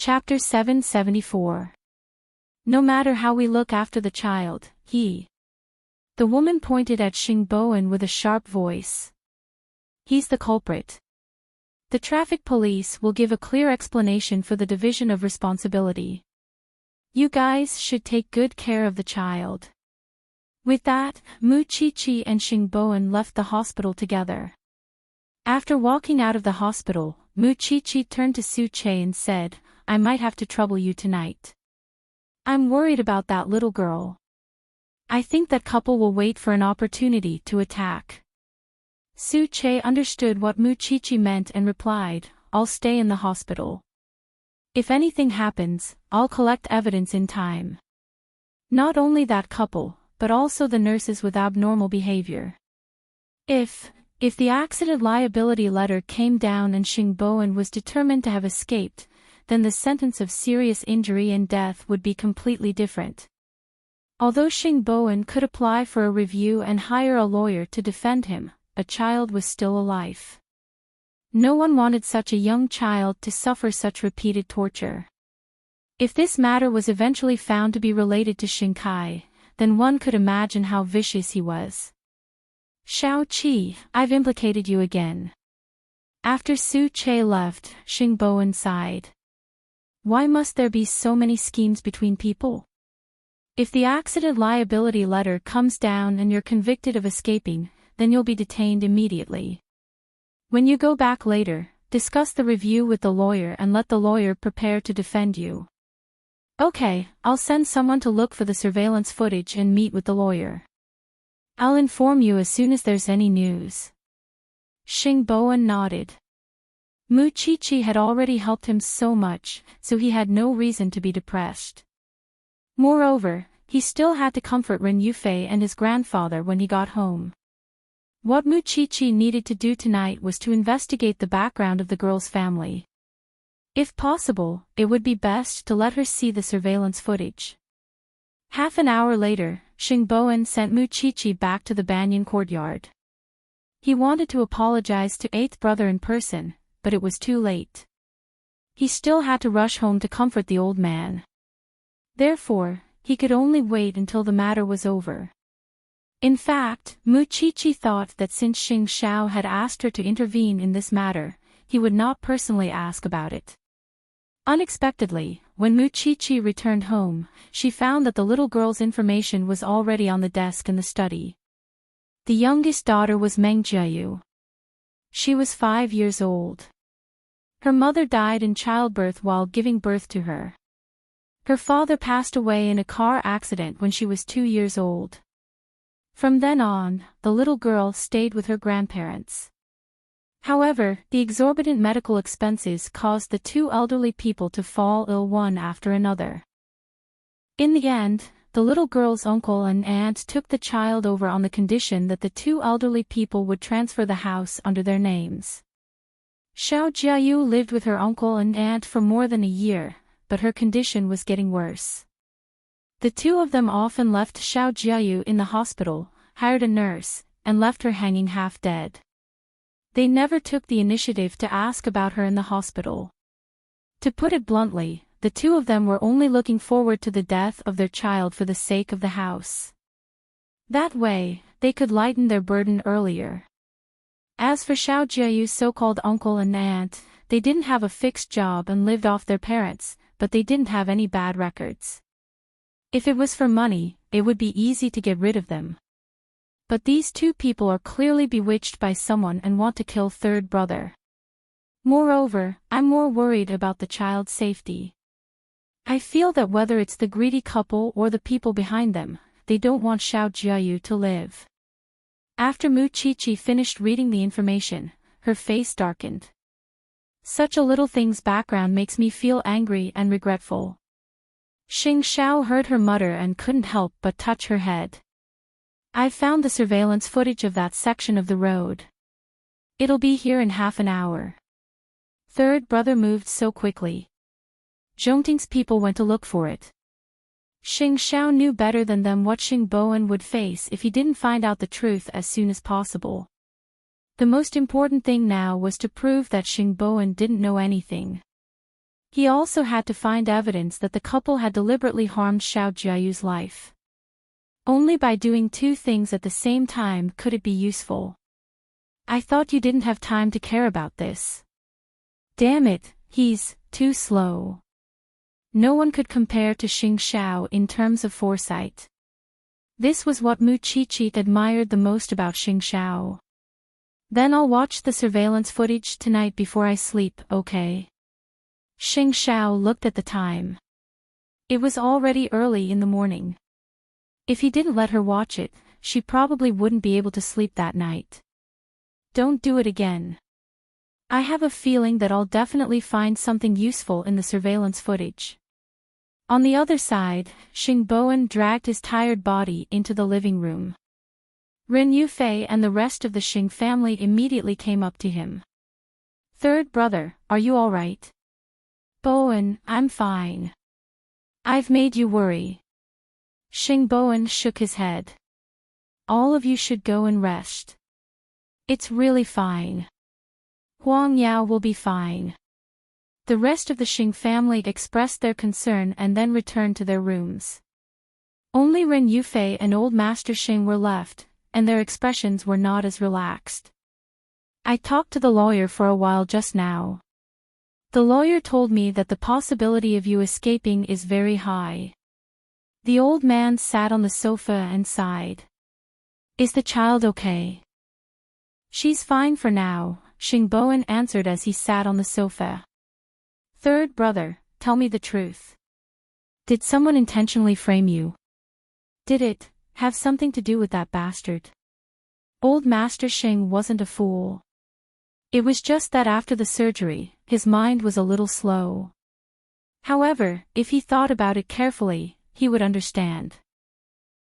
Chapter 774. No matter how we look after the child, The woman pointed at Xingbowen with a sharp voice. He's the culprit. The traffic police will give a clear explanation for the division of responsibility. You guys should take good care of the child. With that, Mu Qiqi and Xingbowen left the hospital together. After walking out of the hospital, Mu Qiqi turned to Su Che and said, I might have to trouble you tonight. I'm worried about that little girl. I think that couple will wait for an opportunity to attack. Su Che understood what Mu Qiqi meant and replied, I'll stay in the hospital. If anything happens, I'll collect evidence in time. Not only that couple, but also the nurses with abnormal behavior. If the accident liability letter came down and Xingbowen was determined to have escaped, then the sentence of serious injury and death would be completely different. Although Xingbowen could apply for a review and hire a lawyer to defend him, a child was still alive. No one wanted such a young child to suffer such repeated torture. If this matter was eventually found to be related to Xingkai, then one could imagine how vicious he was. Shao Qi, I've implicated you again. After Su Che left, Xingbowen sighed. Why must there be so many schemes between people? If the accident liability letter comes down and you're convicted of escaping, then you'll be detained immediately. When you go back later, discuss the review with the lawyer and let the lawyer prepare to defend you. Okay, I'll send someone to look for the surveillance footage and meet with the lawyer. I'll inform you as soon as there's any news. Xingbowen nodded. Mu Qiqi had already helped him so much, so he had no reason to be depressed. Moreover, he still had to comfort Ren Yufei and his grandfather when he got home. What Mu Qiqi needed to do tonight was to investigate the background of the girl's family. If possible, it would be best to let her see the surveillance footage. Half an hour later, Xingbowen sent Mu Qiqi back to the Banyan courtyard. He wanted to apologize to eighth brother in person, but it was too late. He still had to rush home to comfort the old man. Therefore, he could only wait until the matter was over. In fact, Mu Qiqi thought that since Xing Xiao had asked her to intervene in this matter, he would not personally ask about it. Unexpectedly, when Mu Qiqi returned home, she found that the little girl's information was already on the desk in the study. The youngest daughter was Meng Jiayu. She was 5 years old. Her mother died in childbirth while giving birth to her. Her father passed away in a car accident when she was 2 years old. From then on, the little girl stayed with her grandparents. However, the exorbitant medical expenses caused the two elderly people to fall ill one after another. In the end, the little girl's uncle and aunt took the child over on the condition that the two elderly people would transfer the house under their names. Xiao Jiayu lived with her uncle and aunt for more than a year, but her condition was getting worse. The two of them often left Xiao Jiayu in the hospital, hired a nurse, and left her hanging half dead. They never took the initiative to ask about her in the hospital. To put it bluntly, the two of them were only looking forward to the death of their child for the sake of the house. That way, they could lighten their burden earlier. As for Xiao Jiayu's so-called uncle and aunt, they didn't have a fixed job and lived off their parents, but they didn't have any bad records. If it was for money, it would be easy to get rid of them. But these two people are clearly bewitched by someone and want to kill third brother. Moreover, I'm more worried about the child's safety. I feel that whether it's the greedy couple or the people behind them, they don't want Xiao Jiayu to live. After Mu Qiqi finished reading the information, her face darkened. Such a little thing's background makes me feel angry and regretful. Xing Xiao heard her mutter and couldn't help but touch her head. I've found the surveillance footage of that section of the road. It'll be here in half an hour. Third brother moved so quickly. Zhongting's people went to look for it. Xing Xiao knew better than them what Xingbowen would face if he didn't find out the truth as soon as possible. The most important thing now was to prove that Xingbowen didn't know anything. He also had to find evidence that the couple had deliberately harmed Xiao Jiayu's life. Only by doing two things at the same time could it be useful. I thought you didn't have time to care about this. Damn it, he's too slow. No one could compare to Xing Xiao in terms of foresight. This was what Mu Qiqi admired the most about Xing Xiao. Then I'll watch the surveillance footage tonight before I sleep, okay? Xing Xiao looked at the time. It was already early in the morning. If he didn't let her watch it, she probably wouldn't be able to sleep that night. Don't do it again. I have a feeling that I'll definitely find something useful in the surveillance footage. On the other side, Xing Bowen dragged his tired body into the living room. Ren Yufei and the rest of the Xing family immediately came up to him. Third brother, are you all right? Bowen, I'm fine. I've made you worry. Xing Bowen shook his head. All of you should go and rest. It's really fine. Huang Yao will be fine. The rest of the Xing family expressed their concern and then returned to their rooms. Only Ren Yufei and old Master Xing were left, and their expressions were not as relaxed. I talked to the lawyer for a while just now. The lawyer told me that the possibility of you escaping is very high. The old man sat on the sofa and sighed. Is the child okay? She's fine for now, Xing Bowen answered as he sat on the sofa. Third brother, tell me the truth. Did someone intentionally frame you? Did it have something to do with that bastard? Old Master Xing wasn't a fool. It was just that after the surgery, his mind was a little slow. However, if he thought about it carefully, he would understand.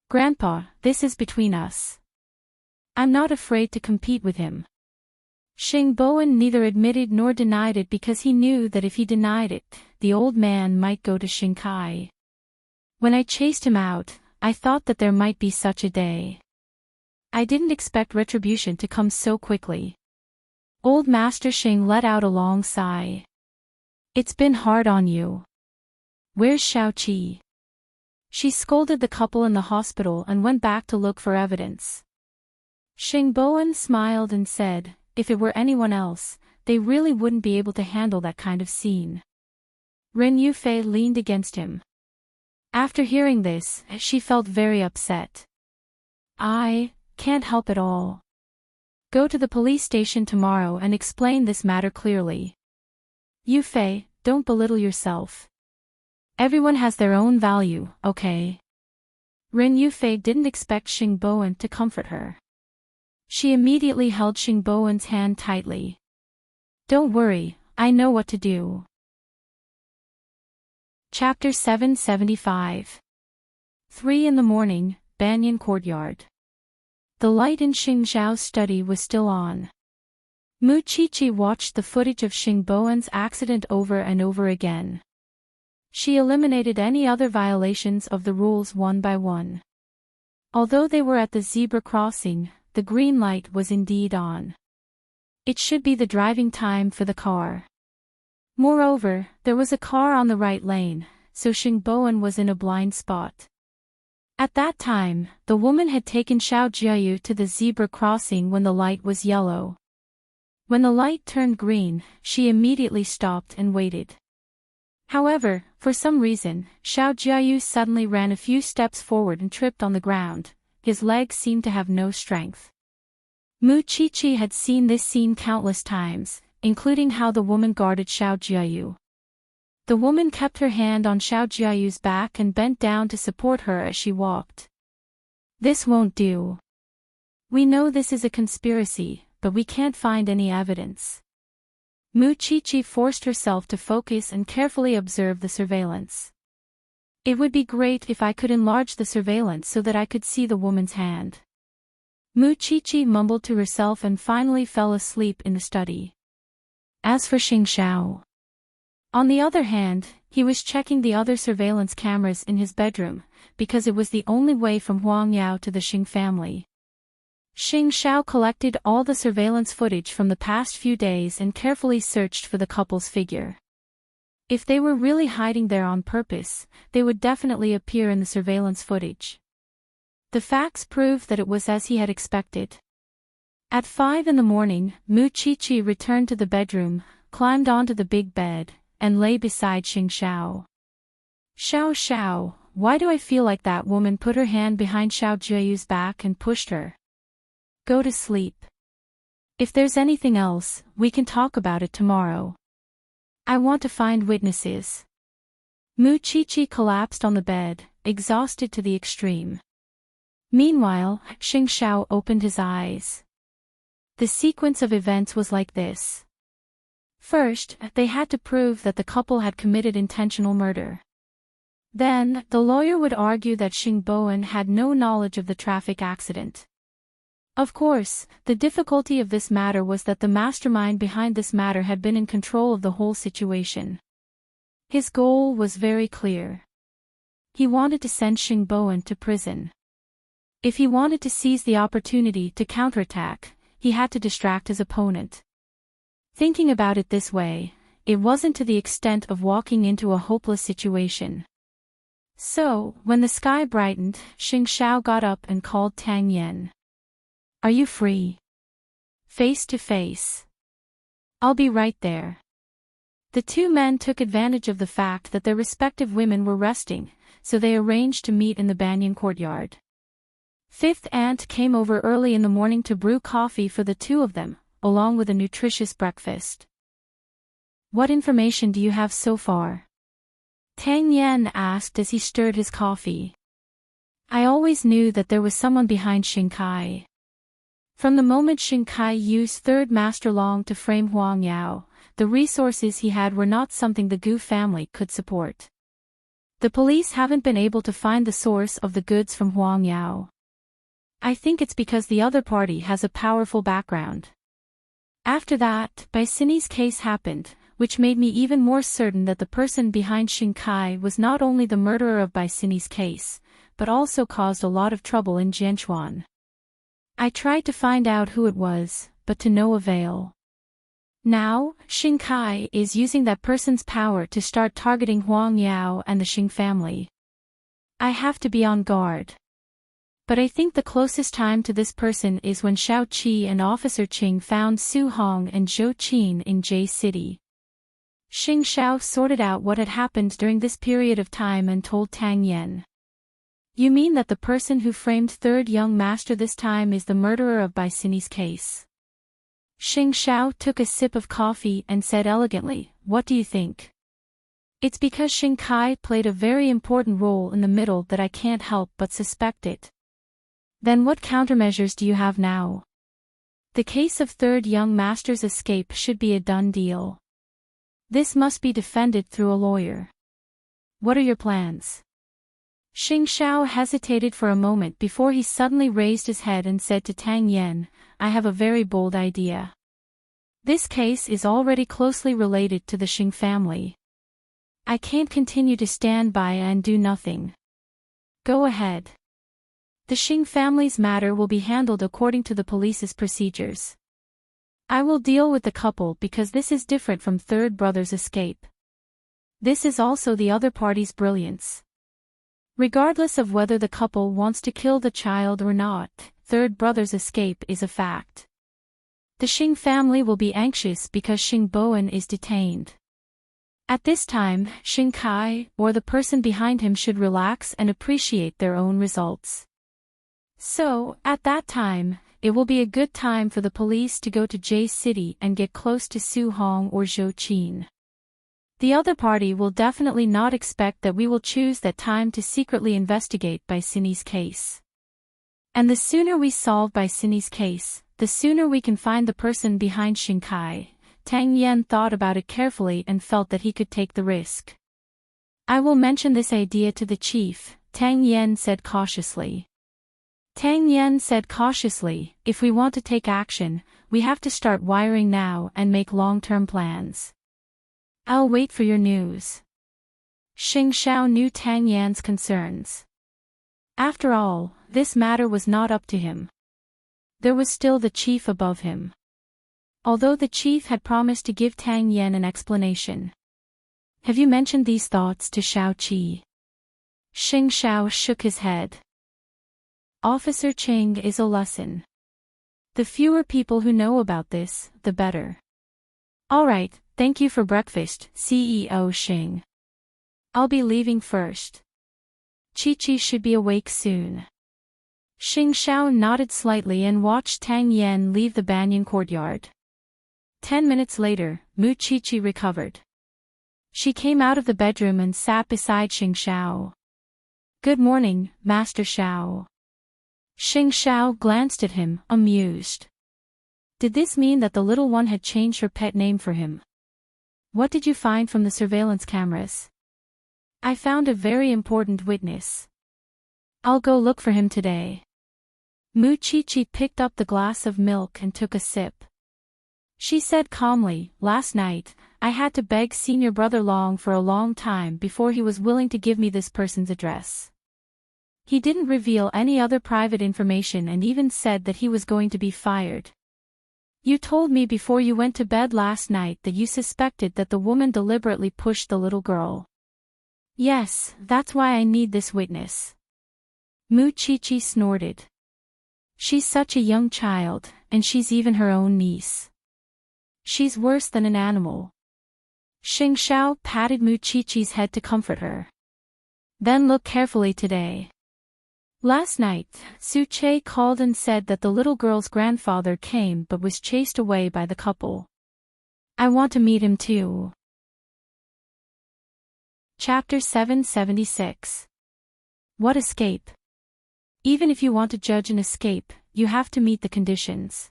Grandpa, this is between us. I'm not afraid to compete with him. Xing Bowen neither admitted nor denied it because he knew that if he denied it, the old man might go to Xing Kai. When I chased him out, I thought that there might be such a day. I didn't expect retribution to come so quickly. Old Master Xing let out a long sigh. It's been hard on you. Where's Xiaoqi? She scolded the couple in the hospital and went back to look for evidence. Xing Bowen smiled and said, if it were anyone else, they really wouldn't be able to handle that kind of scene. Ren Yufei leaned against him. After hearing this, she felt very upset. I can't help it all. Go to the police station tomorrow and explain this matter clearly. Yufei, don't belittle yourself. Everyone has their own value, okay? Ren Yufei didn't expect Xing Bowen to comfort her. She immediately held Xing Bowen's hand tightly. Don't worry, I know what to do. Chapter 775. 3 in the morning, Banyan Courtyard. The light in Xing Zhao's study was still on. Mu Qiqi watched the footage of Xing Bowen's accident over and over again. She eliminated any other violations of the rules one by one. Although they were at the zebra crossing, the green light was indeed on. It should be the driving time for the car. Moreover, there was a car on the right lane, so Xing Bowen was in a blind spot. At that time, the woman had taken Xiao Jiayu to the zebra crossing when the light was yellow. When the light turned green, she immediately stopped and waited. However, for some reason, Xiao Jiayu suddenly ran a few steps forward and tripped on the ground. His legs seemed to have no strength. Mu Qiqi had seen this scene countless times, including how the woman guarded Xiao Jiayu. The woman kept her hand on Xiao Jiayu's back and bent down to support her as she walked. This won't do. We know this is a conspiracy, but we can't find any evidence. Mu Qiqi forced herself to focus and carefully observe the surveillance. It would be great if I could enlarge the surveillance so that I could see the woman's hand. Mu Qiqi mumbled to herself and finally fell asleep in the study. As for Xing Xiao, on the other hand, he was checking the other surveillance cameras in his bedroom, because it was the only way from Huang Yao to the Xing family. Xing Xiao collected all the surveillance footage from the past few days and carefully searched for the couple's figure. If they were really hiding there on purpose, they would definitely appear in the surveillance footage. The facts proved that it was as he had expected. At 5 in the morning, Mu Chi-chi returned to the bedroom, climbed onto the big bed, and lay beside Xing Xiao. "Xiao Xiao, why do I feel like that woman put her hand behind Xiao Jiayu's back and pushed her? Go to sleep. If there's anything else, we can talk about it tomorrow. I want to find witnesses." Mu Chi-chi collapsed on the bed, exhausted to the extreme. Meanwhile, Xing Xiao opened his eyes. The sequence of events was like this. First, they had to prove that the couple had committed intentional murder. Then, the lawyer would argue that Xing Bowen had no knowledge of the traffic accident. Of course, the difficulty of this matter was that the mastermind behind this matter had been in control of the whole situation. His goal was very clear. He wanted to send Xing Bowen to prison. If he wanted to seize the opportunity to counterattack, he had to distract his opponent. Thinking about it this way, it wasn't to the extent of walking into a hopeless situation. So, when the sky brightened, Xing Xiao got up and called Tang Yan. "Are you free? Face to face. I'll be right there." The two men took advantage of the fact that their respective women were resting, so they arranged to meet in the banyan courtyard. Fifth Aunt came over early in the morning to brew coffee for the two of them, along with a nutritious breakfast. "What information do you have so far?" Tang Yan asked as he stirred his coffee. "I always knew that there was someone behind Xing Kai. From the moment Xing Kai used Third Master Long to frame Huang Yao, the resources he had were not something the Gu family could support. The police haven't been able to find the source of the goods from Huang Yao. I think it's because the other party has a powerful background." After that, Baisini's case happened, which made me even more certain that the person behind Xing Kai was not only the murderer of Baisini's case, but also caused a lot of trouble in Jianchuan. I tried to find out who it was, but to no avail. Now, Xing Kai is using that person's power to start targeting Huang Yao and the Xing family. I have to be on guard. But I think the closest time to this person is when Xiao Qi and Officer Qing found Su Hong and Zhou Qin in J City. Xing Xiao sorted out what had happened during this period of time and told Tang Yan. "You mean that the person who framed Third Young Master this time is the murderer of Baisini's case?" Xing Xiao took a sip of coffee and said elegantly, "What do you think?" "It's because Xing Kai played a very important role in the middle that I can't help but suspect it." "Then what countermeasures do you have now?" "The case of Third Young Master's escape should be a done deal. This must be defended through a lawyer. What are your plans?" Xing Xiao hesitated for a moment before he suddenly raised his head and said to Tang Yan, "I have a very bold idea. This case is already closely related to the Xing family. I can't continue to stand by and do nothing. Go ahead. The Xing family's matter will be handled according to the police's procedures. I will deal with the couple because this is different from Third Brother's escape. This is also the other party's brilliance. Regardless of whether the couple wants to kill the child or not, Third Brother's escape is a fact. The Xing family will be anxious because Xing Bowen is detained. At this time, Xing Kai, or the person behind him, should relax and appreciate their own results. So, at that time, it will be a good time for the police to go to J City and get close to Su Hong or Zhou Qin. The other party will definitely not expect that we will choose that time to secretly investigate Baisini's case. And the sooner we solve Baisini's case, the sooner we can find the person behind Xing Kai." Tang Yan thought about it carefully and felt that he could take the risk. "I will mention this idea to the chief," Tang Yan said cautiously. Tang Yan said cautiously, "If we want to take action, we have to start wiring now and make long-term plans. I'll wait for your news." Xing Xiao knew Tang Yan's concerns. After all, this matter was not up to him. There was still the chief above him. Although the chief had promised to give Tang Yan an explanation. Have you mentioned these thoughts to Xiao Qi? Xing Xiao shook his head. Officer Ching is a lesson. The fewer people who know about this, the better. All right, thank you for breakfast, CEO Xing. I'll be leaving first. Chi-Chi should be awake soon. Xing Xiao nodded slightly and watched Tang Yan leave the banyan courtyard. 10 minutes later, Mu Chi-Chi recovered. She came out of the bedroom and sat beside Xing Xiao. Good morning, Master Xiao. Xing Xiao glanced at him, amused. Did this mean that the little one had changed her pet name for him? What did you find from the surveillance cameras? I found a very important witness. I'll go look for him today. Mu Chi-Chi picked up the glass of milk and took a sip. She said calmly, last night, I had to beg Senior Brother Long for a long time before he was willing to give me this person's address. He didn't reveal any other private information and even said that he was going to be fired. You told me before you went to bed last night that you suspected that the woman deliberately pushed the little girl. Yes, that's why I need this witness. Mu Chi-Chi snorted. She's such a young child, and she's even her own niece. She's worse than an animal. Xing Xiao patted Mu Chi-Chi's head to comfort her. Then look carefully today. Last night, Su Che called and said that the little girl's grandfather came but was chased away by the couple. I want to meet him too. Chapter 776. What escape? Even if you want to judge an escape, you have to meet the conditions.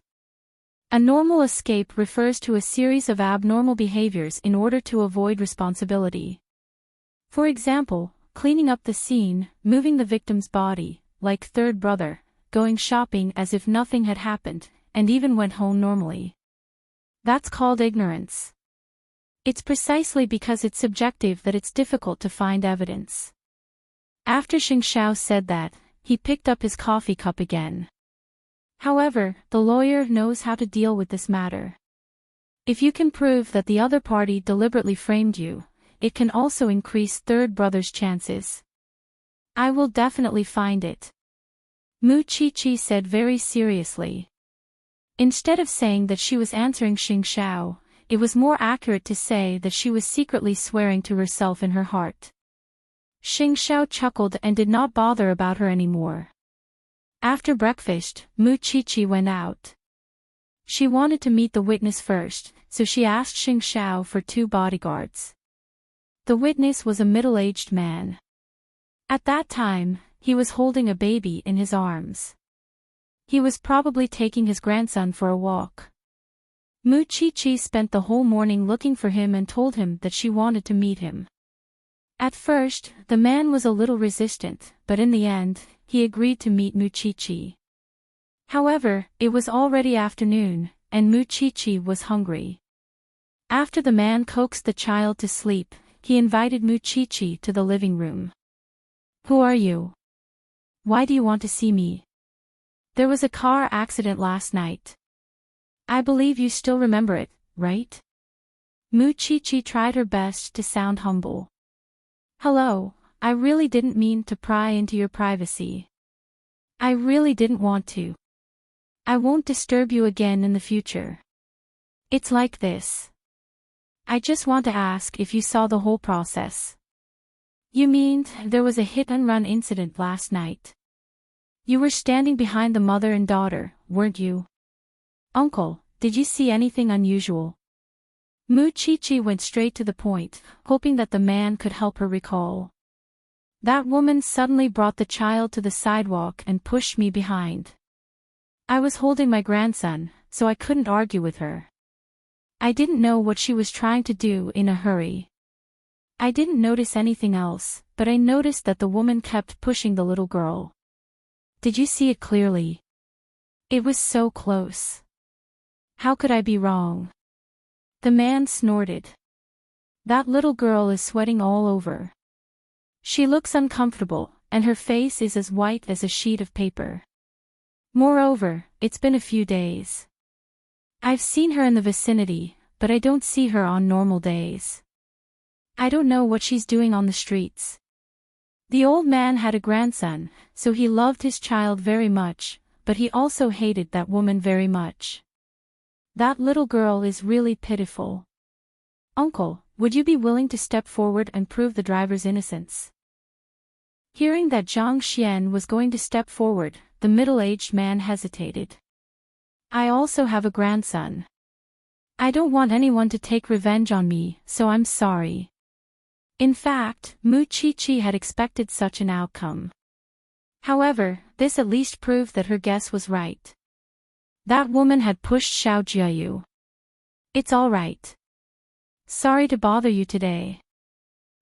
A normal escape refers to a series of abnormal behaviors in order to avoid responsibility. For example, cleaning up the scene, moving the victim's body, like third brother, going shopping as if nothing had happened, and even went home normally. That's called ignorance. It's precisely because it's subjective that it's difficult to find evidence. After Xing Xiao said that, he picked up his coffee cup again. However, the lawyer knows how to deal with this matter. If you can prove that the other party deliberately framed you, it can also increase third brother's chances. I will definitely find it. Mu Chi-Chi said very seriously. Instead of saying that she was answering Xing Xiao, it was more accurate to say that she was secretly swearing to herself in her heart. Xing Xiao chuckled and did not bother about her anymore. After breakfast, Mu Chi-Chi went out. She wanted to meet the witness first, so she asked Xing Xiao for 2 bodyguards. The witness was a middle-aged man. At that time, he was holding a baby in his arms. He was probably taking his grandson for a walk. Mu Chi-Chi spent the whole morning looking for him and told him that she wanted to meet him. At first, the man was a little resistant, but in the end, he agreed to meet Mu Chi-Chi. However, it was already afternoon, and Mu Chi-Chi was hungry. After the man coaxed the child to sleep, he invited Mu Chi-Chi to the living room. Who are you? Why do you want to see me? There was a car accident last night. I believe you still remember it, right? Mu Chi-Chi tried her best to sound humble. Hello, I really didn't mean to pry into your privacy. I really didn't want to. I won't disturb you again in the future. It's like this. I just want to ask if you saw the whole process. You mean there was a hit-and-run incident last night? You were standing behind the mother and daughter, weren't you? Uncle, did you see anything unusual? Mu Chi-Chi went straight to the point, hoping that the man could help her recall. That woman suddenly brought the child to the sidewalk and pushed me behind. I was holding my grandson, so I couldn't argue with her. I didn't know what she was trying to do in a hurry. I didn't notice anything else, but I noticed that the woman kept pushing the little girl. Did you see it clearly? It was so close. How could I be wrong? The man snorted. That little girl is sweating all over. She looks uncomfortable, and her face is as white as a sheet of paper. Moreover, it's been a few days. I've seen her in the vicinity, but I don't see her on normal days. I don't know what she's doing on the streets. The old man had a grandson, so he loved his child very much, but he also hated that woman very much. That little girl is really pitiful. Uncle, would you be willing to step forward and prove the driver's innocence? Hearing that Zhang Xian was going to step forward, the middle-aged man hesitated. I also have a grandson. I don't want anyone to take revenge on me, so I'm sorry. In fact, Mu Qiqi had expected such an outcome. However, this at least proved that her guess was right. That woman had pushed Xiao Jiayu. It's all right. Sorry to bother you today.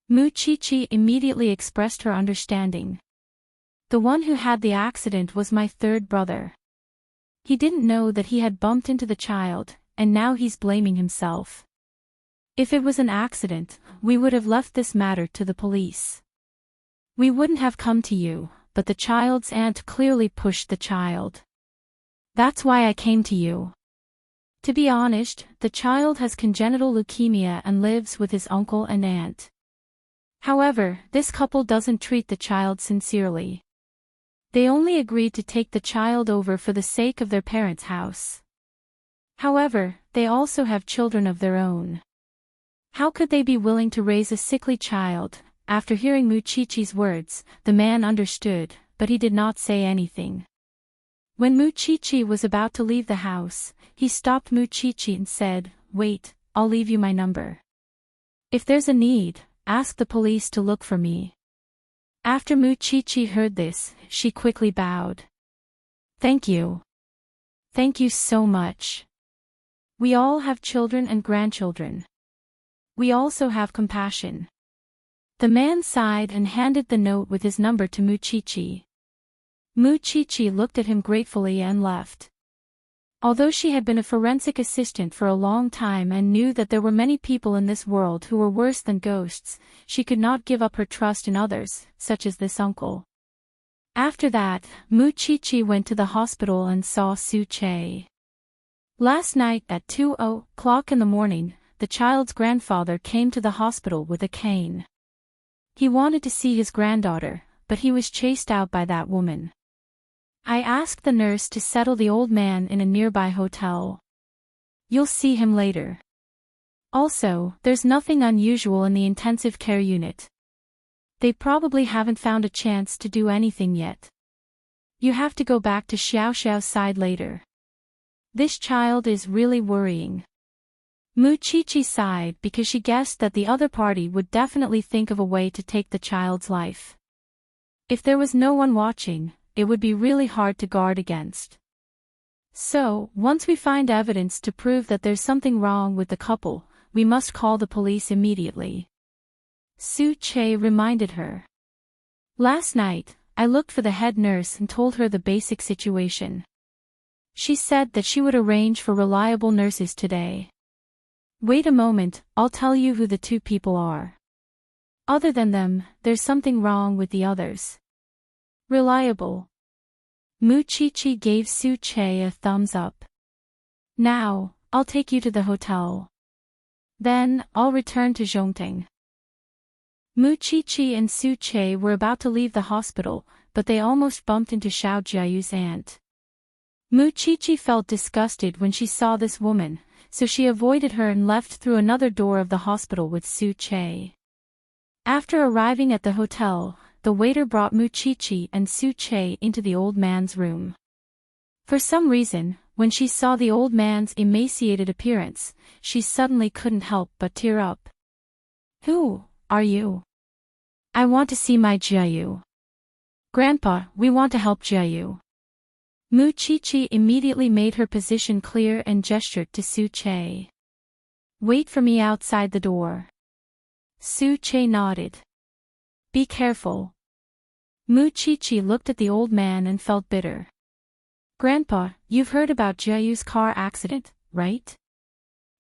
Mu Qiqi immediately expressed her understanding. The one who had the accident was my third brother. He didn't know that he had bumped into the child, and now he's blaming himself. If it was an accident, we would have left this matter to the police. We wouldn't have come to you, but the child's aunt clearly pushed the child. That's why I came to you. To be honest, the child has congenital leukemia and lives with his uncle and aunt. However, this couple doesn't treat the child sincerely. They only agreed to take the child over for the sake of their parents' house. However, they also have children of their own. How could they be willing to raise a sickly child? After hearing Mu Qiqi's words, the man understood, but he did not say anything. When Mu Qiqi was about to leave the house, he stopped Mu Qiqi and said, "Wait, I'll leave you my number. If there's a need, ask the police to look for me." After Mu Qiqi heard this, she quickly bowed. "Thank you. Thank you so much. We all have children and grandchildren. We also have compassion." The man sighed and handed the note with his number to Mu Qiqi. Mu Qiqi looked at him gratefully and left. Although she had been a forensic assistant for a long time and knew that there were many people in this world who were worse than ghosts, she could not give up her trust in others, such as this uncle. After that, Mu Qiqi went to the hospital and saw Su Che. Last night at 2:00 in the morning, the child's grandfather came to the hospital with a cane. He wanted to see his granddaughter, but he was chased out by that woman. I asked the nurse to settle the old man in a nearby hotel. You'll see him later. Also, there's nothing unusual in the intensive care unit. They probably haven't found a chance to do anything yet. You have to go back to Xiao Xiao's side later. This child is really worrying. Mu Qiqi sighed because she guessed that the other party would definitely think of a way to take the child's life. If there was no one watching, it would be really hard to guard against. So, once we find evidence to prove that there's something wrong with the couple, we must call the police immediately. Su Che reminded her. Last night, I looked for the head nurse and told her the basic situation. She said that she would arrange for reliable nurses today. Wait a moment, I'll tell you who the two people are. Other than them, there's something wrong with the others. Reliable. Mu Qiqi gave Su Che a thumbs up. Now, I'll take you to the hotel. Then, I'll return to Zhongting. Mu Qiqi and Su Che were about to leave the hospital, but they almost bumped into Xiao Jiayu's aunt. Mu Qiqi felt disgusted when she saw this woman, so she avoided her and left through another door of the hospital with Su Che. After arriving at the hotel, the waiter brought Mu Qiqi and Su Che into the old man's room. For some reason, when she saw the old man's emaciated appearance, she suddenly couldn't help but tear up. Who are you? I want to see my Jiayu. Grandpa, we want to help Jiayu. Mu Qiqi immediately made her position clear and gestured to Su Che. Wait for me outside the door. Su Che nodded. Be careful. Mu Qiqi looked at the old man and felt bitter. Grandpa, you've heard about Jiayu's car accident, right?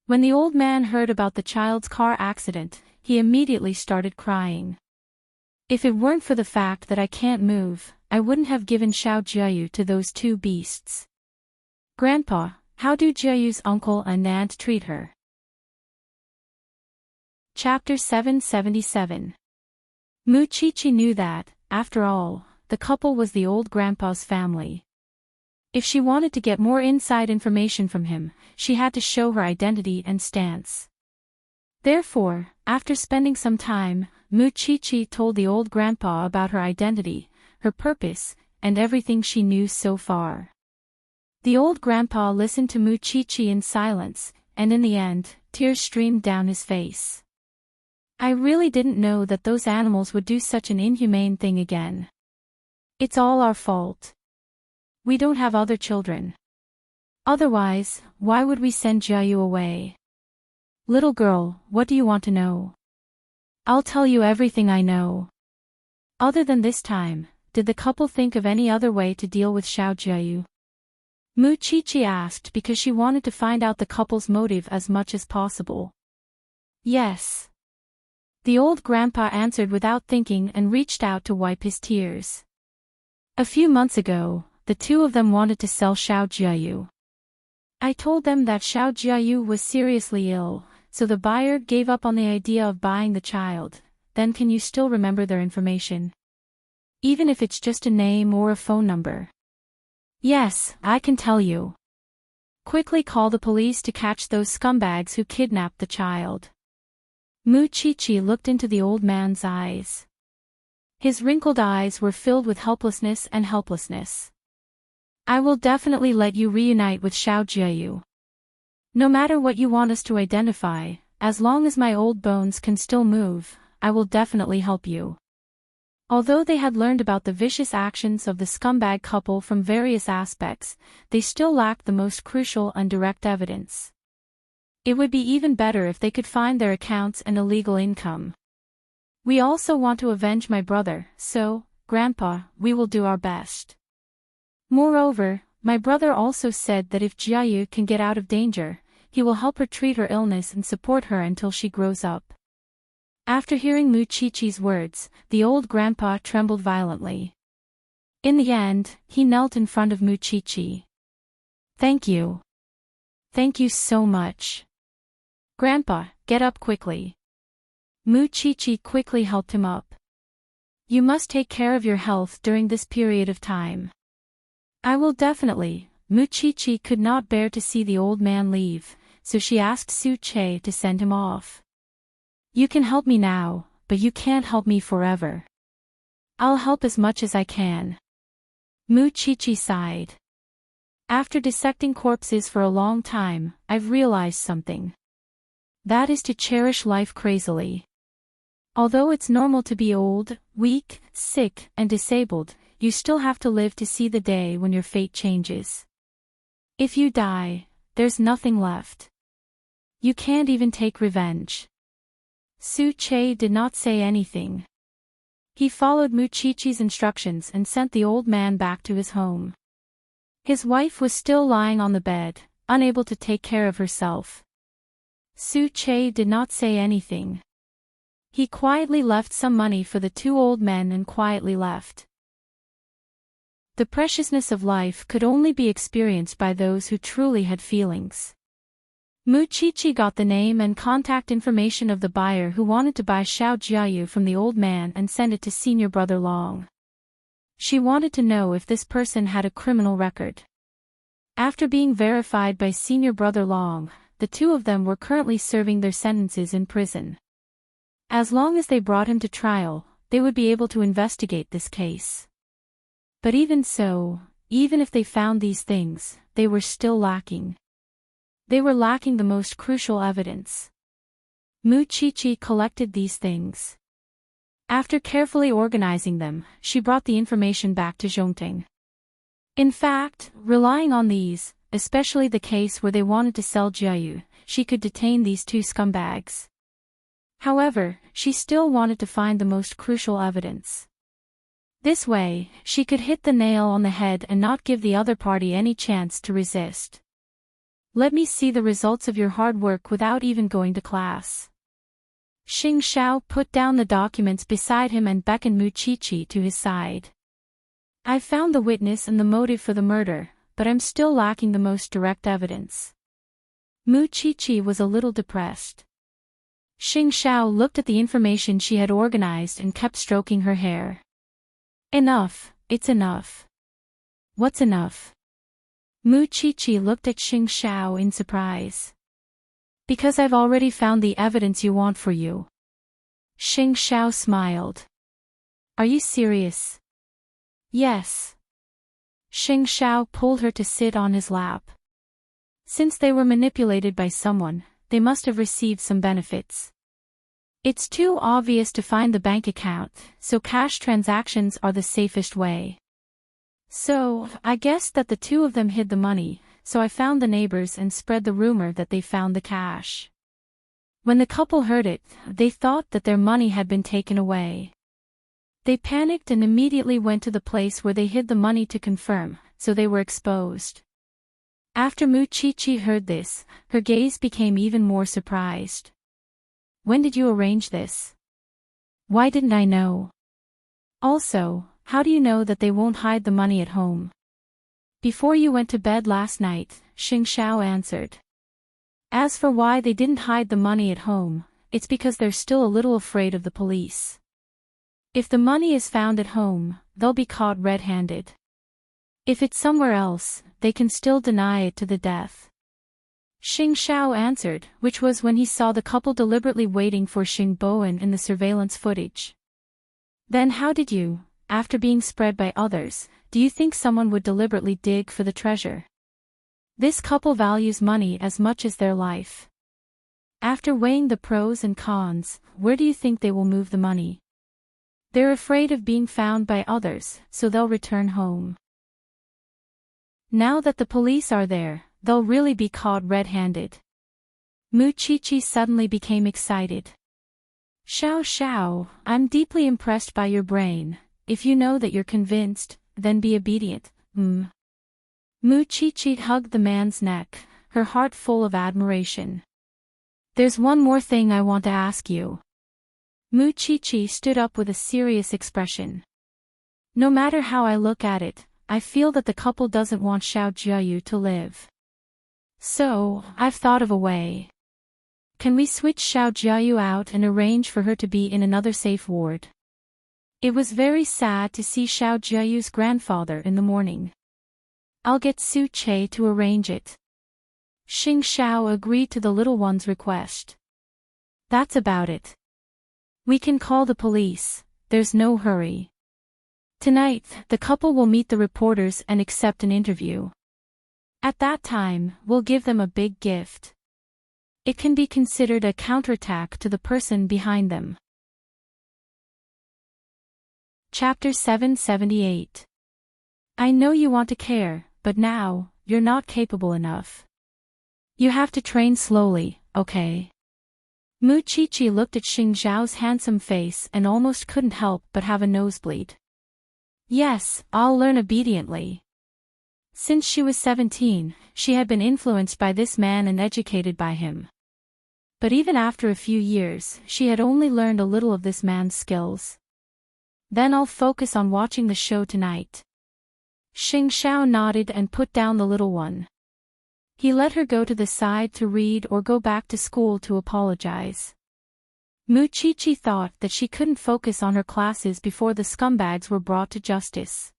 When the old man heard about the child's car accident, he immediately started crying. If it weren't for the fact that I can't move, I wouldn't have given Xiao Jiayu to those two beasts. Grandpa, how do Jiayu's uncle and aunt treat her? Chapter 777. Muchichi knew that, after all, the couple was the old grandpa's family. If she wanted to get more inside information from him, she had to show her identity and stance. Therefore, after spending some time, Muchichi told the old grandpa about her identity, her purpose, and everything she knew so far. The old grandpa listened to Muchichi in silence, and in the end, tears streamed down his face. I really didn't know that those animals would do such an inhumane thing again. It's all our fault. We don't have other children. Otherwise, why would we send Jiayu away? Little girl, what do you want to know? I'll tell you everything I know. Other than this time, did the couple think of any other way to deal with Xiao Jiayu? Muchichi asked because she wanted to find out the couple's motive as much as possible. Yes. The old grandpa answered without thinking and reached out to wipe his tears. A few months ago, the two of them wanted to sell Xiao Jiayu. I told them that Xiao Jiayu was seriously ill, so the buyer gave up on the idea of buying the child. Then can you still remember their information? Even if it's just a name or a phone number. Yes, I can tell you. Quickly call the police to catch those scumbags who kidnapped the child. Muchichi looked into the old man's eyes. His wrinkled eyes were filled with helplessness and helplessness. I will definitely let you reunite with Xiao Jiayu. No matter what you want us to identify, as long as my old bones can still move, I will definitely help you. Although they had learned about the vicious actions of the scumbag couple from various aspects, they still lacked the most crucial and direct evidence. It would be even better if they could find their accounts and illegal income. We also want to avenge my brother, so, Grandpa, we will do our best. Moreover, my brother also said that if Jiayu can get out of danger, he will help her treat her illness and support her until she grows up. After hearing Muchichi's words, the old grandpa trembled violently. In the end, he knelt in front of Muchichi. Thank you. Thank you so much. Grandpa, get up quickly. Muchichi quickly helped him up. You must take care of your health during this period of time. I will definitely. Muchichi could not bear to see the old man leave, so she asked Su Che to send him off. You can help me now, but you can't help me forever. I'll help as much as I can. Muchichi sighed. After dissecting corpses for a long time, I've realized something. That is to cherish life crazily. Although it's normal to be old, weak, sick, and disabled, you still have to live to see the day when your fate changes. If you die, there's nothing left. You can't even take revenge. Su Che did not say anything. He followed Muchichi's instructions and sent the old man back to his home. His wife was still lying on the bed, unable to take care of herself. Su Che did not say anything. He quietly left some money for the two old men and quietly left. The preciousness of life could only be experienced by those who truly had feelings. Muchichi got the name and contact information of the buyer who wanted to buy Xiao Jiayu from the old man and send it to Senior Brother Long. She wanted to know if this person had a criminal record. After being verified by Senior Brother Long, the two of them were currently serving their sentences in prison. As long as they brought him to trial, they would be able to investigate this case. But even so, even if they found these things, they were still lacking. They were lacking the most crucial evidence. Muchichi collected these things. After carefully organizing them, she brought the information back to Zhongting. In fact, relying on these, especially the case where they wanted to sell Jiayu, she could detain these two scumbags. However, she still wanted to find the most crucial evidence. This way, she could hit the nail on the head and not give the other party any chance to resist. Let me see the results of your hard work without even going to class. Xing Xiao put down the documents beside him and beckoned Muchichi to his side. I found the witness and the motive for the murder, but I'm still lacking the most direct evidence. Muchichi was a little depressed. Xing Xiao looked at the information she had organized and kept stroking her hair. Enough, it's enough. What's enough? Mu Qiqi looked at Xing Xiao in surprise. Because I've already found the evidence you want for you. Xing Xiao smiled. Are you serious? Yes. Xing Xiao pulled her to sit on his lap. Since they were manipulated by someone, they must have received some benefits. It's too obvious to find the bank account, so cash transactions are the safest way. So, I guessed that the two of them hid the money, so I found the neighbors and spread the rumor that they found the cash. When the couple heard it, they thought that their money had been taken away. They panicked and immediately went to the place where they hid the money to confirm, so they were exposed. After Mu Qiqi heard this, her gaze became even more surprised. When did you arrange this? Why didn't I know? Also, how do you know that they won't hide the money at home? Before you went to bed last night, Xing Xiao answered. As for why they didn't hide the money at home, it's because they're still a little afraid of the police. If the money is found at home, they'll be caught red-handed. If it's somewhere else, they can still deny it to the death. Xing Xiao answered, which was when he saw the couple deliberately waiting for Xing Bowen in the surveillance footage. Then how did you, after being spread by others, do you think someone would deliberately dig for the treasure? This couple values money as much as their life. After weighing the pros and cons, where do you think they will move the money? They're afraid of being found by others, so they'll return home. Now that the police are there, they'll really be caught red-handed. Mu Qiqi suddenly became excited. Xiao Xiao, I'm deeply impressed by your brain. If you know that you're convinced, then be obedient. Mu Qiqi hugged the man's neck, her heart full of admiration. There's one more thing I want to ask you. Mu Qiqi stood up with a serious expression. No matter how I look at it, I feel that the couple doesn't want Xiao Jiayu to live. So, I've thought of a way. Can we switch Xiao Jiayu out and arrange for her to be in another safe ward? It was very sad to see Xiao Jiayu's grandfather in the morning. I'll get Su Che to arrange it. Xing Xiao agreed to the little one's request. That's about it. We can call the police, there's no hurry. Tonight, the couple will meet the reporters and accept an interview. At that time, we'll give them a big gift. It can be considered a counterattack to the person behind them. Chapter 778. I know you want to care, but now, you're not capable enough. You have to train slowly, okay? Mu Qiqi looked at Xing Xiao's handsome face and almost couldn't help but have a nosebleed. Yes, I'll learn obediently. Since she was 17, she had been influenced by this man and educated by him. But even after a few years, she had only learned a little of this man's skills. Then I'll focus on watching the show tonight. Xing Xiao nodded and put down the little one. He let her go to the side to read or go back to school to apologize. Mu Qiqi thought that she couldn't focus on her classes before the scumbags were brought to justice.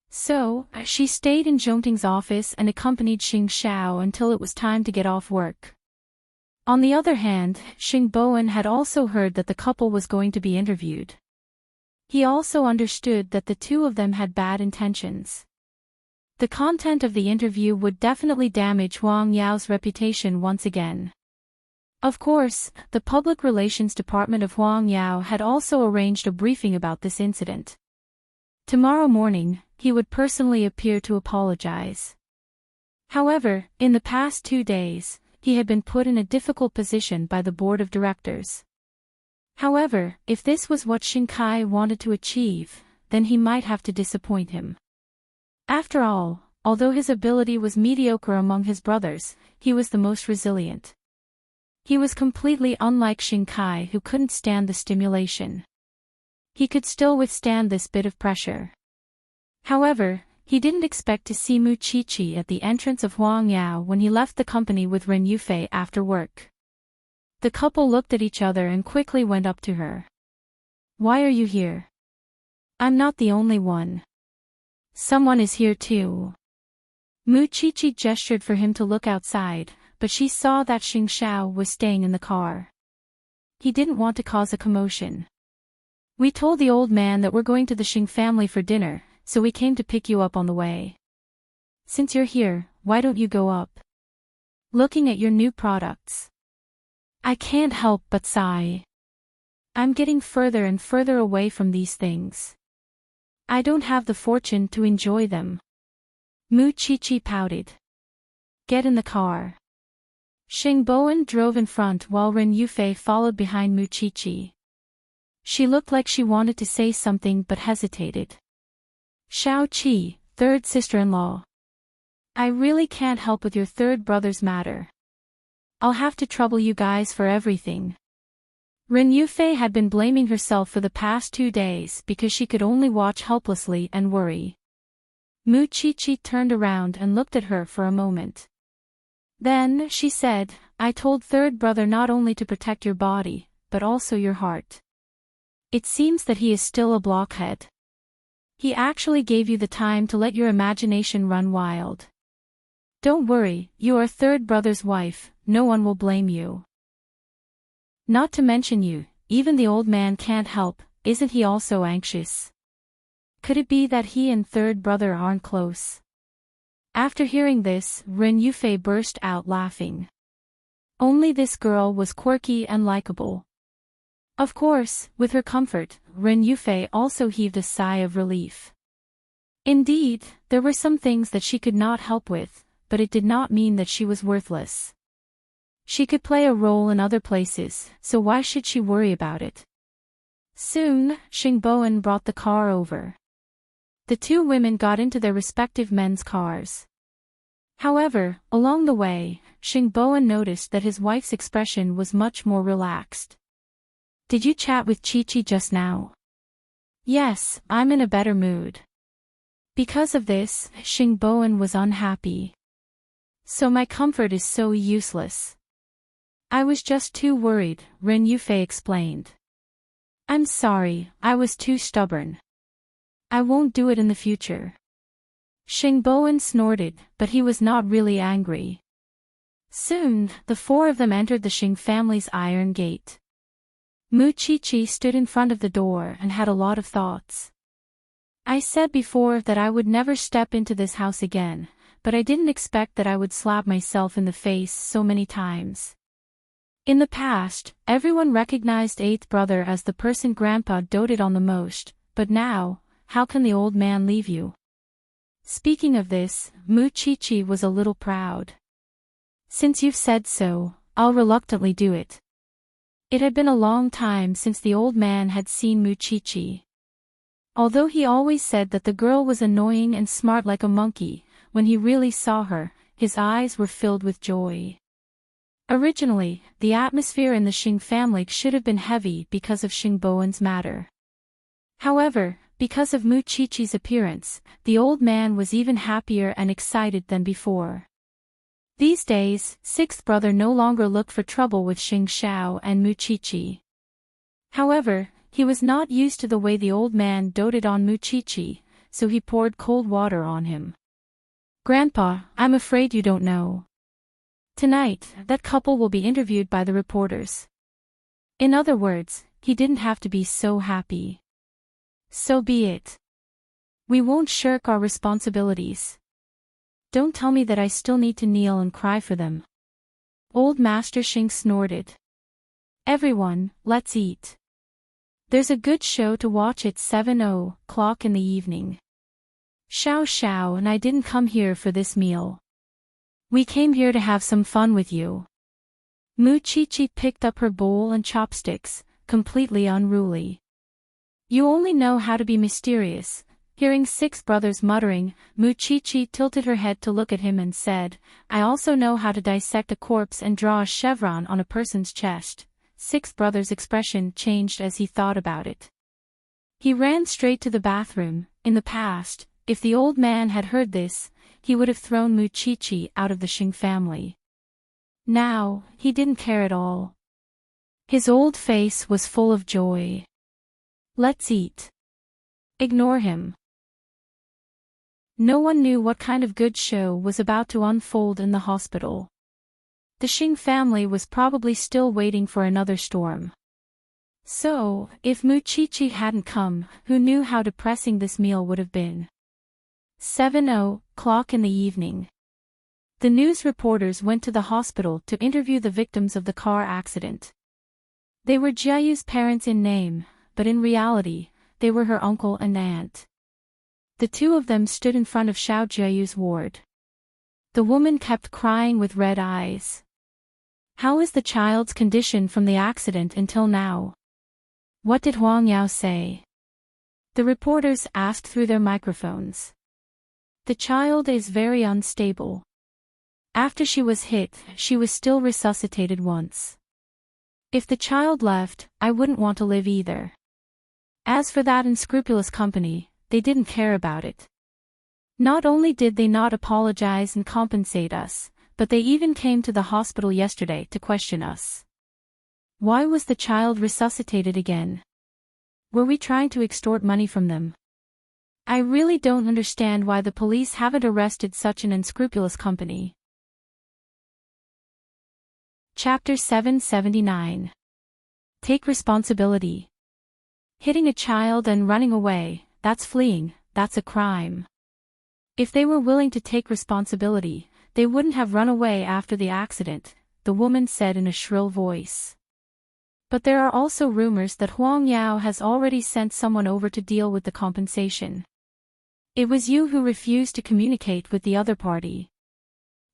So, she stayed in Zhongting's office and accompanied Xing Xiao until it was time to get off work. On the other hand, Xing Bowen had also heard that the couple was going to be interviewed. He also understood that the two of them had bad intentions. The content of the interview would definitely damage Huang Yao's reputation once again. Of course, the Public Relations Department of Huang Yao had also arranged a briefing about this incident. Tomorrow morning, he would personally appear to apologize. However, in the past 2 days, he had been put in a difficult position by the board of directors. However, if this was what Xing Kai wanted to achieve, then he might have to disappoint him. After all, although his ability was mediocre among his brothers, he was the most resilient. He was completely unlike Xing Kai, who couldn't stand the stimulation. He could still withstand this bit of pressure. However, he didn't expect to see Mu Qiqi at the entrance of Huang Yao when he left the company with Ren Yufei after work. The couple looked at each other and quickly went up to her. Why are you here? I'm not the only one. Someone is here too. Muchichi gestured for him to look outside, but she saw that Xing Xiao was staying in the car. He didn't want to cause a commotion. We told the old man that we're going to the Xing family for dinner, so we came to pick you up on the way. Since you're here, why don't you go up? Looking at your new products. I can't help but sigh. I'm getting further and further away from these things. I don't have the fortune to enjoy them. Muchichi pouted. Get in the car. Xing Bowen drove in front while Ren Yufei followed behind Muchichi. She looked like she wanted to say something but hesitated. Xiao Qi, third sister-in-law. I really can't help with your third brother's matter. I'll have to trouble you guys for everything. Ren Yufei had been blaming herself for the past 2 days because she could only watch helplessly and worry. Muchichi turned around and looked at her for a moment. Then, she said, I told third brother not only to protect your body, but also your heart. It seems that he is still a blockhead. He actually gave you the time to let your imagination run wild. Don't worry, you are third brother's wife, no one will blame you. Not to mention you, even the old man can't help, isn't he also anxious? Could it be that he and third brother aren't close? After hearing this, Ren Yufei burst out laughing. Only this girl was quirky and likable. Of course, with her comfort, Ren Yufei also heaved a sigh of relief. Indeed, there were some things that she could not help with, but it did not mean that she was worthless. She could play a role in other places, so why should she worry about it? Soon, Xing Bowen brought the car over. The two women got into their respective men's cars. However, along the way, Xing Bowen noticed that his wife's expression was much more relaxed. Did you chat with Chi-Chi just now? Yes, I'm in a better mood. Because of this, Xing Bowen was unhappy. So my comfort is so useless. I was just too worried, Ren Yufei explained. I'm sorry, I was too stubborn. I won't do it in the future. Xing Bowen snorted, but he was not really angry. Soon, the four of them entered the Xing family's iron gate. Muchichi stood in front of the door and had a lot of thoughts. I said before that I would never step into this house again, but I didn't expect that I would slap myself in the face so many times. In the past, everyone recognized eighth brother as the person Grandpa doted on the most, but now, how can the old man leave you? Speaking of this, Muchichi was a little proud. Since you've said so, I'll reluctantly do it. It had been a long time since the old man had seen Muchichi. Although he always said that the girl was annoying and smart like a monkey, when he really saw her, his eyes were filled with joy. Originally, the atmosphere in the Xing family should have been heavy because of Xing Bowen's matter. However, because of Muchichi's appearance, the old man was even happier and excited than before. These days, sixth brother no longer looked for trouble with Xing Xiao and Muchichi. However, he was not used to the way the old man doted on Muchichi, so he poured cold water on him. Grandpa, I'm afraid you don't know. Tonight, that couple will be interviewed by the reporters. In other words, he didn't have to be so happy. So be it. We won't shirk our responsibilities. Don't tell me that I still need to kneel and cry for them. Old Master Xing snorted. Everyone, let's eat. There's a good show to watch at 7:00 in the evening. Xiao Xiao and I didn't come here for this meal. We came here to have some fun with you. Muchichi picked up her bowl and chopsticks, completely unruly. You only know how to be mysterious. Hearing six brothers muttering, Muchichi tilted her head to look at him and said, I also know how to dissect a corpse and draw a chevron on a person's chest. Six brothers' expression changed as he thought about it. He ran straight to the bathroom. In the past, if the old man had heard this, he would have thrown Muchichi out of the Xing family. Now, he didn't care at all. His old face was full of joy. Let's eat. Ignore him. No one knew what kind of good show was about to unfold in the hospital. The Xing family was probably still waiting for another storm. So, if Mu Chichi hadn't come, who knew how depressing this meal would have been? 7:00 in the evening. The news reporters went to the hospital to interview the victims of the car accident. They were Jiayu's parents in name, but in reality, they were her uncle and aunt. The two of them stood in front of Xiao Jiayu's ward. The woman kept crying with red eyes. How is the child's condition from the accident until now? What did Huang Yao say? The reporters asked through their microphones. The child is very unstable. After she was hit, she was still resuscitated once. If the child left, I wouldn't want to live either. As for that unscrupulous company, they didn't care about it. Not only did they not apologize and compensate us, but they even came to the hospital yesterday to question us. Why was the child resuscitated again? Were we trying to extort money from them? I really don't understand why the police haven't arrested such an unscrupulous company. Chapter 779. Take responsibility. Hitting a child and running away, that's fleeing, that's a crime. If they were willing to take responsibility, they wouldn't have run away after the accident, the woman said in a shrill voice. But there are also rumors that Huang Yao has already sent someone over to deal with the compensation. It was you who refused to communicate with the other party.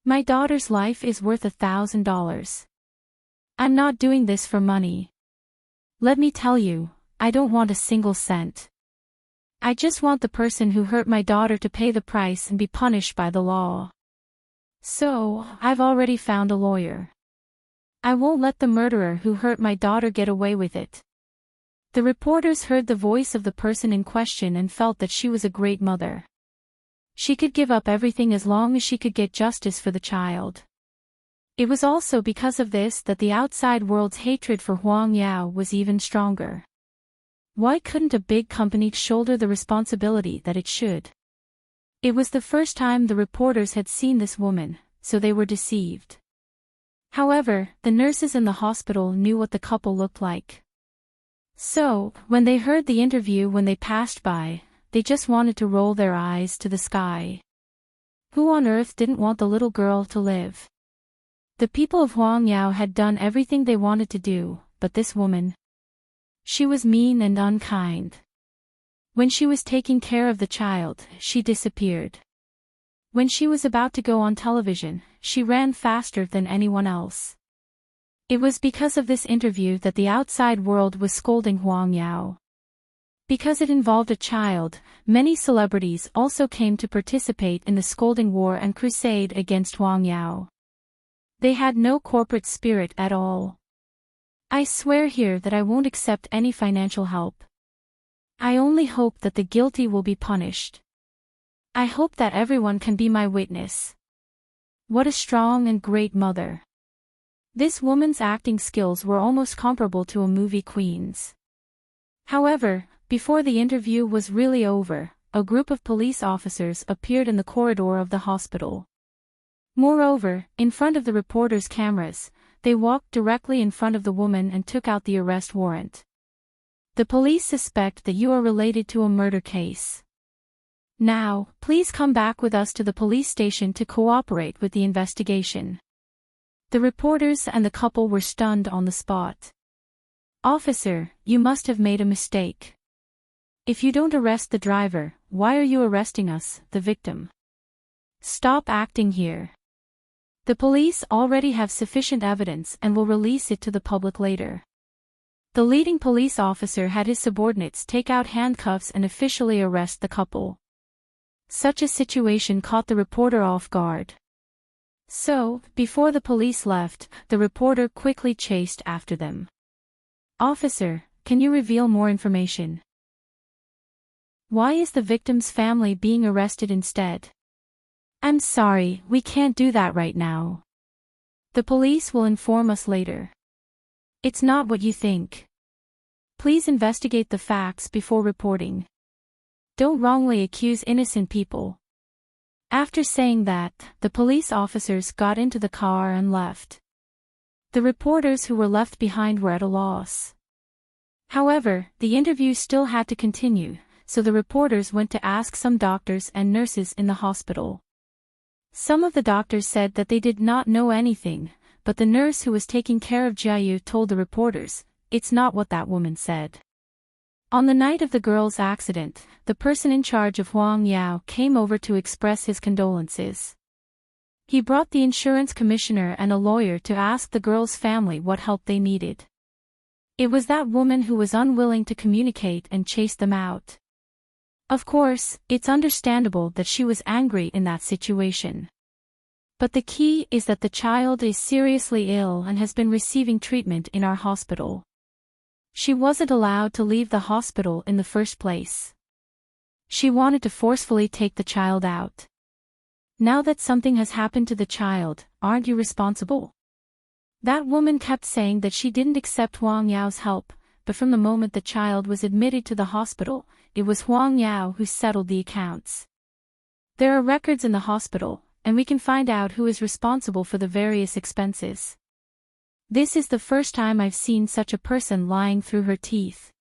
My daughter's life is worth $1,000. I'm not doing this for money. Let me tell you, I don't want a single cent. I just want the person who hurt my daughter to pay the price and be punished by the law. So, I've already found a lawyer. I won't let the murderer who hurt my daughter get away with it. The reporters heard the voice of the person in question and felt that she was a great mother. She could give up everything as long as she could get justice for the child. It was also because of this that the outside world's hatred for Huang Yao was even stronger. Why couldn't a big company shoulder the responsibility that it should? It was the first time the reporters had seen this woman, so they were deceived. However, the nurses in the hospital knew what the couple looked like. So, when they heard the interview when they passed by, they just wanted to roll their eyes to the sky. Who on earth didn't want the little girl to live? The people of Huang Yao had done everything they wanted to do, but this woman. She was mean and unkind. When she was taking care of the child, she disappeared. When she was about to go on television, she ran faster than anyone else. It was because of this interview that the outside world was scolding Huang Yao. Because it involved a child, many celebrities also came to participate in the scolding war and crusade against Huang Yao. They had no corporate spirit at all. I swear here that I won't accept any financial help. I only hope that the guilty will be punished. I hope that everyone can be my witness. What a strong and great mother. This woman's acting skills were almost comparable to a movie queen's. However, before the interview was really over, a group of police officers appeared in the corridor of the hospital. Moreover, in front of the reporters' cameras, they walked directly in front of the woman and took out the arrest warrant. The police suspect that you are related to a murder case. Now, please come back with us to the police station to cooperate with the investigation. The reporters and the couple were stunned on the spot. Officer, you must have made a mistake. If you don't arrest the driver, why are you arresting us, the victim? Stop acting here. The police already have sufficient evidence and will release it to the public later. The leading police officer had his subordinates take out handcuffs and officially arrest the couple. Such a situation caught the reporter off guard. So, before the police left, the reporter quickly chased after them. Officer, can you reveal more information? Why is the victim's family being arrested instead? I'm sorry, we can't do that right now. The police will inform us later. It's not what you think. Please investigate the facts before reporting. Don't wrongly accuse innocent people. After saying that, the police officers got into the car and left. The reporters who were left behind were at a loss. However, the interview still had to continue, so the reporters went to ask some doctors and nurses in the hospital. Some of the doctors said that they did not know anything, but the nurse who was taking care of Jiayu told the reporters, "It's not what that woman said." On the night of the girl's accident, the person in charge of Huang Yao came over to express his condolences. He brought the insurance commissioner and a lawyer to ask the girl's family what help they needed. It was that woman who was unwilling to communicate and chased them out. Of course, it's understandable that she was angry in that situation. But the key is that the child is seriously ill and has been receiving treatment in our hospital. She wasn't allowed to leave the hospital in the first place. She wanted to forcefully take the child out. Now that something has happened to the child, aren't you responsible? That woman kept saying that she didn't accept Huang Yao's help, but from the moment the child was admitted to the hospital, it was Huang Yao who settled the accounts. There are records in the hospital, and we can find out who is responsible for the various expenses. This is the first time I've seen such a person lying through her teeth.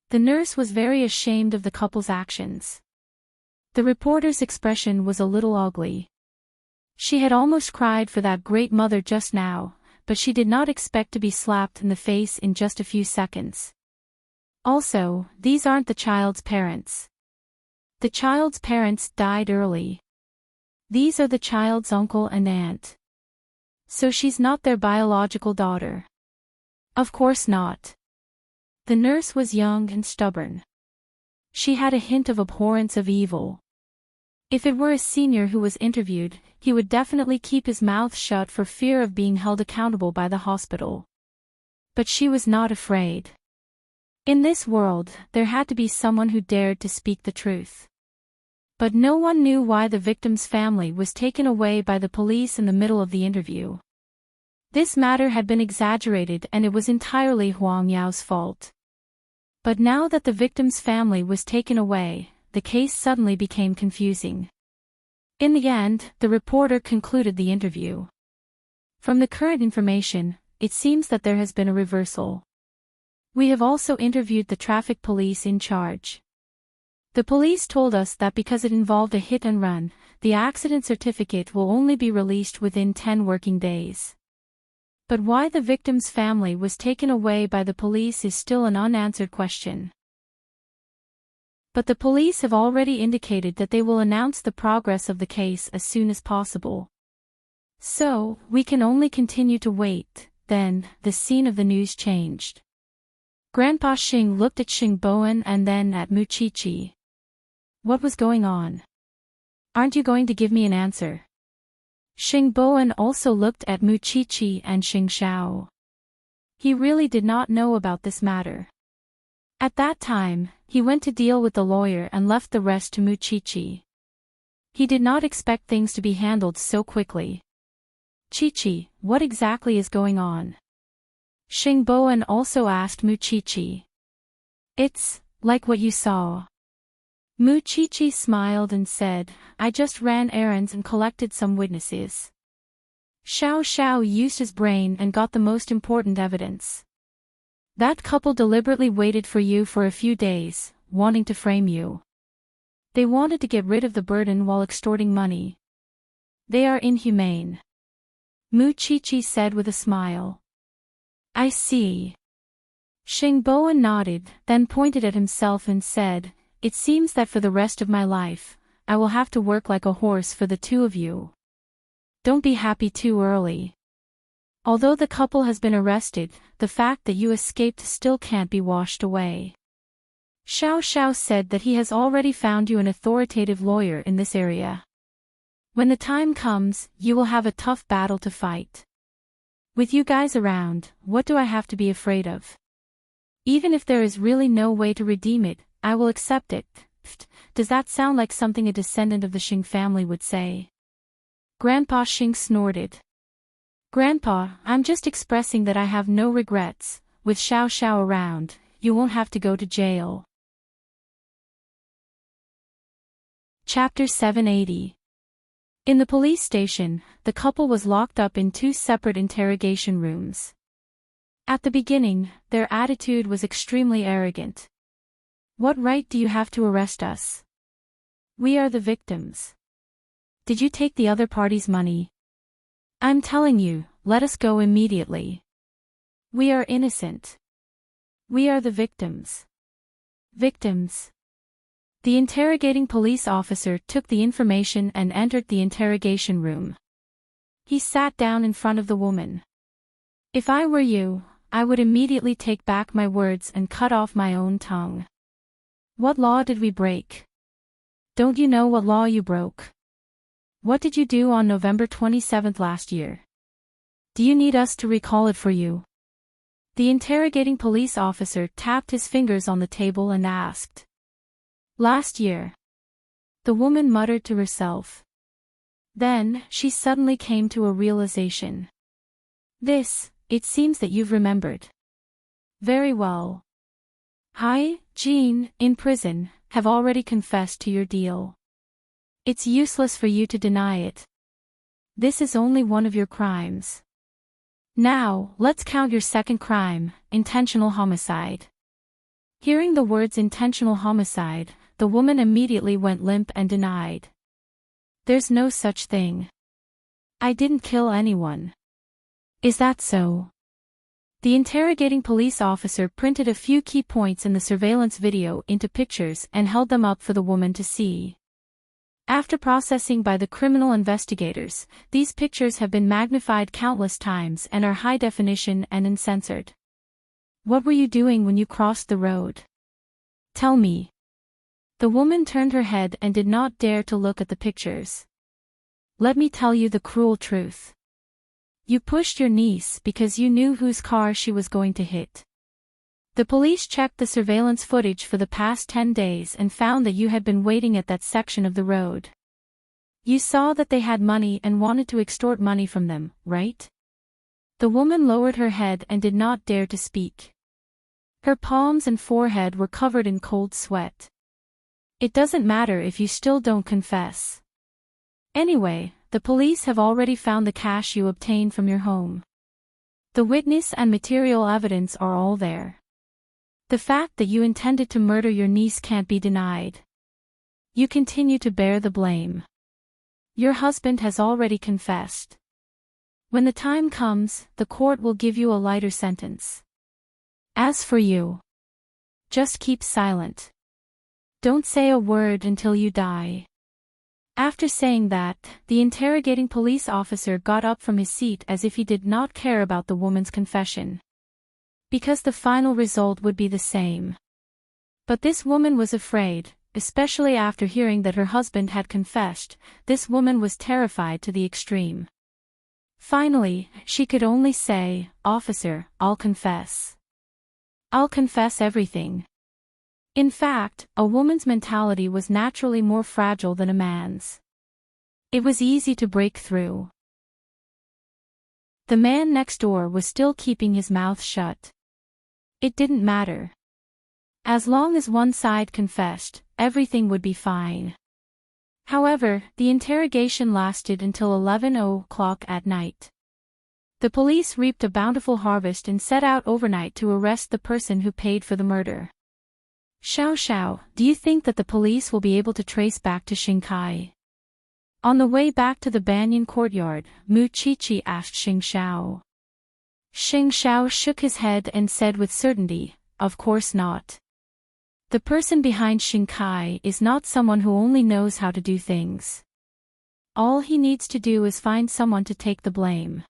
The nurse was very ashamed of the couple's actions. The reporter's expression was a little ugly. She had almost cried for that great mother just now, but she did not expect to be slapped in the face in just a few seconds. Also, these aren't the child's parents. The child's parents died early. These are the child's uncle and aunt. So she's not their biological daughter. Of course not. The nurse was young and stubborn. She had a hint of abhorrence of evil. If it were a senior who was interviewed, he would definitely keep his mouth shut for fear of being held accountable by the hospital. But she was not afraid. In this world, there had to be someone who dared to speak the truth. But no one knew why the victim's family was taken away by the police in the middle of the interview. This matter had been exaggerated and it was entirely Huang Yao's fault. But now that the victim's family was taken away, the case suddenly became confusing. In the end, the reporter concluded the interview. From the current information, it seems that there has been a reversal. We have also interviewed the traffic police in charge. The police told us that because it involved a hit and run, the accident certificate will only be released within 10 working days. But why the victim's family was taken away by the police is still an unanswered question. But the police have already indicated that they will announce the progress of the case as soon as possible. So, we can only continue to wait. Then, the scene of the news changed. Grandpa Xing looked at Xing Bowen and then at Mu Chi-Chi. What was going on? Aren't you going to give me an answer? Xing Bowen also looked at Mu Chi-Chi and Xing Xiao. He really did not know about this matter. At that time, he went to deal with the lawyer and left the rest to Mu Chi-Chi. He did not expect things to be handled so quickly. Chi-Chi, what exactly is going on? Xing Bowen also asked Mu Chi-Chi. It's like what you saw. Mu Chi-Chi smiled and said, I just ran errands and collected some witnesses. Xiao Xiao used his brain and got the most important evidence. That couple deliberately waited for you for a few days, wanting to frame you. They wanted to get rid of the burden while extorting money. They are inhumane. Mu Chi-Chi said with a smile. I see. Xing Bowen nodded, then pointed at himself and said, It seems that for the rest of my life, I will have to work like a horse for the two of you. Don't be happy too early. Although the couple has been arrested, the fact that you escaped still can't be washed away. Xiao Xiao said that he has already found you an authoritative lawyer in this area. When the time comes, you will have a tough battle to fight. With you guys around, what do I have to be afraid of? Even if there is really no way to redeem it, I will accept it. Does that sound like something a descendant of the Xing family would say? Grandpa Xing snorted. Grandpa, I'm just expressing that I have no regrets. With Xiao Xiao around, you won't have to go to jail. Chapter 780. In the police station, the couple was locked up in 2 separate interrogation rooms. At the beginning, their attitude was extremely arrogant. What right do you have to arrest us? We are the victims. Did you take the other party's money? I'm telling you, let us go immediately. We are innocent. We are the victims. Victims. The interrogating police officer took the information and entered the interrogation room. He sat down in front of the woman. If I were you, I would immediately take back my words and cut off my own tongue. What law did we break? Don't you know what law you broke? What did you do on November 27th last year? Do you need us to recall it for you? The interrogating police officer tapped his fingers on the table and asked. Last year. The woman muttered to herself. Then, she suddenly came to a realization. It seems that you've remembered. Very well. Hi, Jean, in prison, have already confessed to your deal. It's useless for you to deny it. This is only one of your crimes. Now, let's count your second crime, intentional homicide. Hearing the words intentional homicide, the woman immediately went limp and denied. There's no such thing. I didn't kill anyone. Is that so? The interrogating police officer printed a few key points in the surveillance video into pictures and held them up for the woman to see. After processing by the criminal investigators, these pictures have been magnified countless times and are high definition and uncensored. What were you doing when you crossed the road? Tell me. The woman turned her head and did not dare to look at the pictures. Let me tell you the cruel truth. You pushed your niece because you knew whose car she was going to hit. The police checked the surveillance footage for the past 10 days and found that you had been waiting at that section of the road. You saw that they had money and wanted to extort money from them, right? The woman lowered her head and did not dare to speak. Her palms and forehead were covered in cold sweat. It doesn't matter if you still don't confess. Anyway, the police have already found the cash you obtained from your home. The witness and material evidence are all there. The fact that you intended to murder your niece can't be denied. You continue to bear the blame. Your husband has already confessed. When the time comes, the court will give you a lighter sentence. As for you, just keep silent. Don't say a word until you die. After saying that, the interrogating police officer got up from his seat as if he did not care about the woman's confession. Because the final result would be the same. But this woman was afraid, especially after hearing that her husband had confessed. This woman was terrified to the extreme. Finally, she could only say, "Officer, I'll confess. I'll confess everything." In fact, a woman's mentality was naturally more fragile than a man's. It was easy to break through. The man next door was still keeping his mouth shut. It didn't matter. As long as one side confessed, everything would be fine. However, the interrogation lasted until 11:00 at night. The police reaped a bountiful harvest and set out overnight to arrest the person who paid for the murder. Xiao Xiao, do you think that the police will be able to trace back to Xingkai? On the way back to the banyan courtyard, Mu Chichi asked Xing Xiao. Xing Xiao shook his head and said with certainty, "Of course not. The person behind Xingkai is not someone who only knows how to do things. All he needs to do is find someone to take the blame.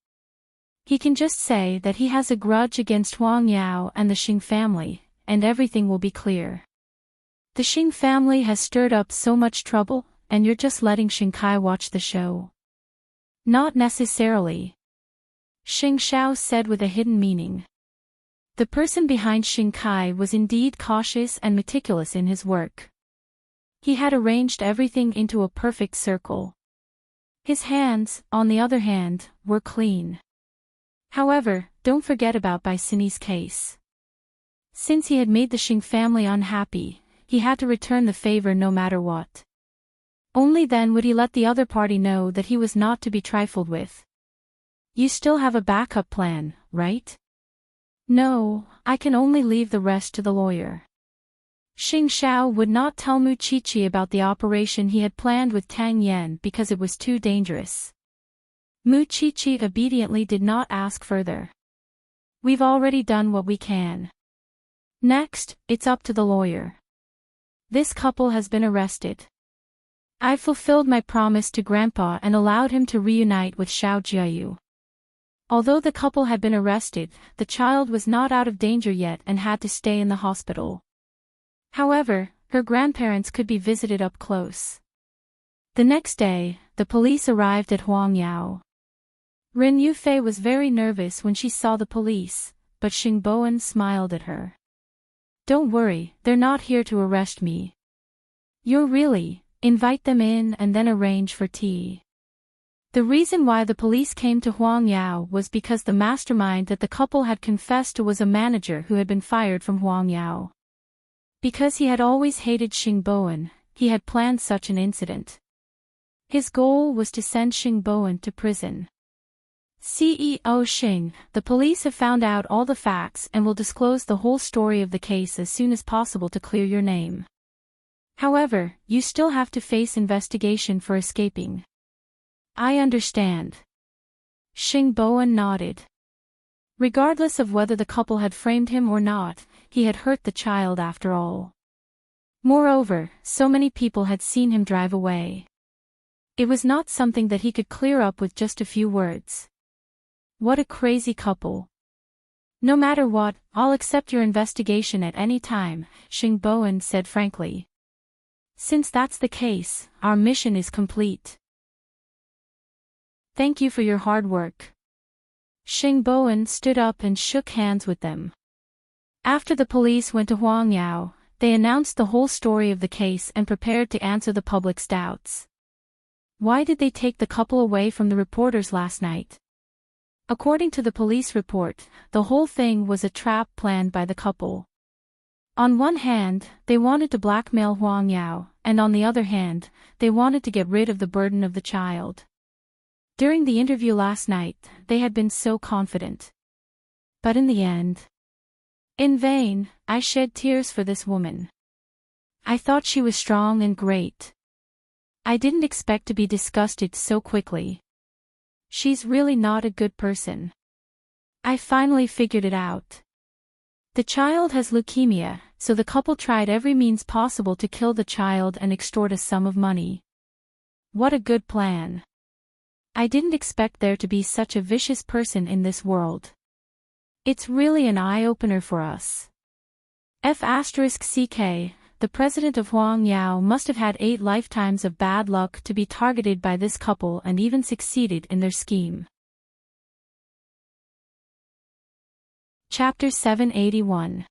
He can just say that he has a grudge against Huang Yao and the Xing family, and everything will be clear. The Xing family has stirred up so much trouble, and you're just letting Xingkai watch the show." "Not necessarily," Xing Xiao said with a hidden meaning. The person behind Xingkai was indeed cautious and meticulous in his work. He had arranged everything into a perfect circle. His hands, on the other hand, were clean. However, don't forget about Bai Sini's case. Since he had made the Xing family unhappy, he had to return the favor no matter what. Only then would he let the other party know that he was not to be trifled with. You still have a backup plan, right? No, I can only leave the rest to the lawyer. Xing Xiao would not tell Mu Qiqi about the operation he had planned with Tang Yan because it was too dangerous. Mu Qiqi obediently did not ask further. We've already done what we can. Next, it's up to the lawyer. This couple has been arrested. I've fulfilled my promise to Grandpa and allowed him to reunite with Xiao Jiayu. Although the couple had been arrested, the child was not out of danger yet and had to stay in the hospital. However, her grandparents could be visited up close. The next day, the police arrived at Huangyao. Ren Yufei was very nervous when she saw the police, but Xing Bowen smiled at her. Don't worry, they're not here to arrest me. You're really. Invite them in and then arrange for tea. The reason why the police came to Huangyao was because the mastermind that the couple had confessed to was a manager who had been fired from Huangyao. Because he had always hated Xing Bowen, he had planned such an incident. His goal was to send Xing Bowen to prison. CEO Xing, the police have found out all the facts and will disclose the whole story of the case as soon as possible to clear your name. However, you still have to face investigation for escaping. I understand. Xing Bowen nodded. Regardless of whether the couple had framed him or not, he had hurt the child after all. Moreover, so many people had seen him drive away. It was not something that he could clear up with just a few words. What a crazy couple. No matter what, I'll accept your investigation at any time, Xing Bowen said frankly. Since that's the case, our mission is complete. Thank you for your hard work. Xing Bowen stood up and shook hands with them. After the police went to Huangyao, they announced the whole story of the case and prepared to answer the public's doubts. Why did they take the couple away from the reporters last night? According to the police report, the whole thing was a trap planned by the couple. On one hand, they wanted to blackmail Huangyao, and on the other hand, they wanted to get rid of the burden of the child. During the interview last night, they had been so confident. But in the end, in vain, I shed tears for this woman. I thought she was strong and great. I didn't expect to be disgusted so quickly. She's really not a good person. I finally figured it out. The child has leukemia, so the couple tried every means possible to kill the child and extort a sum of money. What a good plan. I didn't expect there to be such a vicious person in this world. It's really an eye-opener for us. F***CK, the president of Huangyao must have had 8 lifetimes of bad luck to be targeted by this couple and even succeeded in their scheme. Chapter 781.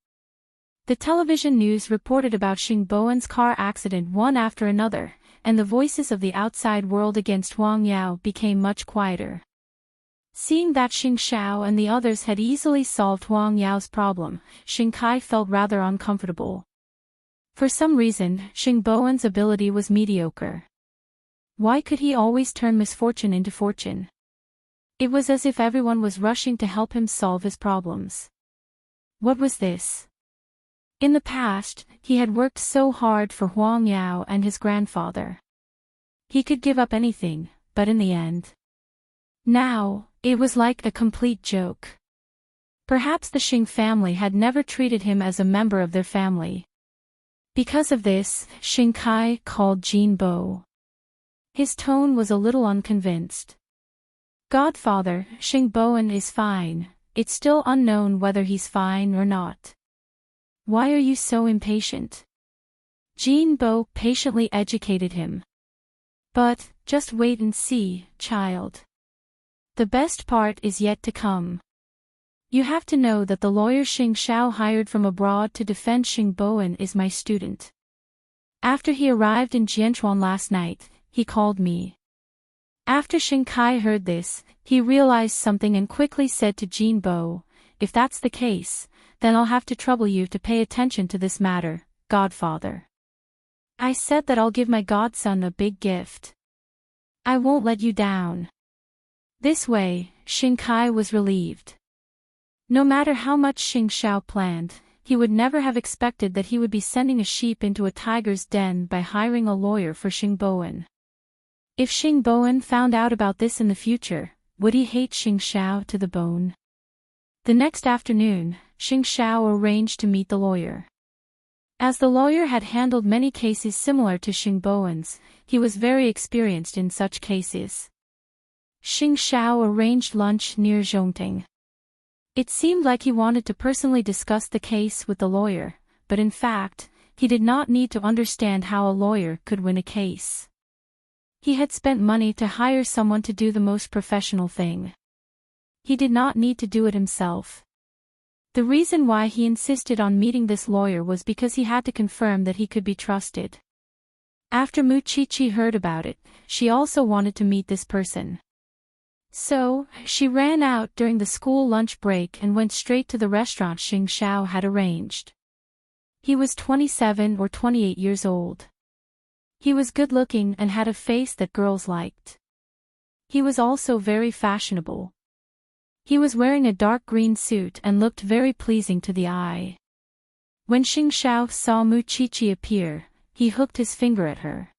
The television news reported about Xing Bowen's car accident one after another, and the voices of the outside world against Huangyao became much quieter. Seeing that Xing Xiao and the others had easily solved Huangyao's problem, Xing Kai felt rather uncomfortable. For some reason, Xing Bowen's ability was mediocre. Why could he always turn misfortune into fortune? It was as if everyone was rushing to help him solve his problems. What was this? In the past, he had worked so hard for Huangyao and his grandfather. He could give up anything, but in the end. Now, it was like a complete joke. Perhaps the Xing family had never treated him as a member of their family. Because of this, Xing Kai called Jin Bo. His tone was a little unconvinced. Godfather, Xing Bowen is fine, it's still unknown whether he's fine or not. Why are you so impatient? Jin Bo patiently educated him. But, just wait and see, child. The best part is yet to come. You have to know that the lawyer Xing Xiao hired from abroad to defend Xing Bowen is my student. After he arrived in Jianchuan last night, he called me. After Xing Kai heard this, he realized something and quickly said to Jin Bo, "If that's the case, then I'll have to trouble you to pay attention to this matter, Godfather. I said that I'll give my godson a big gift. I won't let you down." This way, Xing Kai was relieved. No matter how much Xing Xiao planned, he would never have expected that he would be sending a sheep into a tiger's den by hiring a lawyer for Xing Bowen. If Xing Bowen found out about this in the future, would he hate Xing Xiao to the bone? The next afternoon, Xing Xiao arranged to meet the lawyer. As the lawyer had handled many cases similar to Xing Bowen's, he was very experienced in such cases. Xing Xiao arranged lunch near Zhongting. It seemed like he wanted to personally discuss the case with the lawyer, but in fact, he did not need to understand how a lawyer could win a case. He had spent money to hire someone to do the most professional thing. He did not need to do it himself. The reason why he insisted on meeting this lawyer was because he had to confirm that he could be trusted. After Mu Qiqi heard about it, she also wanted to meet this person. So, she ran out during the school lunch break and went straight to the restaurant Xing Xiao had arranged. He was 27 or 28 years old. He was good-looking and had a face that girls liked. He was also very fashionable. He was wearing a dark green suit and looked very pleasing to the eye. When Xing Xiao saw Mu Qiqi appear, he hooked his finger at her.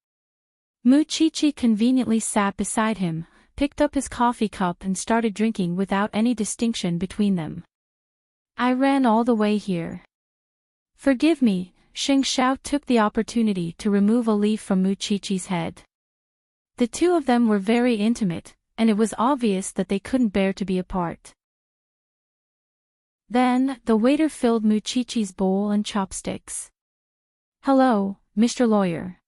Mu Qiqi conveniently sat beside him, picked up his coffee cup and started drinking without any distinction between them. "I ran all the way here. Forgive me." Xing Xiao took the opportunity to remove a leaf from Mu Qiqi's head. The two of them were very intimate, and it was obvious that they couldn't bear to be apart. Then, the waiter filled Mu Qiqi's bowl and chopsticks. "Hello, Mr. Lawyer."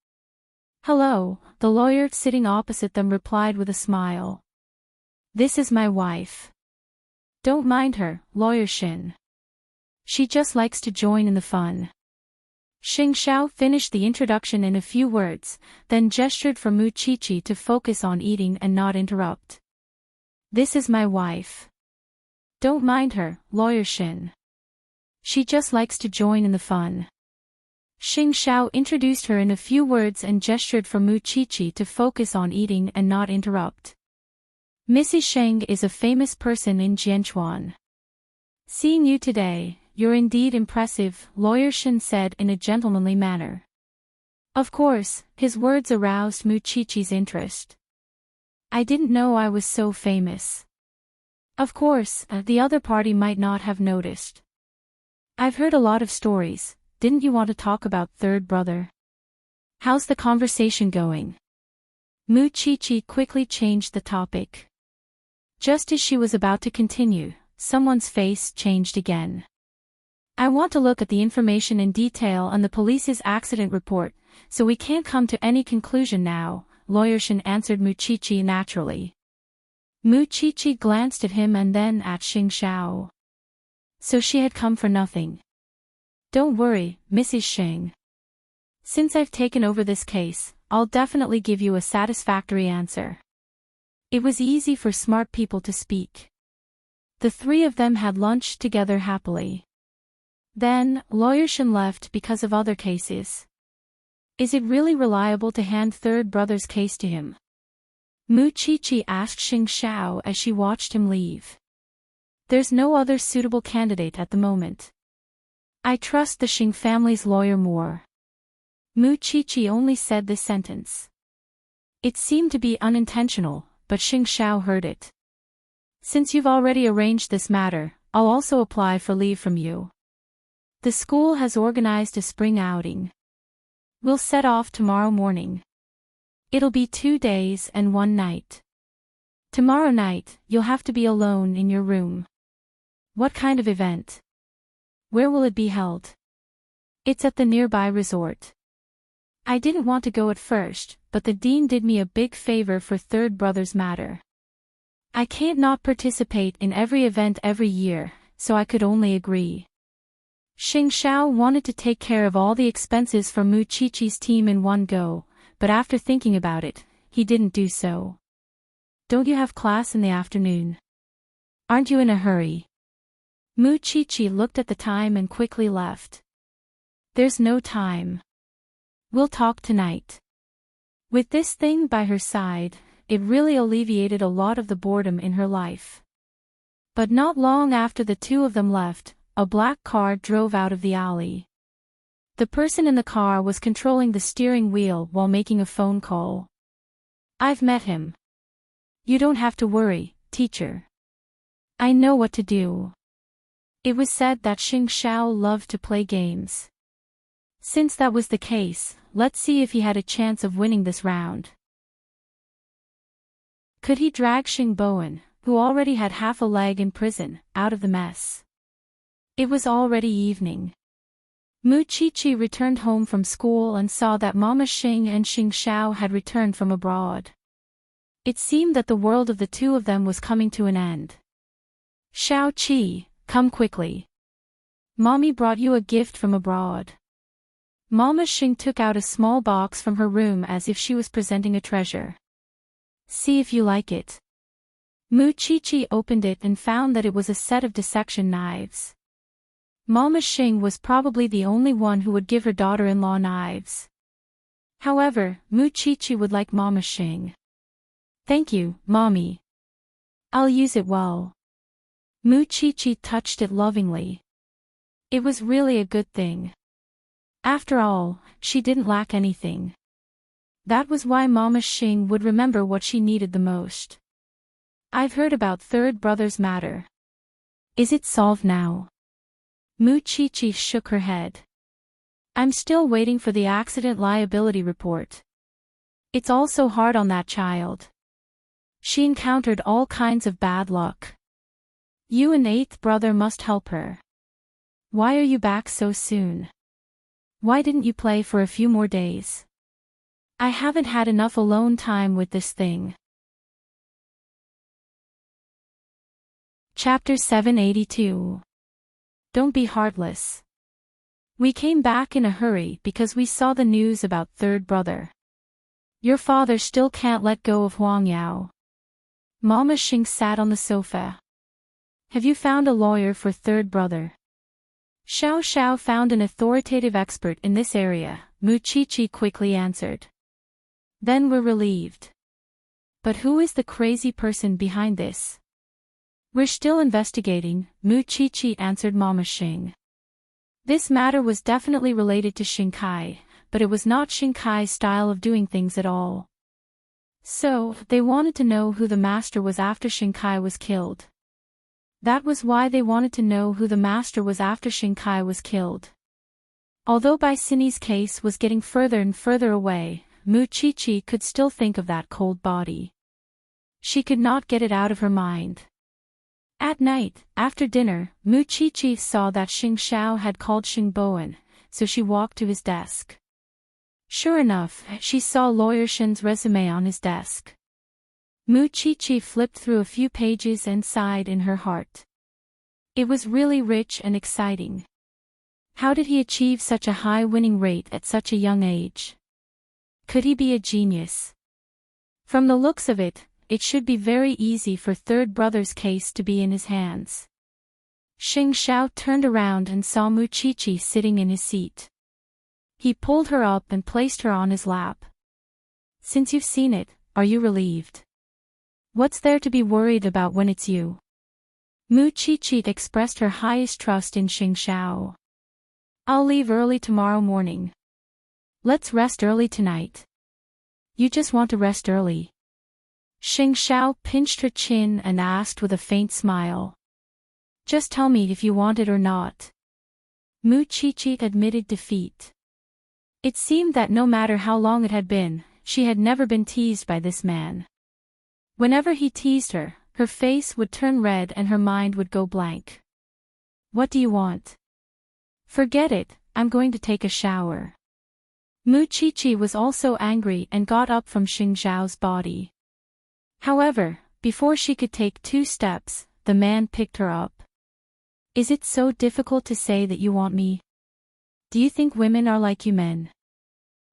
"Hello," the lawyer sitting opposite them replied with a smile. "This is my wife. Don't mind her, Lawyer Shin. She just likes to join in the fun." Xing Xiao finished the introduction in a few words, then gestured for Mu Qiqi to focus on eating and not interrupt. "This is my wife. Don't mind her, Lawyer Shin. She just likes to join in the fun." Xing Xiao introduced her in a few words and gestured for Mu Qiqi to focus on eating and not interrupt. "Mrs. Sheng is a famous person in Jianchuan. Seeing you today, you're indeed impressive," Lawyer Shin said in a gentlemanly manner. Of course, his words aroused Mu Qiqi's interest. "I didn't know I was so famous." Of course, the other party might not have noticed. "I've heard a lot of stories. Didn't you want to talk about third brother? How's the conversation going?" Mu Qiqi quickly changed the topic. Just as she was about to continue, someone's face changed again. "I want to look at the information in detail on the police's accident report, so we can't come to any conclusion now," Lawyer Shin answered Mu Qiqi naturally. Mu Qiqi glanced at him and then at Xing Xiao. So she had come for nothing. "Don't worry, Mrs. Sheng. Since I've taken over this case, I'll definitely give you a satisfactory answer." It was easy for smart people to speak. The three of them had lunch together happily. Then, Lawyer Shin left because of other cases. "Is it really reliable to hand third brother's case to him?" Mu Qiqi asked Xing Xiao as she watched him leave. "There's no other suitable candidate at the moment. I trust the Xing family's lawyer more." Mu Qiqi only said this sentence. It seemed to be unintentional, but Xing Xiao heard it. "Since you've already arranged this matter, I'll also apply for leave from you. The school has organized a spring outing. We'll set off tomorrow morning. It'll be 2 days and 1 night. Tomorrow night, you'll have to be alone in your room." "What kind of event? Where will it be held?" "It's at the nearby resort. I didn't want to go at first, but the dean did me a big favor for third brother's matter. I can't not participate in every event every year, so I could only agree." Xing Xiao wanted to take care of all the expenses for Mu Qiqi's team in one go, but after thinking about it, he didn't do so. don't you have class in the afternoon? Aren't you in a hurry? Mu Chi-Chi looked at the time and quickly left. There's no time. We'll talk tonight. With this thing by her side, it really alleviated a lot of the boredom in her life. But not long after the two of them left, a black car drove out of the alley. The person in the car was controlling the steering wheel while making a phone call. I've met him. You don't have to worry, teacher. I know what to do. It was said that Xing Xiao loved to play games. Since that was the case, let's see if he had a chance of winning this round. Could he drag Xing Bowen, who already had half a leg in prison, out of the mess? It was already evening. Mu Chi-Chi returned home from school and saw that Mama Xing and Xing Xiao had returned from abroad. It seemed that the world of the two of them was coming to an end. Xiao Qi, come quickly. Mommy brought you a gift from abroad. Mama Xing took out a small box from her room as if she was presenting a treasure. See if you like it. Mu Chi-Chi opened it and found that it was a set of dissection knives. Mama Xing was probably the only one who would give her daughter-in-law knives. However, Mu Chi-Chi would like Mama Xing. Thank you, Mommy. I'll use it well. Mu Chi-Chi touched it lovingly. It was really a good thing. After all, she didn't lack anything. That was why Mama Xing would remember what she needed the most. I've heard about third brother's matter. Is it solved now? Mu Chi-Chi shook her head. I'm still waiting for the accident liability report. It's all so hard on that child. She encountered all kinds of bad luck. You and eighth brother must help her. Why are you back so soon? Why didn't you play for a few more days? I haven't had enough alone time with this thing. Chapter 782. Don't be heartless. We came back in a hurry because we saw the news about third brother. Your father still can't let go of Huang Yao. Mama Xing sat on the sofa. Have you found a lawyer for third brother? Xiao Xiao found an authoritative expert in this area, Mu Chi-Chi quickly answered. Then we're relieved. But who is the crazy person behind this? We're still investigating, Mu Chi-Chi answered Mama Xing. This matter was definitely related to Xing Kai, but it was not Xing Kai's style of doing things at all. So, they wanted to know who the master was after Xing Kai was killed. That was why they wanted to know who the master was after Xing Kai was killed. Although Bai Sini's case was getting further and further away, Mu Chi-Chi could still think of that cold body. She could not get it out of her mind. At night, after dinner, Mu Chi-Chi saw that Xing Xiao had called Xing Bowen, so she walked to his desk. Sure enough, she saw Lawyer Shen's resume on his desk. Mu Chi-Chi flipped through a few pages and sighed in her heart. It was really rich and exciting. How did he achieve such a high winning rate at such a young age? Could he be a genius? From the looks of it, it should be very easy for third brother's case to be in his hands. Xing Xiao turned around and saw Mu Chi-Chi sitting in his seat. He pulled her up and placed her on his lap. Since you've seen it, are you relieved? What's there to be worried about when it's you? Mu Chi-Chi expressed her highest trust in Xing Xiao. I'll leave early tomorrow morning. Let's rest early tonight. You just want to rest early. Xing Xiao pinched her chin and asked with a faint smile. Just tell me if you want it or not. Mu Chi-Chi admitted defeat. It seemed that no matter how long it had been, she had never been teased by this man. Whenever he teased her, her face would turn red and her mind would go blank. What do you want? Forget it, I'm going to take a shower. Mu Chi-Chi was also angry and got up from Xing Xiao's body. However, before she could take 2 steps, the man picked her up. Is it so difficult to say that you want me? Do you think women are like you men?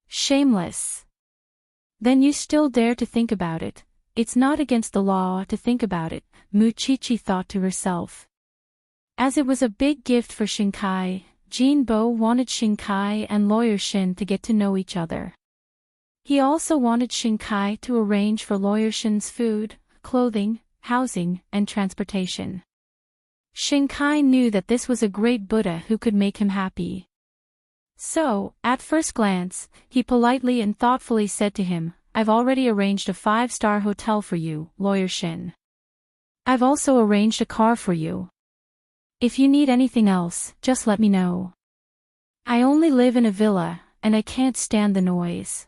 Shameless. Then you still dare to think about it. it's not against the law to think about it, Muchichi thought to herself. As it was a big gift for Shinkai, Jinbo wanted Shinkai and Lawyer Shin to get to know each other. He also wanted Shinkai to arrange for Lawyer Shin's food, clothing, housing, and transportation. Shinkai knew that this was a great Buddha who could make him happy. So, at first glance, he politely and thoughtfully said to him, "I've already arranged a 5-star hotel for you, Lawyer Shin. I've also arranged a car for you. If you need anything else, just let me know. I only live in a villa, and I can't stand the noise.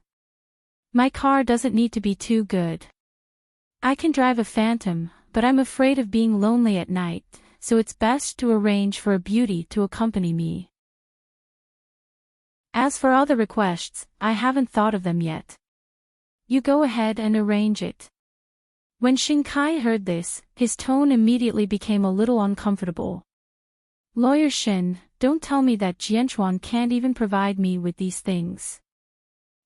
My car doesn't need to be too good. I can drive a Phantom, but I'm afraid of being lonely at night, so it's best to arrange for a beauty to accompany me. As for other requests, I haven't thought of them yet. You go ahead and arrange it." When Shinkai heard this, his tone immediately became a little uncomfortable. "Lawyer Shin, don't tell me that Jianchuan can't even provide me with these things.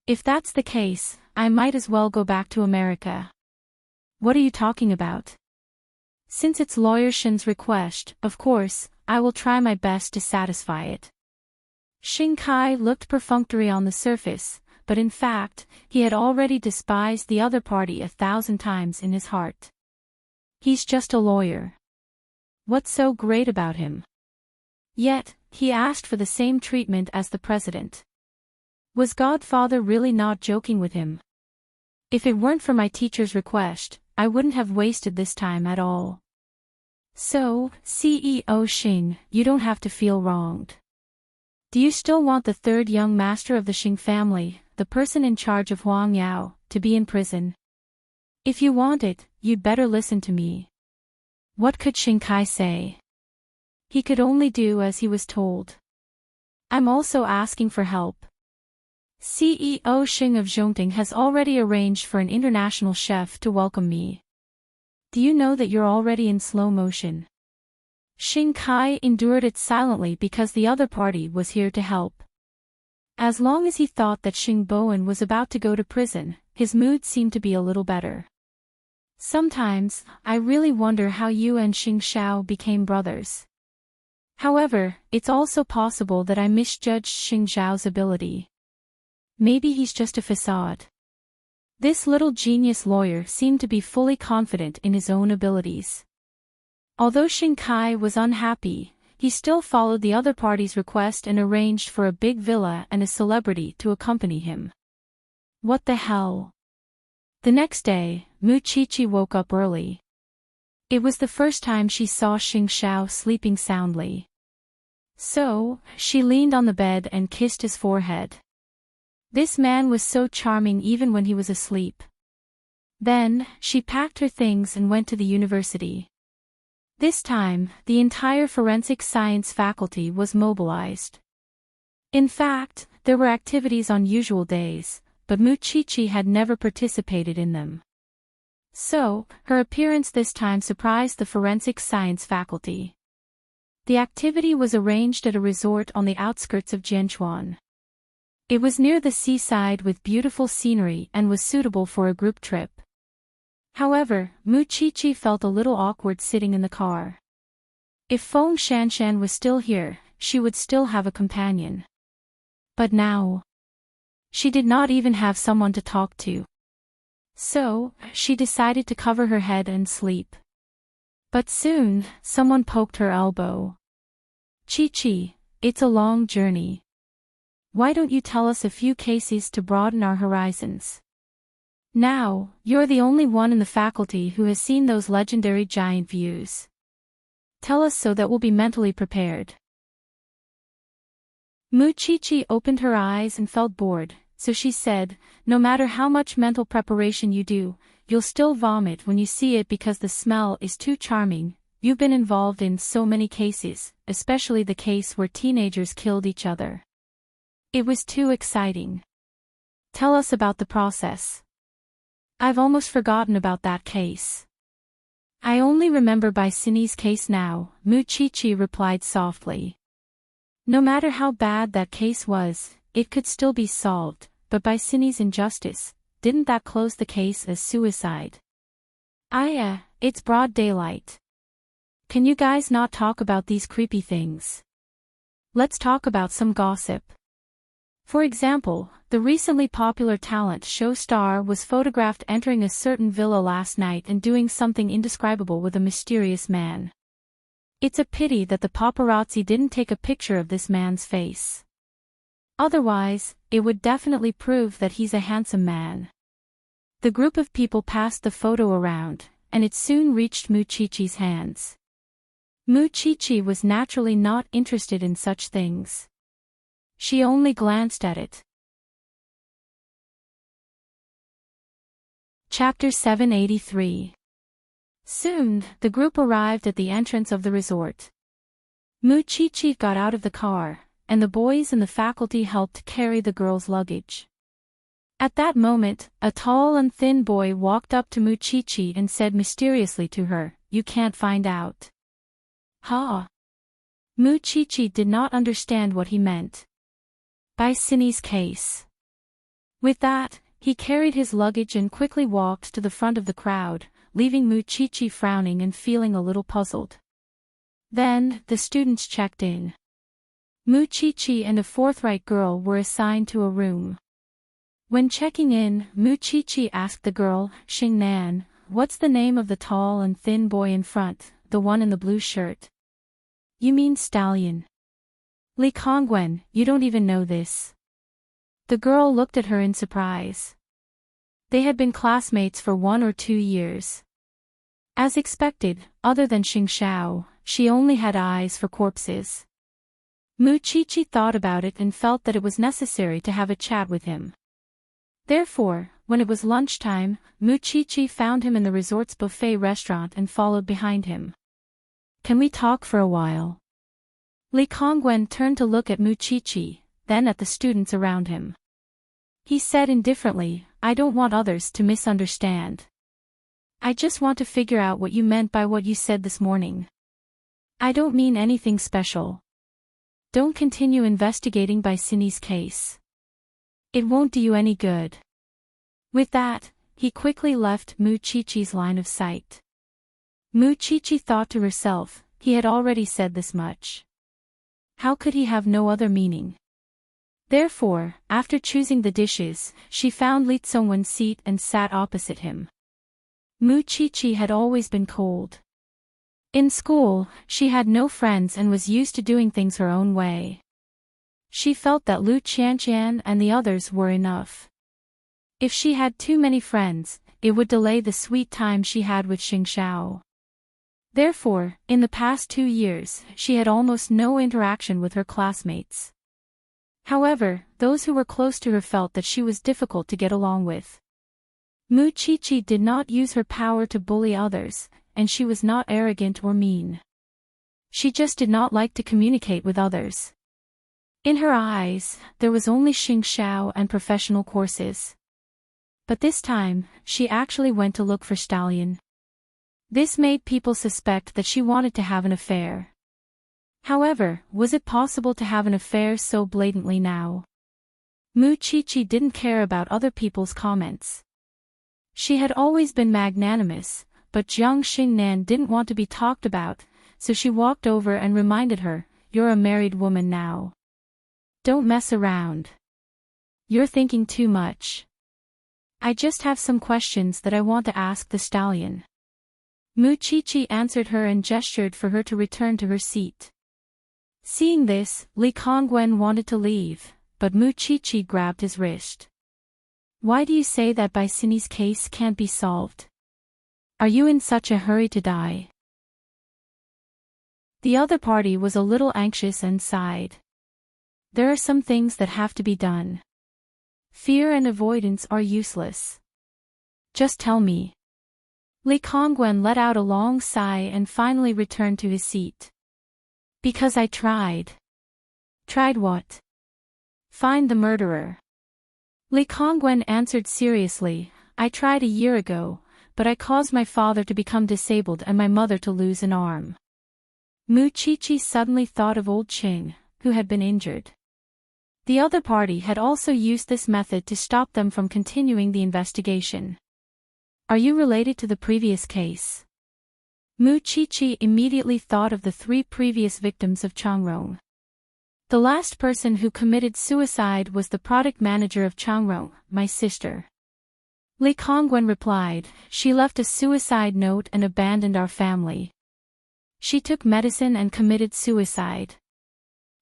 If that's the case, I might as well go back to America." "What are you talking about? Since it's Lawyer Shin's request, of course, I will try my best to satisfy it." Shinkai looked perfunctory on the surface, but in fact, he had already despised the other party 1,000 times in his heart. He's just a lawyer. What's so great about him? Yet, he asked for the same treatment as the president. Was Godfather really not joking with him? If it weren't for my teacher's request, I wouldn't have wasted this time at all. So, CEO Xing, you don't have to feel wronged. Do you still want the third young master of the Xing family, the person in charge of Huang Yao, to be in prison? If you want it, you'd better listen to me. What could Shinkai say? He could only do as he was told. I'm also asking for help. CEO Xing of Zhongting has already arranged for an international chef to welcome me. Do you know that you're already in slow motion? Shinkai endured it silently because the other party was here to help. As long as he thought that Xing Bowen was about to go to prison, his mood seemed to be a little better. Sometimes, I really wonder how you and Xing Xiao became brothers. However, it's also possible that I misjudged Xing Xiao's ability. Maybe he's just a facade. This little genius lawyer seemed to be fully confident in his own abilities. Although Shinkai was unhappy, he still followed the other party's request and arranged for a big villa and a celebrity to accompany him. What the hell? The next day, Muchichi woke up early. It was the first time she saw Xing Xiao sleeping soundly. So, she leaned on the bed and kissed his forehead. This man was so charming even when he was asleep. Then, she packed her things and went to the university. This time, the entire forensic science faculty was mobilized. In fact, there were activities on usual days, but Muchichi had never participated in them. So, her appearance this time surprised the forensic science faculty. The activity was arranged at a resort on the outskirts of Jianchuan. It was near the seaside with beautiful scenery and was suitable for a group trip. However, Muchichi felt a little awkward sitting in the car. If Feng Shanshan was still here, she would still have a companion. But now, she did not even have someone to talk to. So, she decided to cover her head and sleep. But soon, someone poked her elbow. Chi-Chi, it's a long journey. Why don't you tell us a few cases to broaden our horizons? Now, you're the only one in the faculty who has seen those legendary giant views. Tell us so that we'll be mentally prepared. Muchichi opened her eyes and felt bored, so she said, no matter how much mental preparation you do, you'll still vomit when you see it because the smell is too charming. You've been involved in so many cases, especially the case where teenagers killed each other. It was too exciting. Tell us about the process. I've almost forgotten about that case. I only remember Baisini's case now, Muchichi replied softly. No matter how bad that case was, it could still be solved, but Baisini's injustice, didn't that close the case as suicide? It's broad daylight. Can you guys not talk about these creepy things? Let's talk about some gossip. For example, the recently popular talent show star was photographed entering a certain villa last night and doing something indescribable with a mysterious man. It's a pity that the paparazzi didn't take a picture of this man's face. Otherwise, it would definitely prove that he's a handsome man. The group of people passed the photo around, and it soon reached Muchichi's hands. Muchichi was naturally not interested in such things. She only glanced at it. Chapter 783. Soon, the group arrived at the entrance of the resort. Muchichi got out of the car, and the boys and the faculty helped carry the girls' luggage. At that moment, a tall and thin boy walked up to Muchichi and said mysteriously to her, "You can't find out." Ha! Muchichi did not understand what he meant. By Cindy's case. With that, he carried his luggage and quickly walked to the front of the crowd, leaving Muchichi frowning and feeling a little puzzled. Then, the students checked in. Muchichi and a forthright girl were assigned to a room. When checking in, Muchichi asked the girl, "Xingnan, what's the name of the tall and thin boy in front, the one in the blue shirt?" "You mean Stallion." "Li Kongwen, you don't even know this." The girl looked at her in surprise. They had been classmates for 1 or 2 years. As expected, other than Xing Xiao, she only had eyes for corpses. Muchichi thought about it and felt that it was necessary to have a chat with him. Therefore, when it was lunchtime, Muchichi found him in the resort's buffet restaurant and followed behind him. "Can we talk for a while?" Li Kongwen turned to look at Muchichi, then at the students around him. He said indifferently, "I don't want others to misunderstand. I just want to figure out what you meant by what you said this morning. I don't mean anything special. Don't continue investigating by Cindy's case. It won't do you any good." With that, he quickly left Muchichi's line of sight. Muchichi thought to herself, he had already said this much. How could he have no other meaning? Therefore, after choosing the dishes, she found Li Tsongwen's seat and sat opposite him. Muchichi had always been cold. In school, she had no friends and was used to doing things her own way. She felt that Lu Qianqian and the others were enough. If she had too many friends, it would delay the sweet time she had with Xing Xiao. Therefore, in the past 2 years, she had almost no interaction with her classmates. However, those who were close to her felt that she was difficult to get along with. Muchichi did not use her power to bully others, and she was not arrogant or mean. She just did not like to communicate with others. In her eyes, there was only Xing Xiao and professional courses. But this time, she actually went to look for Stallion. This made people suspect that she wanted to have an affair. However, was it possible to have an affair so blatantly now? Muchichi didn't care about other people's comments. She had always been magnanimous, but Jiang Xingnan didn't want to be talked about, so she walked over and reminded her, "You're a married woman now. Don't mess around. You're thinking too much. I just have some questions that I want to ask the Stallion." Muchichi answered her and gestured for her to return to her seat. Seeing this, Li Kongwen wanted to leave, but Muchichi grabbed his wrist. "Why do you say that Bai Cindy's case can't be solved? Are you in such a hurry to die?" The other party was a little anxious and sighed. "There are some things that have to be done. Fear and avoidance are useless. Just tell me." Li Kongwen let out a long sigh and finally returned to his seat. "Because I tried." "Tried what?" "Find the murderer." Li Kongwen answered seriously, "I tried a year ago, but I caused my father to become disabled and my mother to lose an arm." Muchichi suddenly thought of old Qing, who had been injured. The other party had also used this method to stop them from continuing the investigation. Are you related to the previous case? Mu Chichi immediately thought of the 3 previous victims of Changrong. The last person who committed suicide was the product manager of Changrong, my sister. Li Kongwen replied, she left a suicide note and abandoned our family. She took medicine and committed suicide.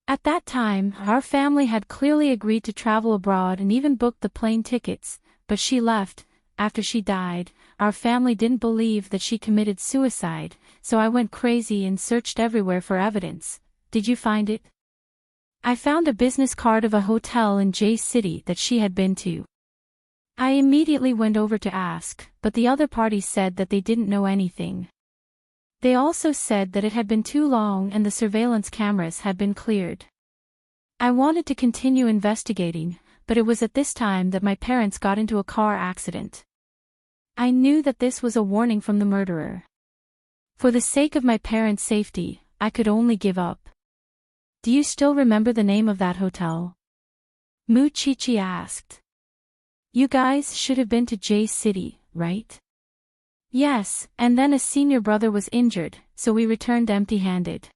At that time, our family had clearly agreed to travel abroad and even booked the plane tickets, but she left. After she died, our family didn't believe that she committed suicide, so I went crazy and searched everywhere for evidence. Did you find it? I found a business card of a hotel in J City that she had been to. I immediately went over to ask, but the other party said that they didn't know anything. They also said that it had been too long and the surveillance cameras had been cleared. I wanted to continue investigating, but it was at this time that my parents got into a car accident. I knew that this was a warning from the murderer. For the sake of my parents' safety, I could only give up. Do you still remember the name of that hotel? Mu Chichi asked. You guys should have been to J City, right? Yes, and then a senior brother was injured, so we returned empty-handed.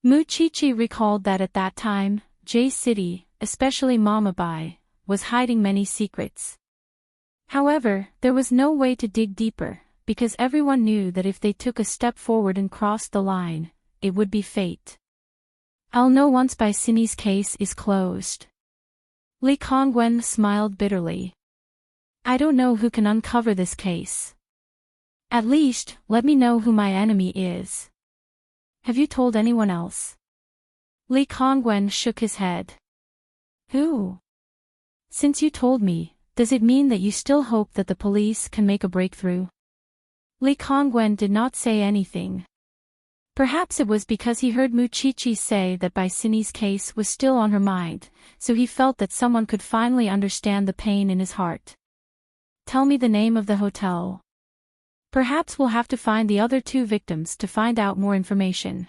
Mu Chichi recalled that at that time, J City, especially Mama Bai, was hiding many secrets. However, there was no way to dig deeper, because everyone knew that if they took a step forward and crossed the line, it would be fate. I'll know once Bai Sini's case is closed. Li Kongwen smiled bitterly. I don't know who can uncover this case. At least, let me know who my enemy is. Have you told anyone else? Li Kongwen shook his head. Who? Since you told me, does it mean that you still hope that the police can make a breakthrough? Li Kongwen did not say anything. Perhaps it was because he heard Mu Chichi say that Bai Sini's case was still on her mind, so he felt that someone could finally understand the pain in his heart. Tell me the name of the hotel. Perhaps we'll have to find the other 2 victims to find out more information.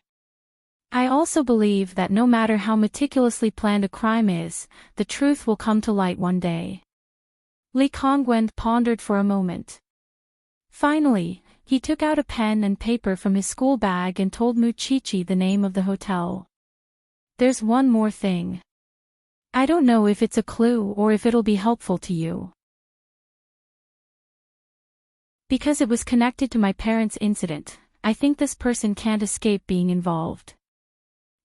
I also believe that no matter how meticulously planned a crime is, the truth will come to light one day. Li Kongwen pondered for a moment. Finally, he took out a pen and paper from his school bag and told Mu Chichi the name of the hotel. There's one more thing. I don't know if it's a clue or if it'll be helpful to you. Because it was connected to my parents' incident, I think this person can't escape being involved.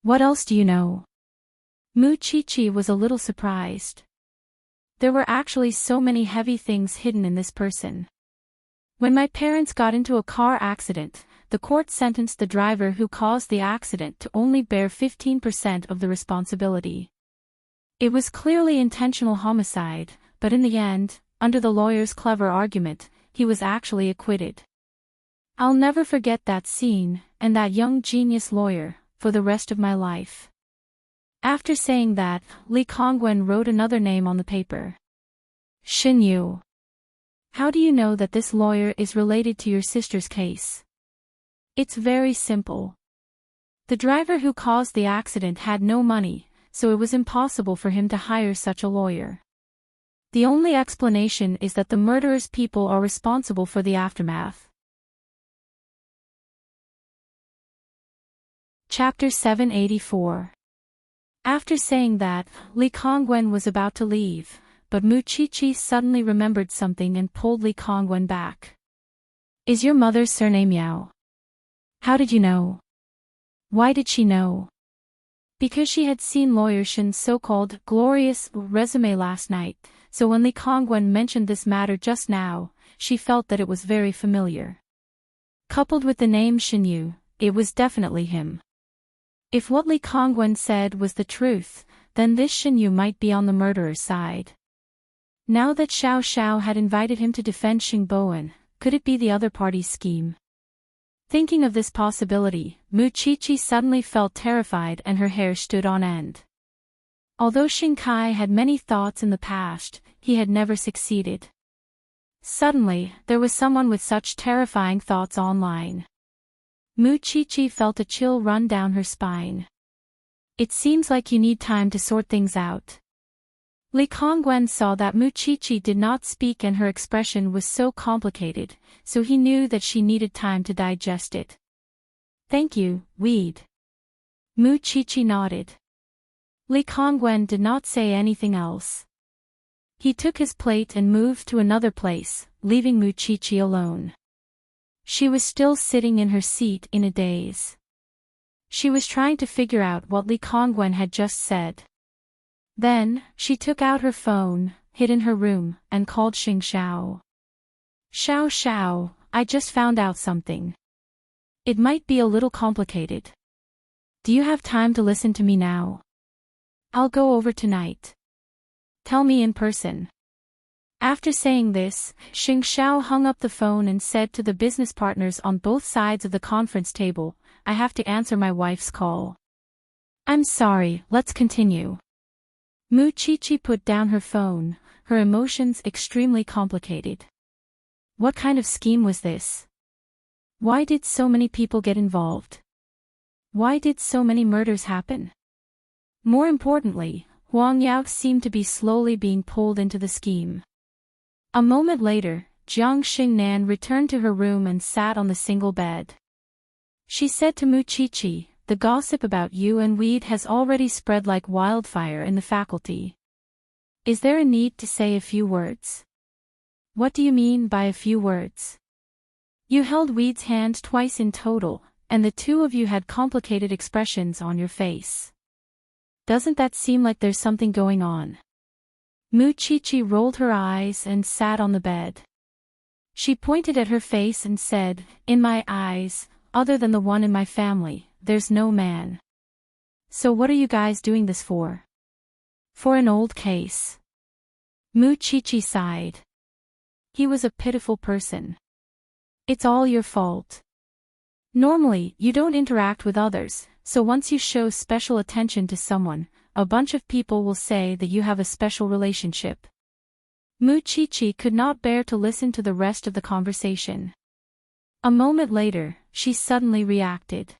What else do you know? Mu Chichi was a little surprised. There were actually so many heavy things hidden in this person. When my parents got into a car accident, the court sentenced the driver who caused the accident to only bear 15% of the responsibility. It was clearly intentional homicide, but in the end, under the lawyer's clever argument, he was actually acquitted. I'll never forget that scene, and that young genius lawyer, for the rest of my life. After saying that, Li Kongwen wrote another name on the paper. Shin Yu. How do you know that this lawyer is related to your sister's case? It's very simple. The driver who caused the accident had no money, so it was impossible for him to hire such a lawyer. The only explanation is that the murderer's people are responsible for the aftermath. Chapter 784. After saying that, Li Kongwen was about to leave, but Mu Chichi suddenly remembered something and pulled Li Kongwen back. Is your mother's surname Yao? How did you know? Why did she know? Because she had seen Lawyer Shin's so-called glorious resume last night, so when Li Kongwen mentioned this matter just now, she felt that it was very familiar. Coupled with the name Shin Yu, it was definitely him. If what Li Kongwen said was the truth, then this Shin Yu might be on the murderer's side. Now that Xiao Xiao had invited him to defend Xingboan, could it be the other party's scheme? Thinking of this possibility, Mu Chichi suddenly felt terrified and her hair stood on end. Although Xing Kai had many thoughts in the past, he had never succeeded. Suddenly, there was someone with such terrifying thoughts online. Mu Chichi felt a chill run down her spine. It seems like you need time to sort things out. Li Kongwen saw that Muchichi did not speak and her expression was so complicated, so he knew that she needed time to digest it. Thank you, weed. Muchichi nodded. Li Kongwen did not say anything else. He took his plate and moved to another place, leaving Muchichi alone. She was still sitting in her seat in a daze. She was trying to figure out what Li Kongwen had just said. Then, she took out her phone, hid in her room, and called Xing Xiao. Xiao Xiao, I just found out something. It might be a little complicated. Do you have time to listen to me now? I'll go over tonight. Tell me in person. After saying this, Xing Xiao hung up the phone and said to the business partners on both sides of the conference table, I have to answer my wife's call. I'm sorry, let's continue. Muchichi put down her phone, her emotions extremely complicated. What kind of scheme was this? Why did so many people get involved? Why did so many murders happen? More importantly, Huang Yao seemed to be slowly being pulled into the scheme. A moment later, Jiang Xingnan returned to her room and sat on the single bed. She said to Muchichi, the gossip about you and weed has already spread like wildfire in the faculty. Is there a need to say a few words? What do you mean by a few words? You held Weed's hand twice in total, and the two of you had complicated expressions on your face. Doesn't that seem like there's something going on? Muchichi rolled her eyes and sat on the bed. She pointed at her face and said, in my eyes, other than the one in my family, there's no man. So what are you guys doing this for? For an old case. Muchichi sighed. He was a pitiful person. It's all your fault. Normally, you don't interact with others, so once you show special attention to someone, a bunch of people will say that you have a special relationship. Muchichi could not bear to listen to the rest of the conversation. A moment later, she suddenly reacted.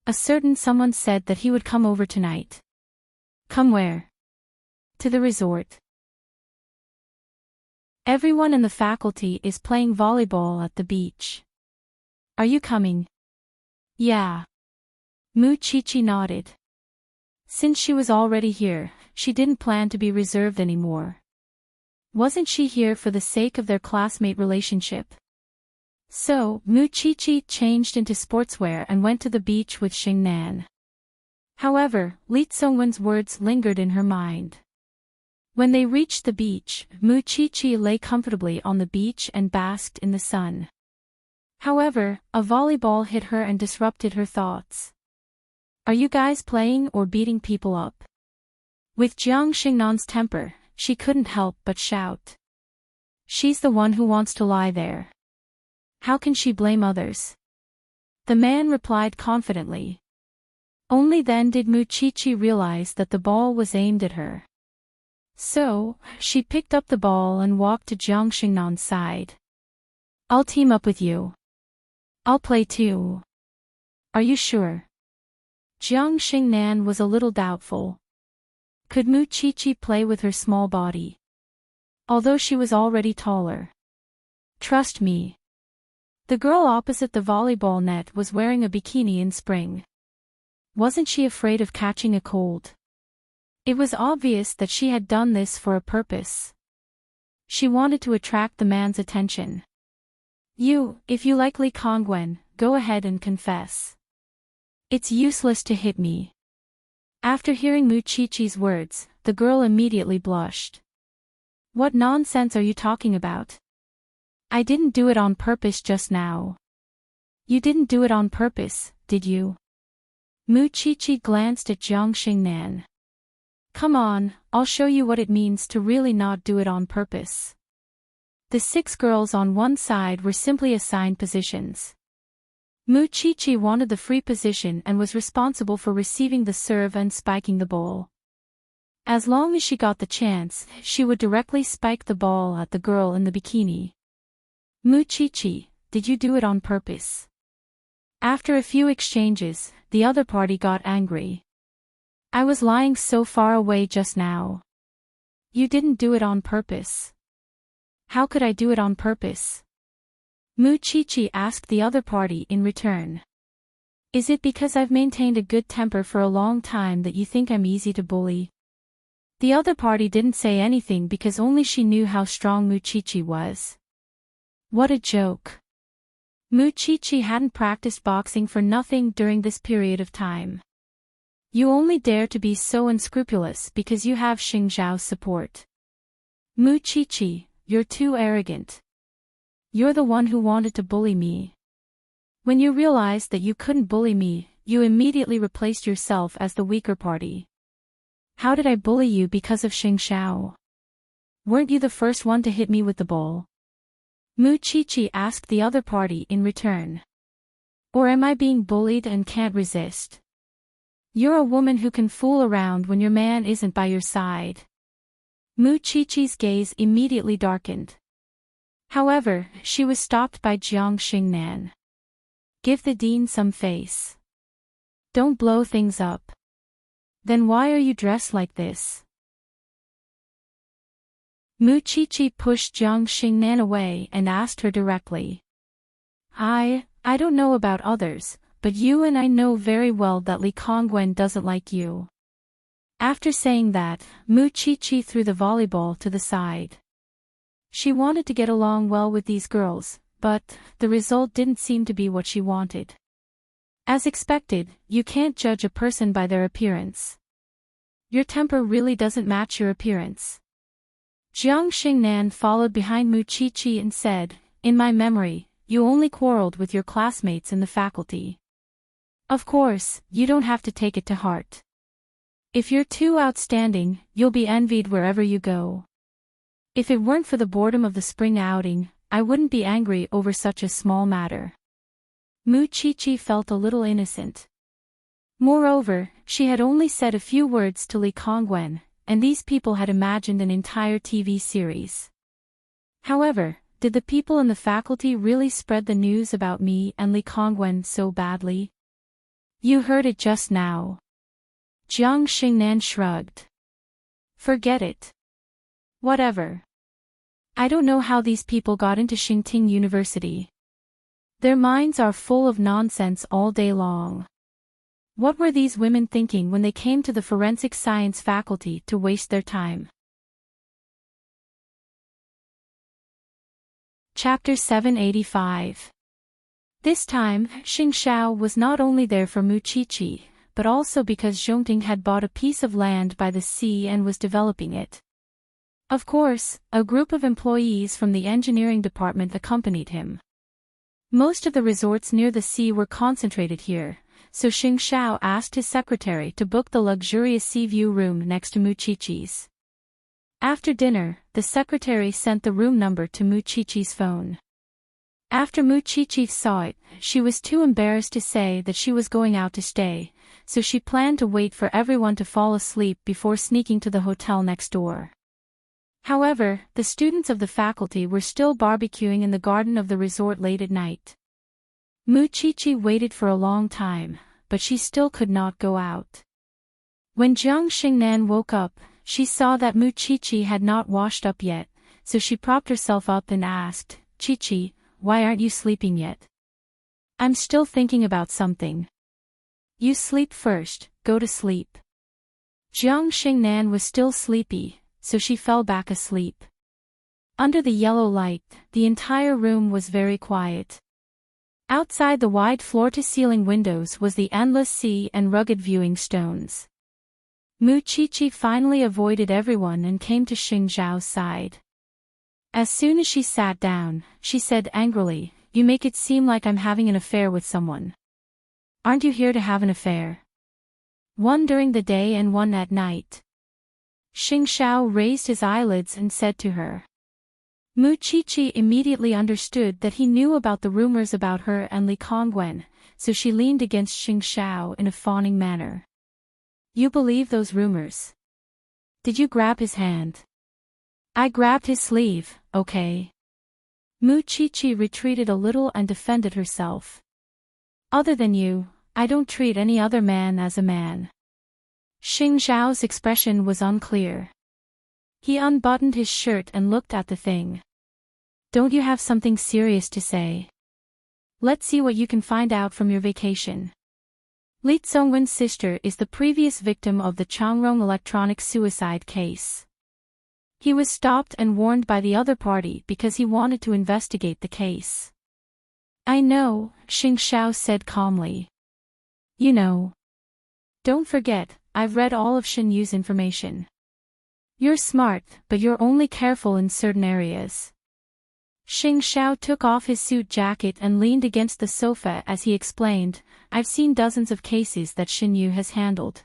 A certain someone said that he would come over tonight. Come where? To the resort. Everyone in the faculty is playing volleyball at the beach. Are you coming? Yeah. Muchichi nodded. Since she was already here, she didn't plan to be reserved anymore. Wasn't she here for the sake of their classmate relationship? So, Muchichi changed into sportswear and went to the beach with Xingnan. However, Li Tsongwen's words lingered in her mind. When they reached the beach, Muchichi lay comfortably on the beach and basked in the sun. However, a volleyball hit her and disrupted her thoughts. Are you guys playing or beating people up? With Jiang Xingnan's temper, she couldn't help but shout. She's the one who wants to lie there. How can she blame others? The man replied confidently. Only then did Muchichi realize that the ball was aimed at her. So, she picked up the ball and walked to Jiang Xingnan's side. I'll team up with you. I'll play too. Are you sure? Jiang Xingnan was a little doubtful. Could Muchichi play with her small body? Although she was already taller. Trust me. The girl opposite the volleyball net was wearing a bikini in spring. Wasn't she afraid of catching a cold? It was obvious that she had done this for a purpose. She wanted to attract the man's attention. If you like Li Kongwen, go ahead and confess. It's useless to hit me. After hearing Muchichi's words, the girl immediately blushed. What nonsense are you talking about? I didn't do it on purpose just now. You didn't do it on purpose, did you? Muchichi glanced at Jiang Xingnan. Come on, I'll show you what it means to really not do it on purpose. The 6 girls on one side were simply assigned positions. Muchichi wanted the free position and was responsible for receiving the serve and spiking the ball. As long as she got the chance, she would directly spike the ball at the girl in the bikini. Muchichi, did you do it on purpose? After a few exchanges, the other party got angry. I was lying so far away just now. You didn't do it on purpose. How could I do it on purpose? Mu Chi-Chi asked the other party in return. Is it because I've maintained a good temper for a long time that you think I'm easy to bully? The other party didn't say anything because only she knew how strong Mu Chi-Chi was. What a joke. Mu Chi-Chi hadn't practiced boxing for nothing during this period of time. You only dare to be so unscrupulous because you have Xing Zhao's support. Mu Chi-Chi, you're too arrogant. You're the one who wanted to bully me. When you realized that you couldn't bully me, you immediately replaced yourself as the weaker party. How did I bully you because of Xing Zhao? Weren't you the first one to hit me with the ball? Mu Chi-Chi asked the other party in return. Or am I being bullied and can't resist? You're a woman who can fool around when your man isn't by your side. Mu Chi-Chi's gaze immediately darkened. However, she was stopped by Jiang Xingnan. Give the dean some face. Don't blow things up. Then why are you dressed like this? Mu Chi-Chi pushed Jiang Xingnan away and asked her directly. I don't know about others, but you and I know very well that Li Kongwen doesn't like you. After saying that, Mu Chi-Chi threw the volleyball to the side. She wanted to get along well with these girls, but the result didn't seem to be what she wanted. As expected, you can't judge a person by their appearance. Your temper really doesn't match your appearance. Jiang Xingnan followed behind Mu Chi-Chi and said, in my memory, you only quarreled with your classmates in the faculty. Of course, you don't have to take it to heart. If you're too outstanding, you'll be envied wherever you go. If it weren't for the boredom of the spring outing, I wouldn't be angry over such a small matter. Mu Chi-Chi felt a little innocent. Moreover, she had only said a few words to Li Kongwen, and these people had imagined an entire TV series. However, did the people in the faculty really spread the news about me and Li Kongwen so badly? You heard it just now. Jiang Xingnan shrugged. Forget it. Whatever. I don't know how these people got into Xingting University. Their minds are full of nonsense all day long. What were these women thinking when they came to the forensic science faculty to waste their time? Chapter 785. This time, Xing Zhao was not only there for Mu Chi-Chi, but also because Zhongting had bought a piece of land by the sea and was developing it. Of course, a group of employees from the engineering department accompanied him. Most of the resorts near the sea were concentrated here, so Xing Zhao asked his secretary to book the luxurious sea view room next to Mu Chi-Chi's. After dinner, the secretary sent the room number to Mu Chi-Chi's phone. After Mu Chi-Chi saw it, she was too embarrassed to say that she was going out to stay, so she planned to wait for everyone to fall asleep before sneaking to the hotel next door. However, the students of the faculty were still barbecuing in the garden of the resort late at night. Mu Chi-Chi waited for a long time, but she still could not go out. When Jiang Xingnan woke up, she saw that Mu Chi-Chi had not washed up yet, so she propped herself up and asked, Chi-Chi, why aren't you sleeping yet? I'm still thinking about something. You sleep first, go to sleep. Jiang Xingnan was still sleepy, so she fell back asleep. Under the yellow light, the entire room was very quiet. Outside the wide floor-to-ceiling windows was the endless sea and rugged viewing stones. Mu Chi-Chi finally avoided everyone and came to Xing Zhao's side. As soon as she sat down, she said angrily, You make it seem like I'm having an affair with someone. Aren't you here to have an affair? One during the day and one at night. Xing Zhao raised his eyelids and said to her. Mu Chi-Chi immediately understood that he knew about the rumors about her and Li Kongwen, so she leaned against Xing Zhao in a fawning manner. You believe those rumors? Did you grab his hand? I grabbed his sleeve, okay? Mu Chi-Chi retreated a little and defended herself. Other than you, I don't treat any other man as a man. Xing Zhao's expression was unclear. He unbuttoned his shirt and looked at the thing. Don't you have something serious to say? Let's see what you can find out from your vacation. Lee Tsungwen's sister is the previous victim of the Changrong electronic suicide case. He was stopped and warned by the other party because he wanted to investigate the case. I know, Xing Xiao said calmly. You know. Don't forget, I've read all of Shin Yu's information. You're smart, but you're only careful in certain areas. Xing Xiao took off his suit jacket and leaned against the sofa as he explained, I've seen dozens of cases that Shin Yu has handled.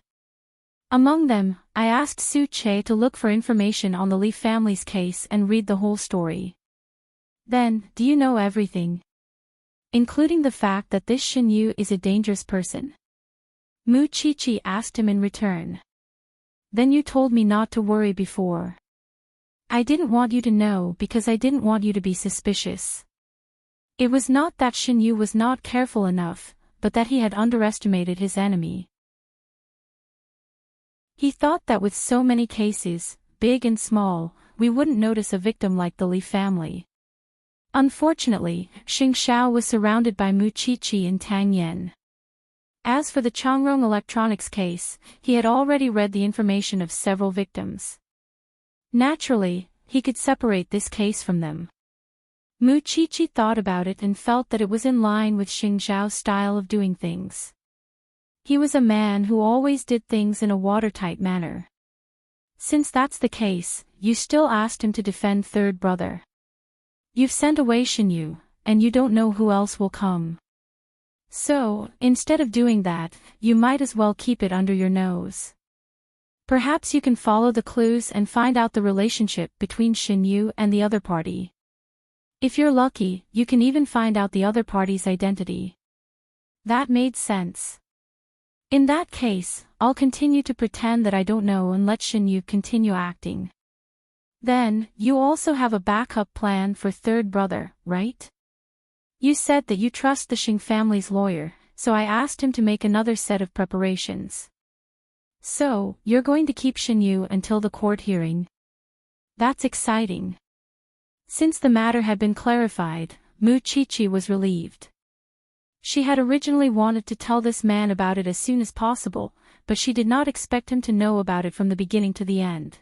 Among them, I asked Su Che to look for information on the Li family's case and read the whole story. Then, do you know everything? Including the fact that this Shin Yu is a dangerous person? Mu Chi-chi asked him in return. Then you told me not to worry before. I didn't want you to know because I didn't want you to be suspicious. It was not that Shin Yu was not careful enough, but that he had underestimated his enemy. He thought that with so many cases, big and small, we wouldn't notice a victim like the Li family. Unfortunately, Xing Xiao was surrounded by Mu Chi-chi and Tang Yan. As for the Changrong electronics case, he had already read the information of several victims. Naturally, he could separate this case from them. Mu Chi-chi thought about it and felt that it was in line with Xing Xiao's style of doing things. He was a man who always did things in a watertight manner. Since that's the case, you still asked him to defend third brother. You've sent away Shin Yu, and you don't know who else will come. So, instead of doing that, you might as well keep it under your nose. Perhaps you can follow the clues and find out the relationship between Shin Yu and the other party. If you're lucky, you can even find out the other party's identity. That made sense. In that case, I'll continue to pretend that I don't know and let Shin Yu continue acting. Then, you also have a backup plan for third brother, right? You said that you trust the Xing family's lawyer, so I asked him to make another set of preparations. So, you're going to keep Shin Yu until the court hearing? That's exciting. Since the matter had been clarified, Mu Chi-chi was relieved. She had originally wanted to tell this man about it as soon as possible, but she did not expect him to know about it from the beginning to the end.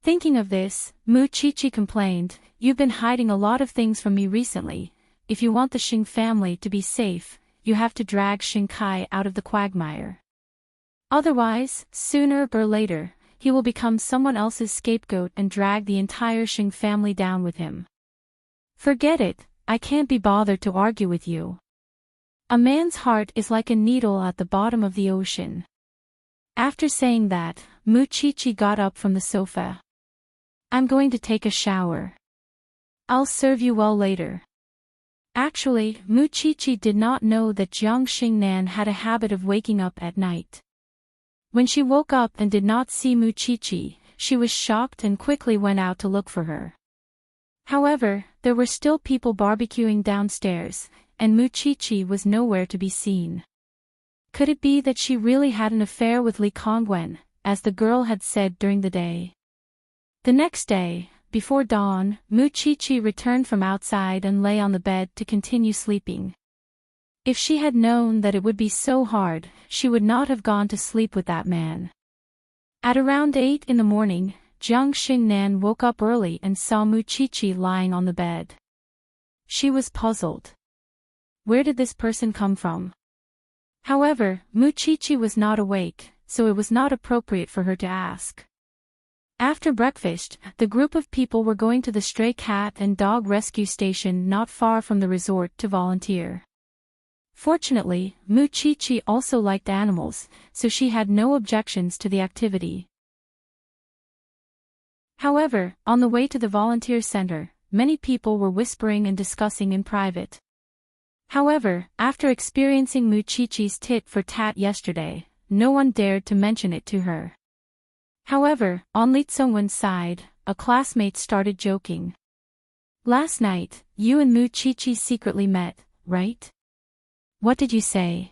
Thinking of this, Mu Chi-chi complained, You've been hiding a lot of things from me recently. If you want the Xing family to be safe, you have to drag Xing Kai out of the quagmire. Otherwise, sooner or later, he will become someone else's scapegoat and drag the entire Xing family down with him. Forget it, I can't be bothered to argue with you. A man's heart is like a needle at the bottom of the ocean. After saying that, Mu Chi-chi got up from the sofa. I'm going to take a shower. I'll serve you well later. Actually, Mu Chi-chi did not know that Jiang Xingnan had a habit of waking up at night. When she woke up and did not see Mu Chi-chi, she was shocked and quickly went out to look for her. However, there were still people barbecuing downstairs, and Mu Chi-chi was nowhere to be seen. Could it be that she really had an affair with Li Kongwen, as the girl had said during the day? The next day, before dawn, Mu Chi-chi returned from outside and lay on the bed to continue sleeping. If she had known that it would be so hard, she would not have gone to sleep with that man. At around 8 in the morning, Jiang Xingnan woke up early and saw Mu Chi-chi lying on the bed. She was puzzled. Where did this person come from? However, Mu Chi-chi was not awake, so it was not appropriate for her to ask. After breakfast, the group of people were going to the stray cat and dog rescue station not far from the resort to volunteer. Fortunately, Mu Chi-chi also liked animals, so she had no objections to the activity. However, on the way to the volunteer center, many people were whispering and discussing in private. However, after experiencing Mu Chi-chi's tit for tat yesterday, no one dared to mention it to her. However, on Li Tsungwen's side, a classmate started joking. Last night, you and Mu Chi-chi secretly met, right? What did you say?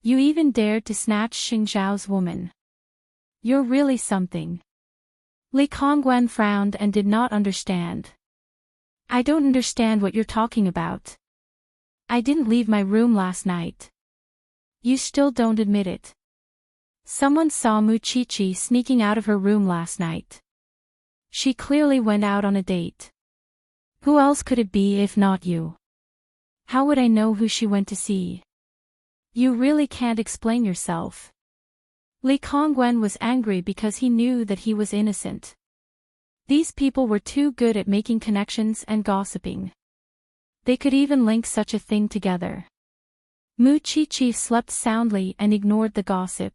You even dared to snatch Xing Zhao's woman. You're really something. Li Kongwen frowned and did not understand. I don't understand what you're talking about. I didn't leave my room last night. You still don't admit it. Someone saw Muchichi sneaking out of her room last night. She clearly went out on a date. Who else could it be if not you? How would I know who she went to see? You really can't explain yourself. Li Kongwen was angry because he knew that he was innocent. These people were too good at making connections and gossiping. They could even link such a thing together. Muchichi slept soundly and ignored the gossip.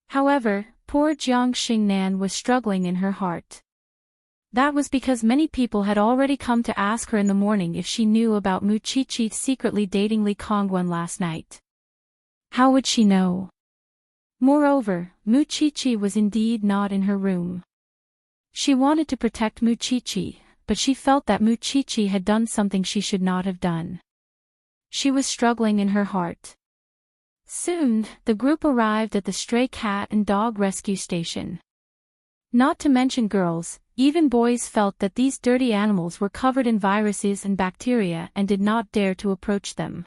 However, poor Jiang Xingnan was struggling in her heart. That was because many people had already come to ask her in the morning if she knew about Muchichi secretly dating Li Kongwen last night. How would she know? Moreover, Muchichi was indeed not in her room. She wanted to protect Muchichi, but she felt that Muchichi had done something she should not have done. She was struggling in her heart. Soon, the group arrived at the stray cat and dog rescue station. Not to mention girls, even boys felt that these dirty animals were covered in viruses and bacteria and did not dare to approach them.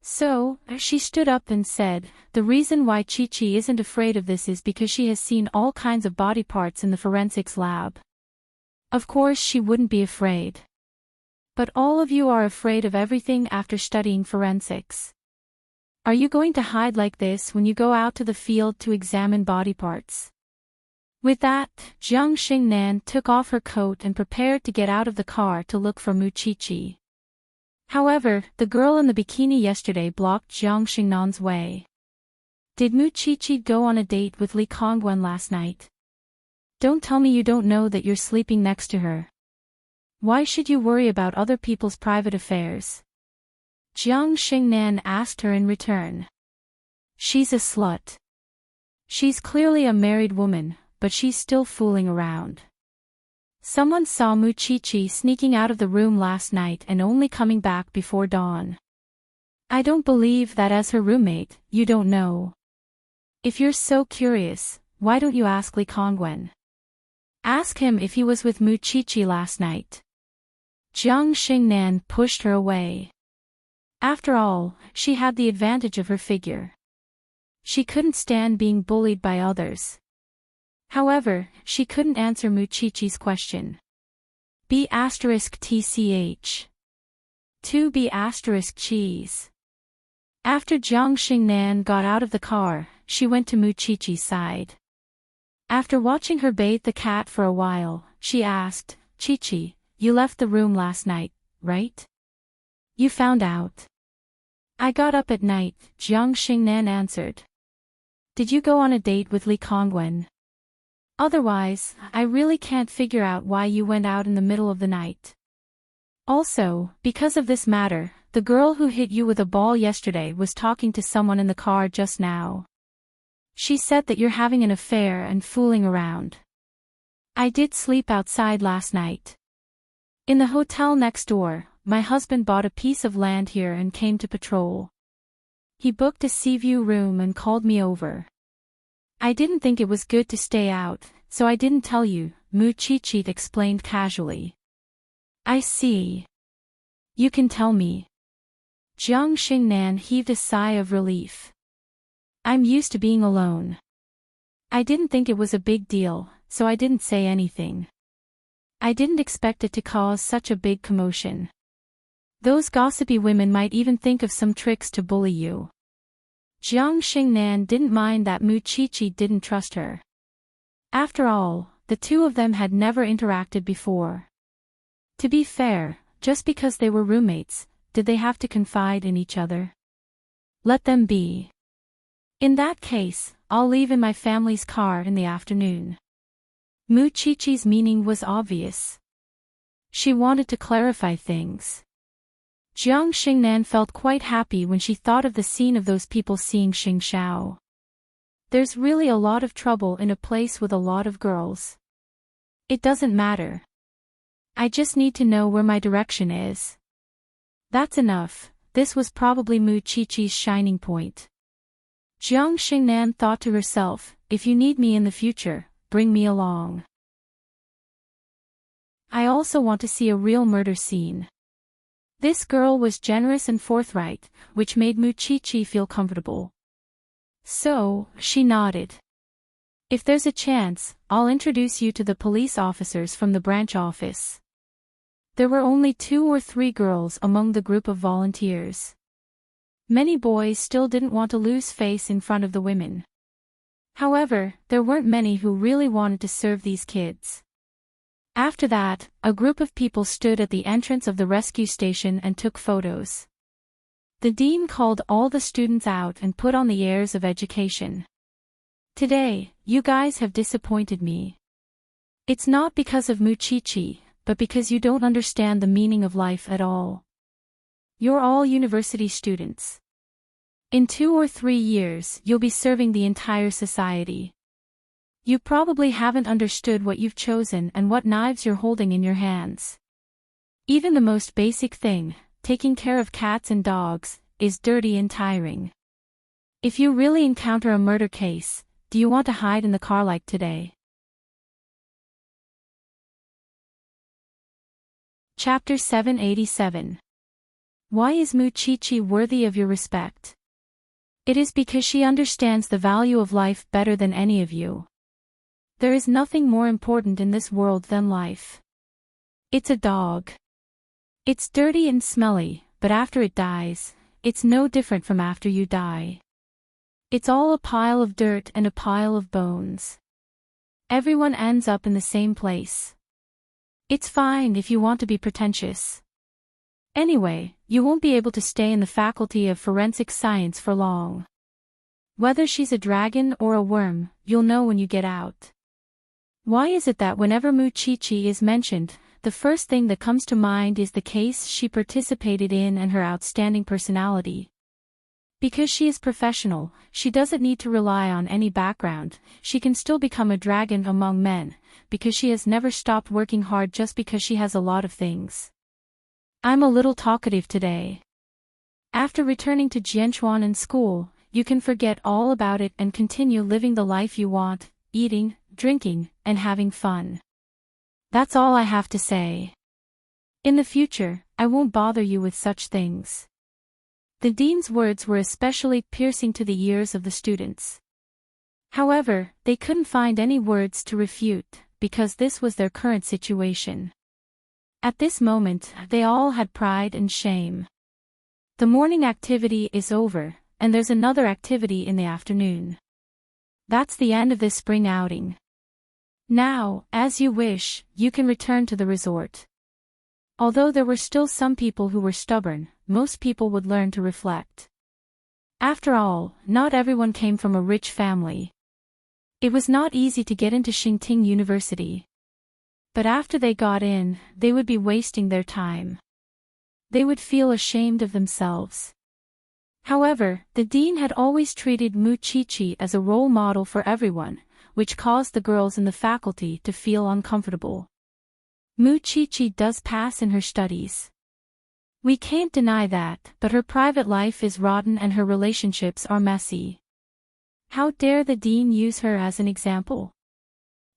So, she stood up and said, the reason why Chi-Chi isn't afraid of this is because she has seen all kinds of body parts in the forensics lab. Of course she wouldn't be afraid. But all of you are afraid of everything after studying forensics. Are you going to hide like this when you go out to the field to examine body parts? With that, Jiang Xingnan took off her coat and prepared to get out of the car to look for Muchichi. However, the girl in the bikini yesterday blocked Jiang Xingnan's way. Did Muchichi go on a date with Li Kongwen last night? Don't tell me you don't know that you're sleeping next to her. Why should you worry about other people's private affairs? Jiang Xingnan asked her in return. She's a slut. She's clearly a married woman, but she's still fooling around. Someone saw Muchichi sneaking out of the room last night and only coming back before dawn. I don't believe that as her roommate, you don't know. If you're so curious, why don't you ask Li Kongwen? Ask him if he was with Muchichi last night. Jiang Xingnan pushed her away. After all, she had the advantage of her figure. She couldn't stand being bullied by others. However, she couldn't answer Muchichi's question. B*TCH. 2B* cheese. After Jiang Xingnan got out of the car, she went to Muchichi's side. After watching her bathe the cat for a while, she asked, Chi-Chi, you left the room last night, right? You found out. I got up at night, Jiang Xingnan answered. Did you go on a date with Li Kongwen? Otherwise, I really can't figure out why you went out in the middle of the night. Also, because of this matter, the girl who hit you with a ball yesterday was talking to someone in the car just now. She said that you're having an affair and fooling around. I did sleep outside last night. In the hotel next door, my husband bought a piece of land here and came to patrol. He booked a sea view room and called me over. I didn't think it was good to stay out, so I didn't tell you, Muchichi explained casually. I see. You can tell me. Jiang Xingnan heaved a sigh of relief. I'm used to being alone. I didn't think it was a big deal, so I didn't say anything. I didn't expect it to cause such a big commotion. Those gossipy women might even think of some tricks to bully you. Jiang Xingnan didn't mind that Muchichi didn't trust her. After all, the two of them had never interacted before. To be fair, just because they were roommates, did they have to confide in each other? Let them be. In that case, I'll leave in my family's car in the afternoon. Muchichi's meaning was obvious. She wanted to clarify things. Jiang Xingnan felt quite happy when she thought of the scene of those people seeing Xing Xiao. There's really a lot of trouble in a place with a lot of girls. It doesn't matter. I just need to know where my direction is. That's enough. This was probably Muchichi's shining point. Jiang Xingnan thought to herself, if you need me in the future, bring me along. I also want to see a real murder scene. This girl was generous and forthright, which made Mu Chi-Chi feel comfortable. So, she nodded. If there's a chance, I'll introduce you to the police officers from the branch office. There were only 2 or 3 girls among the group of volunteers. Many boys still didn't want to lose face in front of the women. However, there weren't many who really wanted to serve these kids. After that, a group of people stood at the entrance of the rescue station and took photos. The dean called all the students out and put on the airs of education. Today, you guys have disappointed me. It's not because of Mu Chi-Chi, but because you don't understand the meaning of life at all. You're all university students. In 2 or 3 years, you'll be serving the entire society. You probably haven't understood what you've chosen and what knives you're holding in your hands. Even the most basic thing, taking care of cats and dogs, is dirty and tiring. If you really encounter a murder case, do you want to hide in the car like today? Chapter 787. Why is Mu Chi-Chi worthy of your respect? It is because she understands the value of life better than any of you. There is nothing more important in this world than life. It's a dog. It's dirty and smelly, but after it dies, it's no different from after you die. It's all a pile of dirt and a pile of bones. Everyone ends up in the same place. It's fine if you want to be pretentious. Anyway, you won't be able to stay in the Faculty of Forensic Science for long. Whether she's a dragon or a worm, you'll know when you get out. Why is it that whenever Mu Chi-Chi is mentioned, the first thing that comes to mind is the case she participated in and her outstanding personality? Because she is professional, she doesn't need to rely on any background, she can still become a dragon among men, because she has never stopped working hard just because she has a lot of things. I'm a little talkative today. After returning to Jianchuan and school, you can forget all about it and continue living the life you want, eating, drinking, and having fun. That's all I have to say. In the future, I won't bother you with such things. The dean's words were especially piercing to the ears of the students. However, they couldn't find any words to refute, because this was their current situation. At this moment, they all had pride and shame. The morning activity is over, and there's another activity in the afternoon. That's the end of this spring outing. Now, as you wish, you can return to the resort. Although there were still some people who were stubborn, most people would learn to reflect. After all, not everyone came from a rich family. It was not easy to get into Xingting University. But after they got in, they would be wasting their time. They would feel ashamed of themselves. However, the dean had always treated Mu Chi-Chi as a role model for everyone, which caused the girls in the faculty to feel uncomfortable. Mu Chi-Chi does pass in her studies. We can't deny that, but her private life is rotten and her relationships are messy. How dare the dean use her as an example?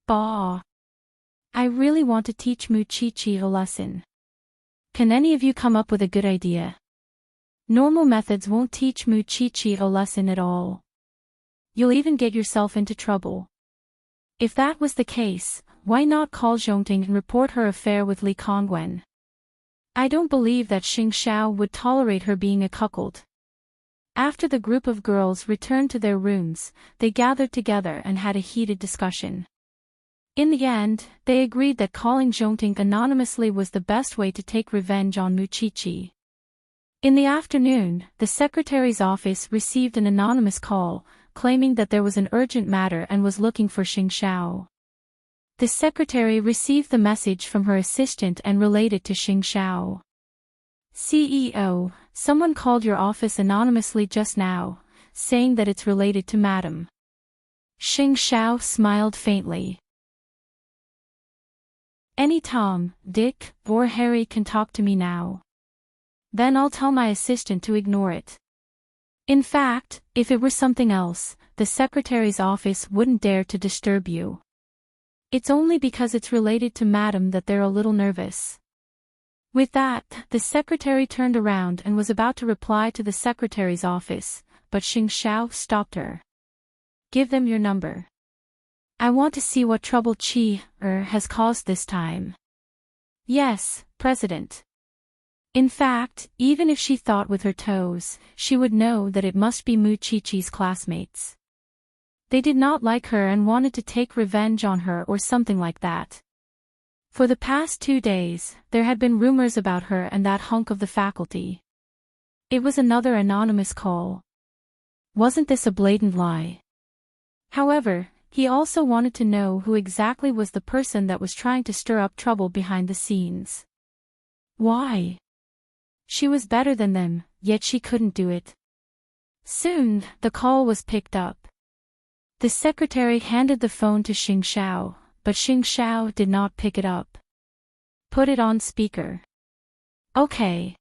Bah! I really want to teach Mu Chi-Chi a lesson. Can any of you come up with a good idea? Normal methods won't teach Mu Chi-Chi a lesson at all. You'll even get yourself into trouble. If that was the case, why not call Zhongting and report her affair with Li Kongwen? I don't believe that Xing Xiao would tolerate her being a cuckold. After the group of girls returned to their rooms, they gathered together and had a heated discussion. In the end, they agreed that calling Zhongting anonymously was the best way to take revenge on Mu Chi-Chi. In the afternoon, the secretary's office received an anonymous call, claiming that there was an urgent matter and was looking for Xing Xiao. The secretary received the message from her assistant and relayed it to Xing Xiao. CEO, someone called your office anonymously just now, saying that it's related to Madam. Xing Xiao smiled faintly. Any Tom, Dick, or Harry can talk to me now. Then I'll tell my assistant to ignore it. In fact, if it were something else, the secretary's office wouldn't dare to disturb you. It's only because it's related to Madam that they're a little nervous. With that, the secretary turned around and was about to reply to the secretary's office, but Xing Xiao stopped her. Give them your number. I want to see what trouble has caused this time. Yes, President. In fact, even if she thought with her toes, she would know that it must be Mu Chi-Chi's classmates. They did not like her and wanted to take revenge on her or something like that. For the past 2 days, there had been rumors about her and that hunk of the faculty. It was another anonymous call. Wasn't this a blatant lie? However, he also wanted to know who exactly was the person that was trying to stir up trouble behind the scenes. Why? She was better than them, yet she couldn't do it. Soon, the call was picked up. The secretary handed the phone to Xing Xiao, but Xing Xiao did not pick it up. Put it on speaker. Okay.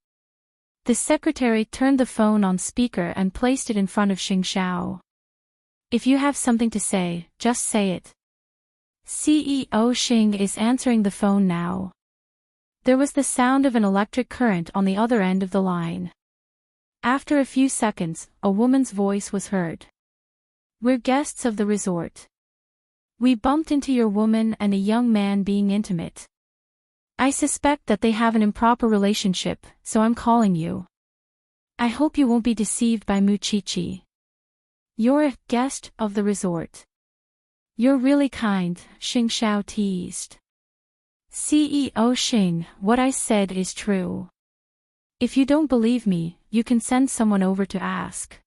The secretary turned the phone on speaker and placed it in front of Xing Xiao. If you have something to say, just say it. CEO Xing is answering the phone now. There was the sound of an electric current on the other end of the line. After a few seconds, a woman's voice was heard. We're guests of the resort. We bumped into your woman and a young man being intimate. I suspect that they have an improper relationship, so I'm calling you. I hope you won't be deceived by Mu Chi-Chi. You're a guest of the resort. You're really kind, Xing Xiao teased. CEO Xing, what I said is true. If you don't believe me, you can send someone over to ask.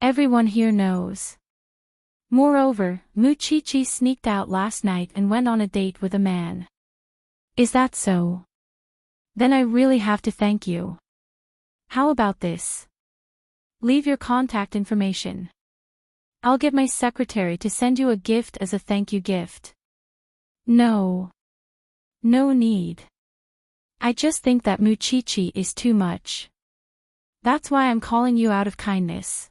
Everyone here knows. Moreover, Mu Chi-Chi sneaked out last night and went on a date with a man. Is that so? Then I really have to thank you. How about this? Leave your contact information. I'll get my secretary to send you a gift as a thank you gift. No. No need. I just think that Mu Chi-Chi is too much. That's why I'm calling you out of kindness.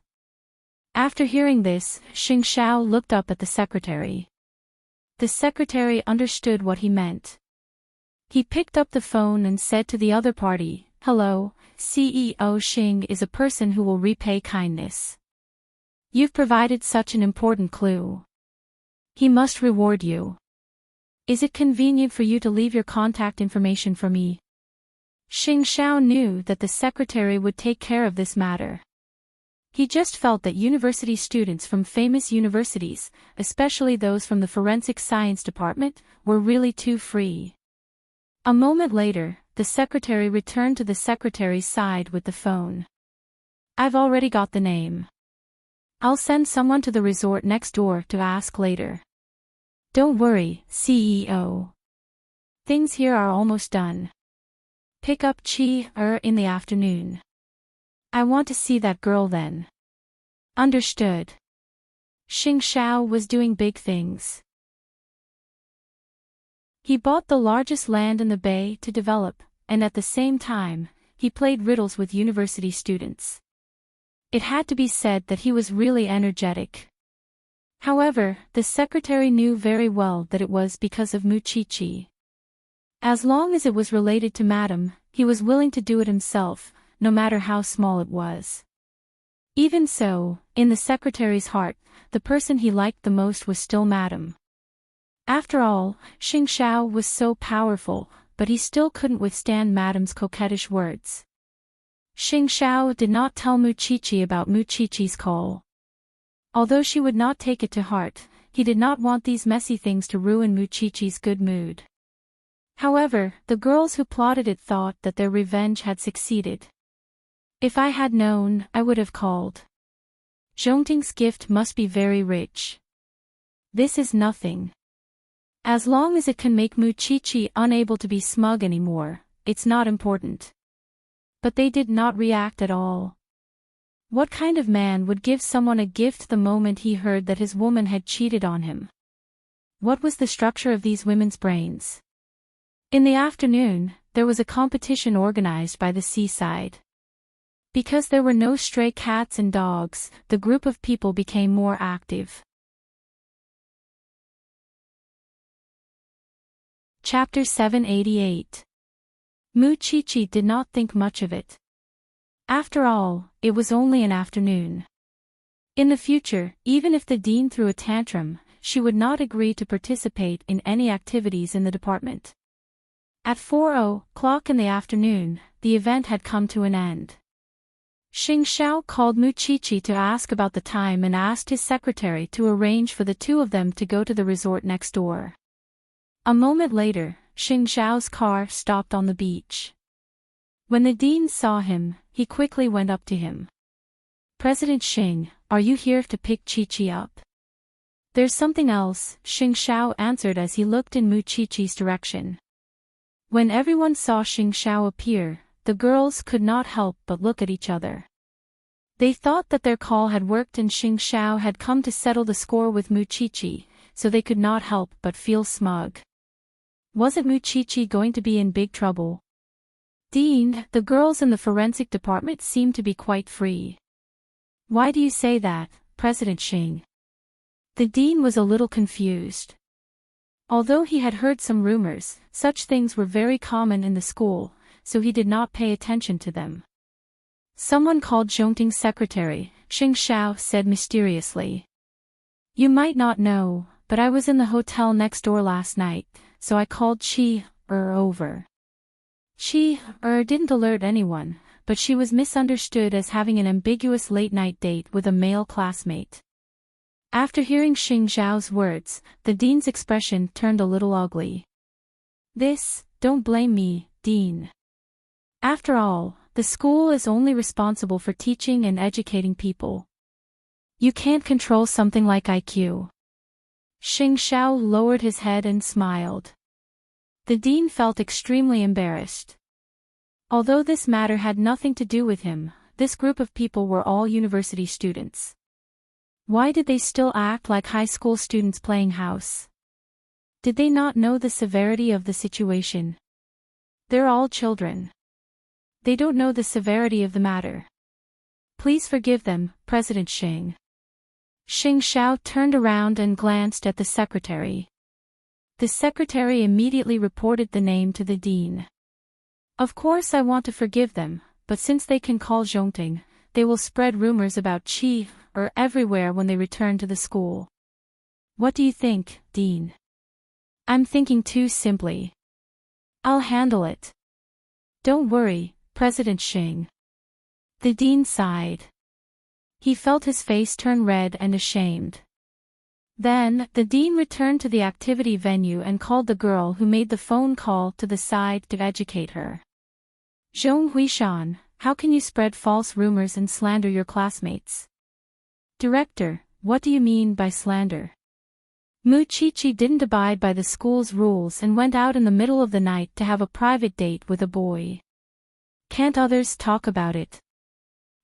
After hearing this, Xing Xiao looked up at the secretary. The secretary understood what he meant. He picked up the phone and said to the other party, Hello, CEO Xing is a person who will repay kindness. You've provided such an important clue. He must reward you. Is it convenient for you to leave your contact information for me? Xing Xiao knew that the secretary would take care of this matter. He just felt that university students from famous universities, especially those from the forensic science department, were really too free. A moment later, the secretary returned to the secretary's side with the phone. I've already got the name. I'll send someone to the resort next door to ask later. Don't worry, CEO. Things here are almost done. Pick up in the afternoon. I want to see that girl then. Understood. Xing Xiao was doing big things. He bought the largest land in the bay to develop, and at the same time, he played riddles with university students. It had to be said that he was really energetic. However, the secretary knew very well that it was because of Mu Chi-Chi. As long as it was related to Madam, he was willing to do it himself, no matter how small it was. Even so, in the secretary's heart, the person he liked the most was still Madam. After all, Xing Xiao was so powerful, but he still couldn't withstand Madam's coquettish words. Xing Xiao did not tell Mu Chi-Chi about Mu Chi-Chi's call. Although she would not take it to heart, he did not want these messy things to ruin Mu Chi-Chi's good mood. However, the girls who plotted it thought that their revenge had succeeded. If I had known, I would have called. Zhongting's gift must be very rich. This is nothing. As long as it can make Mu Chi-Chi unable to be smug anymore, it's not important. But they did not react at all. What kind of man would give someone a gift the moment he heard that his woman had cheated on him? What was the structure of these women's brains? In the afternoon, there was a competition organized by the seaside. Because there were no stray cats and dogs, the group of people became more active. Chapter 788. Mu-Chi-Chi did not think much of it. After all, it was only an afternoon. In the future, even if the dean threw a tantrum, she would not agree to participate in any activities in the department. At 4:00 in the afternoon, the event had come to an end. Xing Xiao called Mu-Chi-Chi to ask about the time and asked his secretary to arrange for the two of them to go to the resort next door. A moment later, Xing Xiao's car stopped on the beach. When the dean saw him, he quickly went up to him. "President Xing, are you here to pick Chi-Chi up?" "There's something else," Xing Xiao answered as he looked in Mu-Chi-Chi's direction. When everyone saw Xing Xiao appear, the girls could not help but look at each other. They thought that their call had worked and Xing Xiao had come to settle the score with Mu-Chi-Chi, so they could not help but feel smug. Wasn't Mu-Chi-Chi going to be in big trouble? "Dean, the girls in the forensic department seem to be quite free." "Why do you say that, President Xing?" The dean was a little confused. Although he had heard some rumors, such things were very common in the school, so he did not pay attention to them. Someone called Zhongting's secretary, Xing Xiao said mysteriously. "You might not know, but I was in the hotel next door last night, so I called Chi-er over." Chi-er didn't alert anyone, but she was misunderstood as having an ambiguous late-night date with a male classmate. After hearing Xing Xiao's words, the dean's expression turned a little ugly. Don't blame me, Dean. After all, the school is only responsible for teaching and educating people. You can't control something like IQ. Xing Xiao lowered his head and smiled. The dean felt extremely embarrassed. Although this matter had nothing to do with him, this group of people were all university students. Why did they still act like high school students playing house? Did they not know the severity of the situation? They're all children. They don't know the severity of the matter. Please forgive them, President Xing. Xing Xiao turned around and glanced at the secretary. The secretary immediately reported the name to the dean. Of course I want to forgive them, but since they can call Zhongting, they will spread rumors about Chi-er everywhere when they return to the school. What do you think, Dean? I'm thinking too simply. I'll handle it. Don't worry, President Xing. The dean sighed. He felt his face turn red and ashamed. Then, the dean returned to the activity venue and called the girl who made the phone call to the side to educate her. Zhong Huishan, how can you spread false rumors and slander your classmates? Director, what do you mean by slander? Mu-Chi-Chi didn't abide by the school's rules and went out in the middle of the night to have a private date with a boy. Can't others talk about it?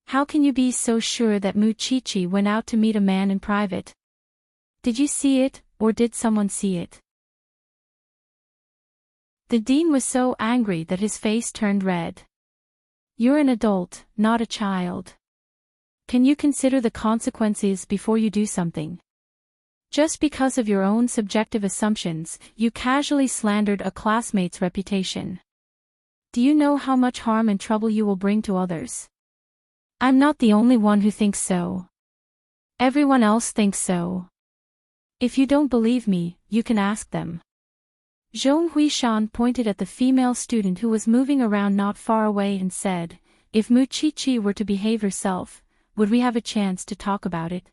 How can you be so sure that Mu-Chi-Chi went out to meet a man in private? Did you see it, or did someone see it? The dean was so angry that his face turned red. You're an adult, not a child. Can you consider the consequences before you do something? Just because of your own subjective assumptions, you casually slandered a classmate's reputation. Do you know how much harm and trouble you will bring to others? I'm not the only one who thinks so. Everyone else thinks so. If you don't believe me, you can ask them. Zhong Huishan pointed at the female student who was moving around not far away and said, if Mu-Chi-Chi were to behave herself, would we have a chance to talk about it?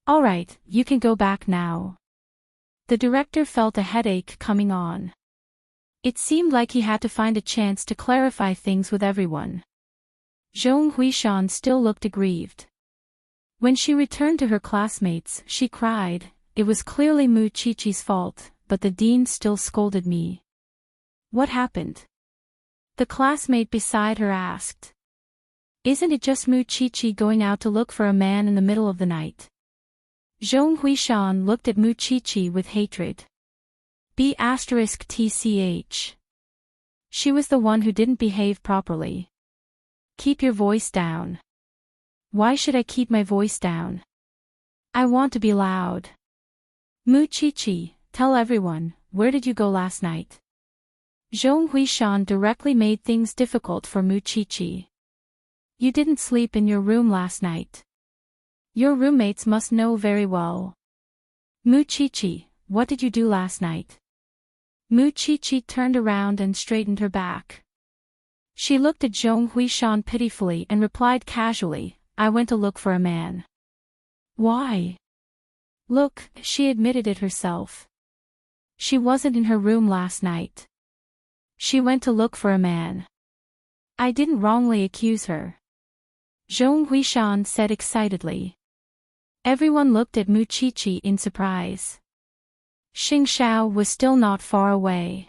All right, you can go back now. The director felt a headache coming on. It seemed like he had to find a chance to clarify things with everyone. Zhong Huishan still looked aggrieved. When she returned to her classmates, she cried, it was clearly Mu-Chi-Chi's fault, but the dean still scolded me. What happened? The classmate beside her asked. Isn't it just Mu-Chi-Chi going out to look for a man in the middle of the night? Zhong Huishan looked at Mu-Chi-Chi with hatred. B*TCH. She was the one who didn't behave properly. Keep your voice down. Why should I keep my voice down? I want to be loud. Mu Chi-Chi, tell everyone, where did you go last night? Zhong Huishan directly made things difficult for Mu Chi-Chi. You didn't sleep in your room last night. Your roommates must know very well. Mu Chi-Chi, what did you do last night? Mu Chi-Chi turned around and straightened her back. She looked at Zhong Huishan pitifully and replied casually, I went to look for a man. Why? Look, she admitted it herself. She wasn't in her room last night. She went to look for a man. I didn't wrongly accuse her. Zhong Huishan said excitedly. Everyone looked at Mu Chi-Chi in surprise. Xing Xiao was still not far away.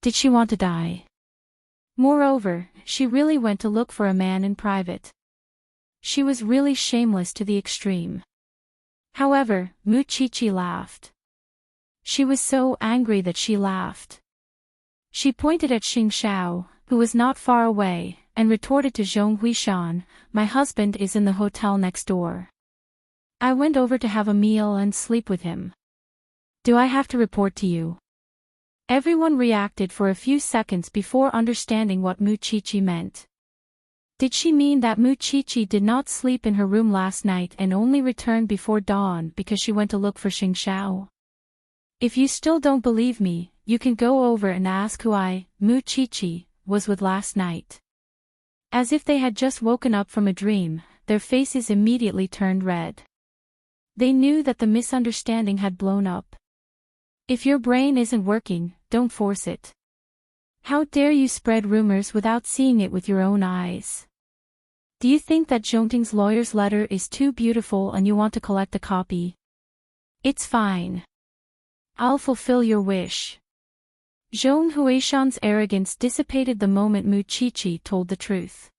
Did she want to die? Moreover, she really went to look for a man in private. She was really shameless to the extreme. However, Mu Chi-Chi laughed. She was so angry that she laughed. She pointed at Xing Xiao, who was not far away, and retorted to Zhong Huishan, my husband is in the hotel next door. I went over to have a meal and sleep with him. Do I have to report to you? Everyone reacted for a few seconds before understanding what Mu Chi-Chi meant. Did she mean that Mu Chi-Chi did not sleep in her room last night and only returned before dawn because she went to look for Xing Xiao? If you still don't believe me, you can go over and ask who Mu Chi-Chi, was with last night. As if they had just woken up from a dream, their faces immediately turned red. They knew that the misunderstanding had blown up. If your brain isn't working, don't force it. How dare you spread rumors without seeing it with your own eyes? Do you think that Zhongting's lawyer's letter is too beautiful and you want to collect a copy? It's fine. I'll fulfill your wish. Zhong Huishan's arrogance dissipated the moment Mu Chi-Chi told the truth.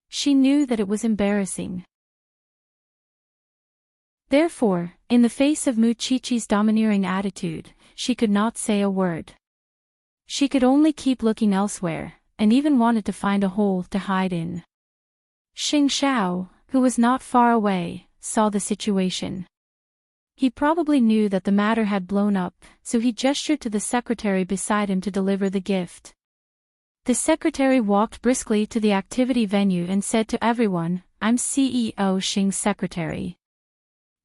She knew that it was embarrassing. Therefore, in the face of Mu Chi-Chi's domineering attitude, she could not say a word. She could only keep looking elsewhere, and even wanted to find a hole to hide in. Xing Xiao, who was not far away, saw the situation. He probably knew that the matter had blown up, so he gestured to the secretary beside him to deliver the gift. The secretary walked briskly to the activity venue and said to everyone, I'm CEO Xing's secretary.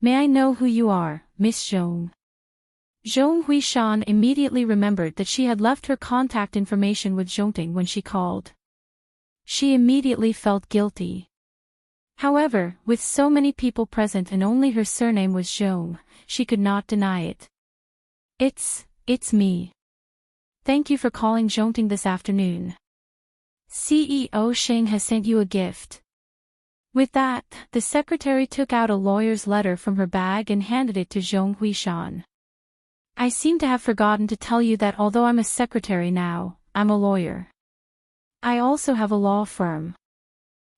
May I know who you are, Miss Zhong? Zhong Huishan immediately remembered that she had left her contact information with Zhongting when she called. She immediately felt guilty. However, with so many people present and only her surname was Zhong, she could not deny it. It's me. Thank you for calling Zhongting this afternoon. CEO Xing has sent you a gift. With that, the secretary took out a lawyer's letter from her bag and handed it to Zhong Huishan. I seem to have forgotten to tell you that although I'm a secretary now, I'm a lawyer. I also have a law firm.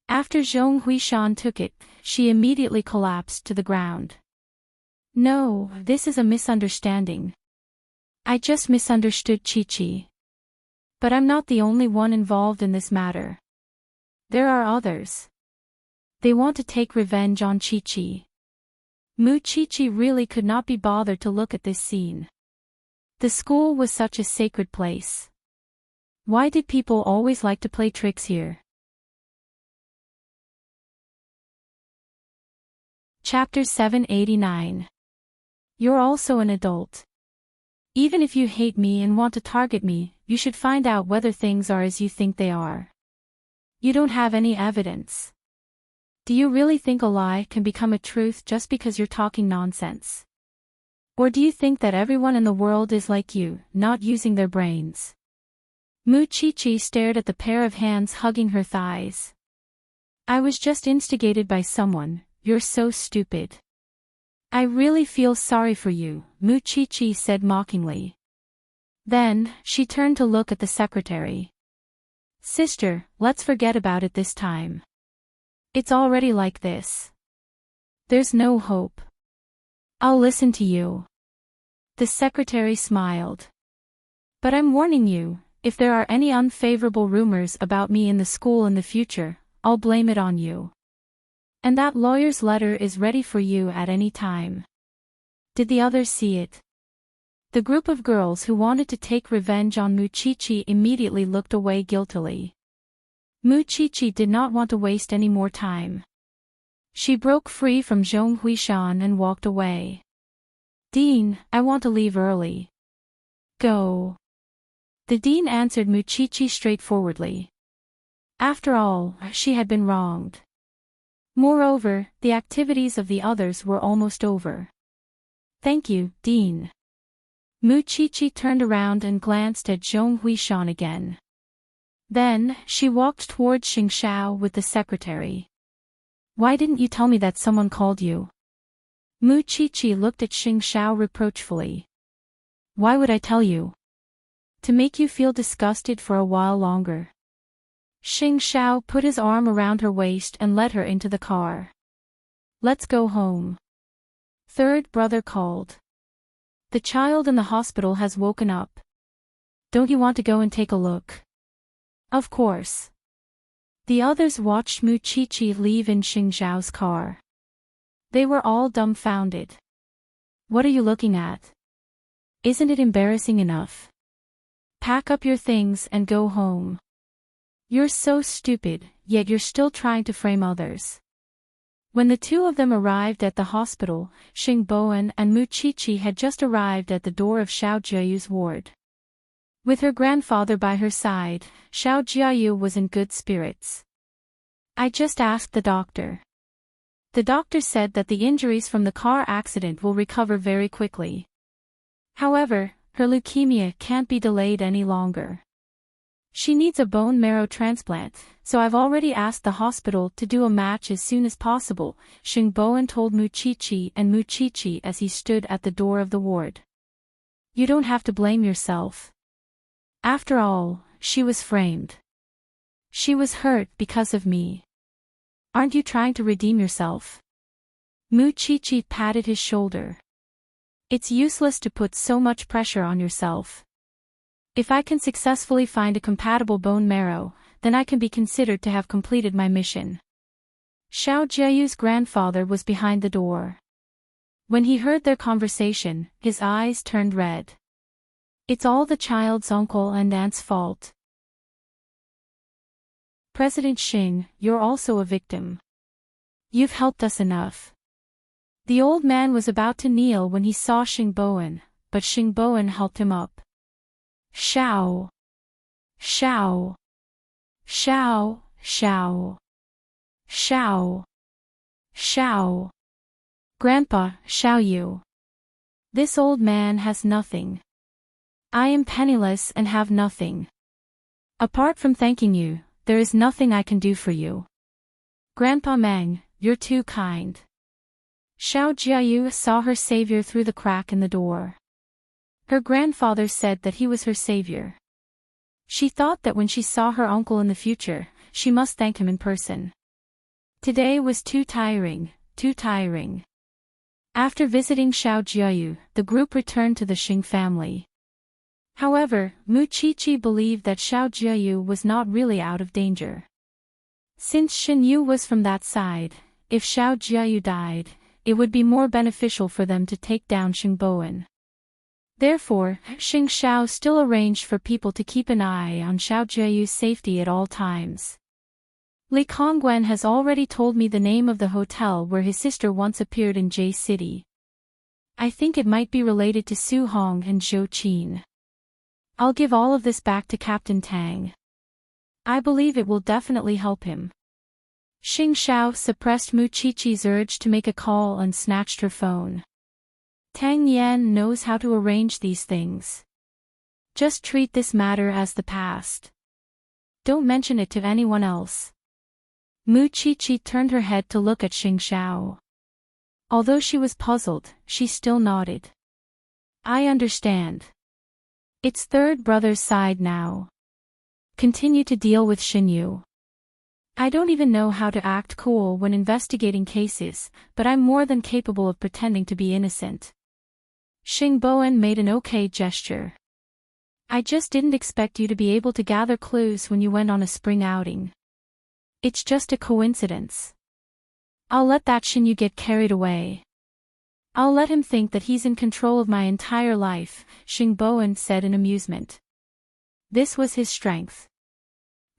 After Zhong Huishan took it, she immediately collapsed to the ground. No, this is a misunderstanding. I just misunderstood Chi-Chi. But I'm not the only one involved in this matter. There are others. They want to take revenge on Chi-Chi. Mu Chi-Chi really could not be bothered to look at this scene. The school was such a sacred place. Why did people always like to play tricks here? Chapter 789. You're also an adult. Even if you hate me and want to target me, you should find out whether things are as you think they are. You don't have any evidence. Do you really think a lie can become a truth just because you're talking nonsense? Or do you think that everyone in the world is like you, not using their brains? Mu Chi-Chi stared at the pair of hands hugging her thighs. I was just instigated by someone, you're so stupid. I really feel sorry for you, Mu Chi-Chi said mockingly. Then, she turned to look at the secretary. Sister, let's forget about it this time. It's already like this. There's no hope. I'll listen to you. The secretary smiled. But I'm warning you, If there are any unfavorable rumors about me in the school in the future, I'll blame it on you. And that lawyer's letter is ready for you at any time. Did the others see it? The group of girls who wanted to take revenge on Muchichi immediately looked away guiltily. Muchichi did not want to waste any more time. She broke free from Zhong Huishan and walked away. Dean, I want to leave early. Go. The dean answered Muchichi straightforwardly. After all, she had been wronged. Moreover, the activities of the others were almost over. Thank you, Dean. Muchichi turned around and glanced at Zhong Huishan again. Then, she walked toward Xingxiao with the secretary. Why didn't you tell me that someone called you? Muchichi looked at Xingxiao reproachfully. Why would I tell you? To make you feel disgusted for a while longer. Xingxiao put his arm around her waist and led her into the car. Let's go home. Third brother called. The child in the hospital has woken up. Don't you want to go and take a look? Of course. The others watched Muchichi leave in Xingxiao's car. They were all dumbfounded. What are you looking at? Isn't it embarrassing enough? Pack up your things and go home. You're so stupid, yet you're still trying to frame others. When the two of them arrived at the hospital, Xingboan and Muchichi had just arrived at the door of Xiao Jiayu's ward. With her grandfather by her side, Xiao Jiayu was in good spirits. I just asked the doctor. The doctor said that the injuries from the car accident will recover very quickly. However, her leukemia can't be delayed any longer. She needs a bone marrow transplant, so I've already asked the hospital to do a match as soon as possible, Xingboan told Muchichi and Muchichi as he stood at the door of the ward. You don't have to blame yourself. After all, she was framed. She was hurt because of me. Aren't you trying to redeem yourself? Muchichi patted his shoulder. It's useless to put so much pressure on yourself. If I can successfully find a compatible bone marrow, then I can be considered to have completed my mission. Xiao Jiayu's grandfather was behind the door. When he heard their conversation, his eyes turned red. It's all the child's uncle and aunt's fault. President Xing, you're also a victim. You've helped us enough. The old man was about to kneel when he saw Xingboan, but Xingboan helped him up. Xiao. Xiao. Xiao, Xiao. Xiao. Xiao. Grandpa, Xiaoyu. This old man has nothing. I am penniless and have nothing. Apart from thanking you, there is nothing I can do for you. Grandpa Meng, you're too kind. Xiao Jiayu saw her savior through the crack in the door. Her grandfather said that he was her savior. She thought that when she saw her uncle in the future, she must thank him in person. Today was too tiring, too tiring. After visiting Xiao Jiayu, the group returned to the Xing family. However, Muchichi believed that Xiao Jiayu was not really out of danger. Since Xin Yu was from that side, if Xiao Jiayu died, it would be more beneficial for them to take down Xingboan. Therefore, Xingxiao still arranged for people to keep an eye on Xiao Jiayu's safety at all times. Li Kongwen has already told me the name of the hotel where his sister once appeared in J City. I think it might be related to Su Hong and Zhou Qin. I'll give all of this back to Captain Tang. I believe it will definitely help him. Xingxiao suppressed Muchichi's urge to make a call and snatched her phone. Tang Yan knows how to arrange these things. Just treat this matter as the past. Don't mention it to anyone else. Muchichi turned her head to look at Xingxiao. Although she was puzzled, she still nodded. I understand. It's third brother's side now. Continue to deal with Xinyu. I don't even know how to act cool when investigating cases, but I'm more than capable of pretending to be innocent. Xingboan made an okay gesture. I just didn't expect you to be able to gather clues when you went on a spring outing. It's just a coincidence. I'll let that Shinyu get carried away. I'll let him think that he's in control of my entire life, Xingboan said in amusement. This was his strength.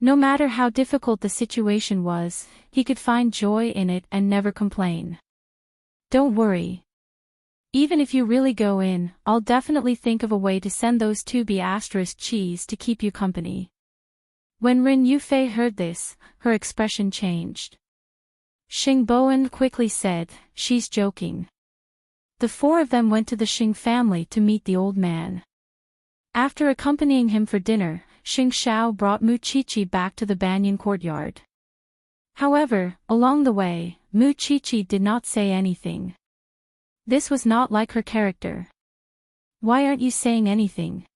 No matter how difficult the situation was, he could find joy in it and never complain. Don't worry. Even if you really go in, I'll definitely think of a way to send those 2B* cheese to keep you company. When Rin Yufei heard this, her expression changed. Xingboan quickly said, she's joking. The four of them went to the Xing family to meet the old man. After accompanying him for dinner, Xing Xiao brought Mu Qiqi back to the banyan courtyard. However, along the way, Mu Qiqi did not say anything. This was not like her character. Why aren't you saying anything?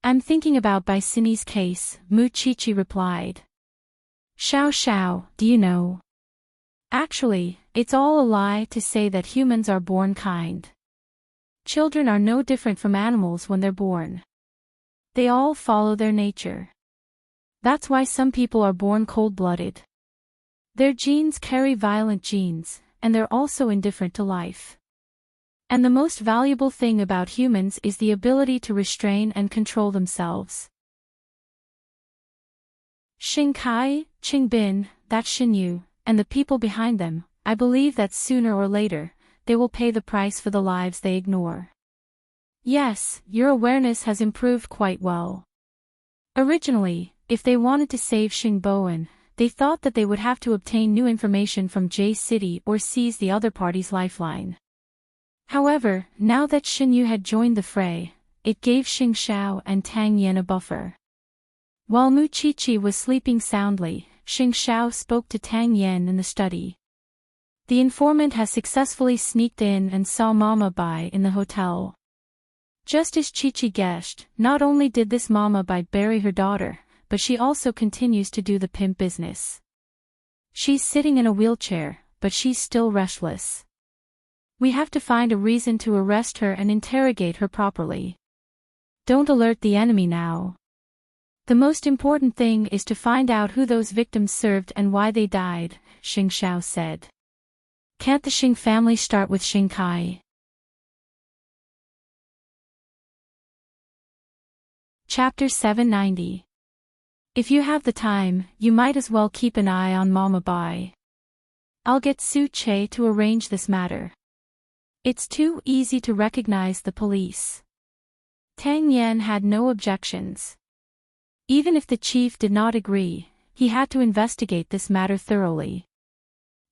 I'm thinking about Bai Sini's case, Mu Qiqi replied. Xiao, do you know? Actually, it's all a lie to say that humans are born kind. Children are no different from animals when they're born. They all follow their nature. That's why some people are born cold-blooded. Their genes carry violent genes, and they're also indifferent to life. And the most valuable thing about humans is the ability to restrain and control themselves. Xing Kai, Qing Bin, that Xinyu, and the people behind them, I believe that sooner or later, they will pay the price for the lives they ignore. Yes, your awareness has improved quite well. Originally, if they wanted to save Xingboan, they thought that they would have to obtain new information from J City or seize the other party's lifeline. However, now that Xinyu had joined the fray, it gave Xing Xiao and Tang Yan a buffer. While Mu Qiqi was sleeping soundly, Xing Xiao spoke to Tang Yan in the study. The informant has successfully sneaked in and saw Mama Bai in the hotel. Just as Qiqi guessed, not only did this Mama Bai bury her daughter, but she also continues to do the pimp business. She's sitting in a wheelchair, but she's still restless. We have to find a reason to arrest her and interrogate her properly. Don't alert the enemy now. The most important thing is to find out who those victims served and why they died, Xing Xiao said. Can't the Xing family start with Xing Kai? Chapter 790. If you have the time, you might as well keep an eye on Mama Bai. I'll get Su Che to arrange this matter. It's too easy to recognize the police. Tang Yan had no objections. Even if the chief did not agree, he had to investigate this matter thoroughly.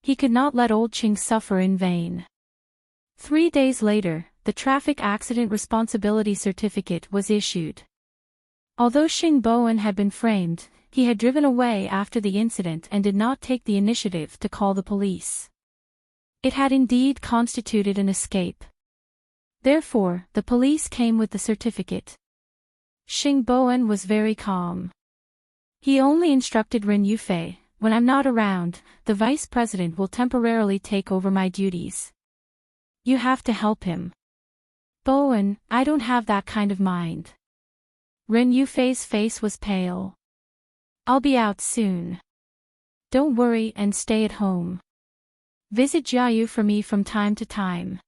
He could not let old Qing suffer in vain. 3 days later, the traffic accident responsibility certificate was issued. Although Xingboan had been framed, he had driven away after the incident and did not take the initiative to call the police. It had indeed constituted an escape. Therefore, the police came with the certificate. Xingboan was very calm. He only instructed Rin Yufei, when I'm not around, the vice president will temporarily take over my duties. You have to help him. Bowen, I don't have that kind of mind. Rin Yufei's face was pale. I'll be out soon. Don't worry and stay at home. Visit Jiayu for me from time to time.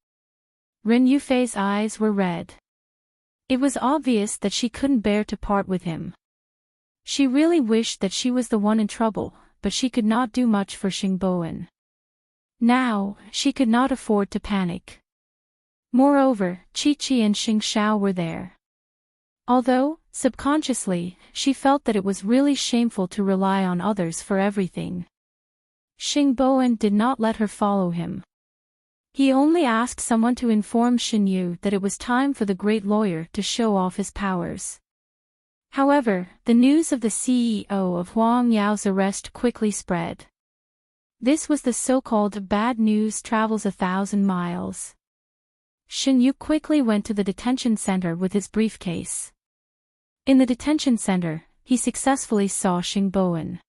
Rin Yufei's eyes were red. It was obvious that she couldn't bear to part with him. She really wished that she was the one in trouble, but she could not do much for Xingboan. Now, she could not afford to panic. Moreover, Qiqi and Xing Xiao were there. Although, subconsciously, she felt that it was really shameful to rely on others for everything. Xingboan did not let her follow him. He only asked someone to inform Xinyu that it was time for the great lawyer to show off his powers. However, the news of the CEO of Huang Yao's arrest quickly spread. This was the so-called bad news travels 1,000 miles. Xinyu quickly went to the detention center with his briefcase. In the detention center, he successfully saw Xingboan.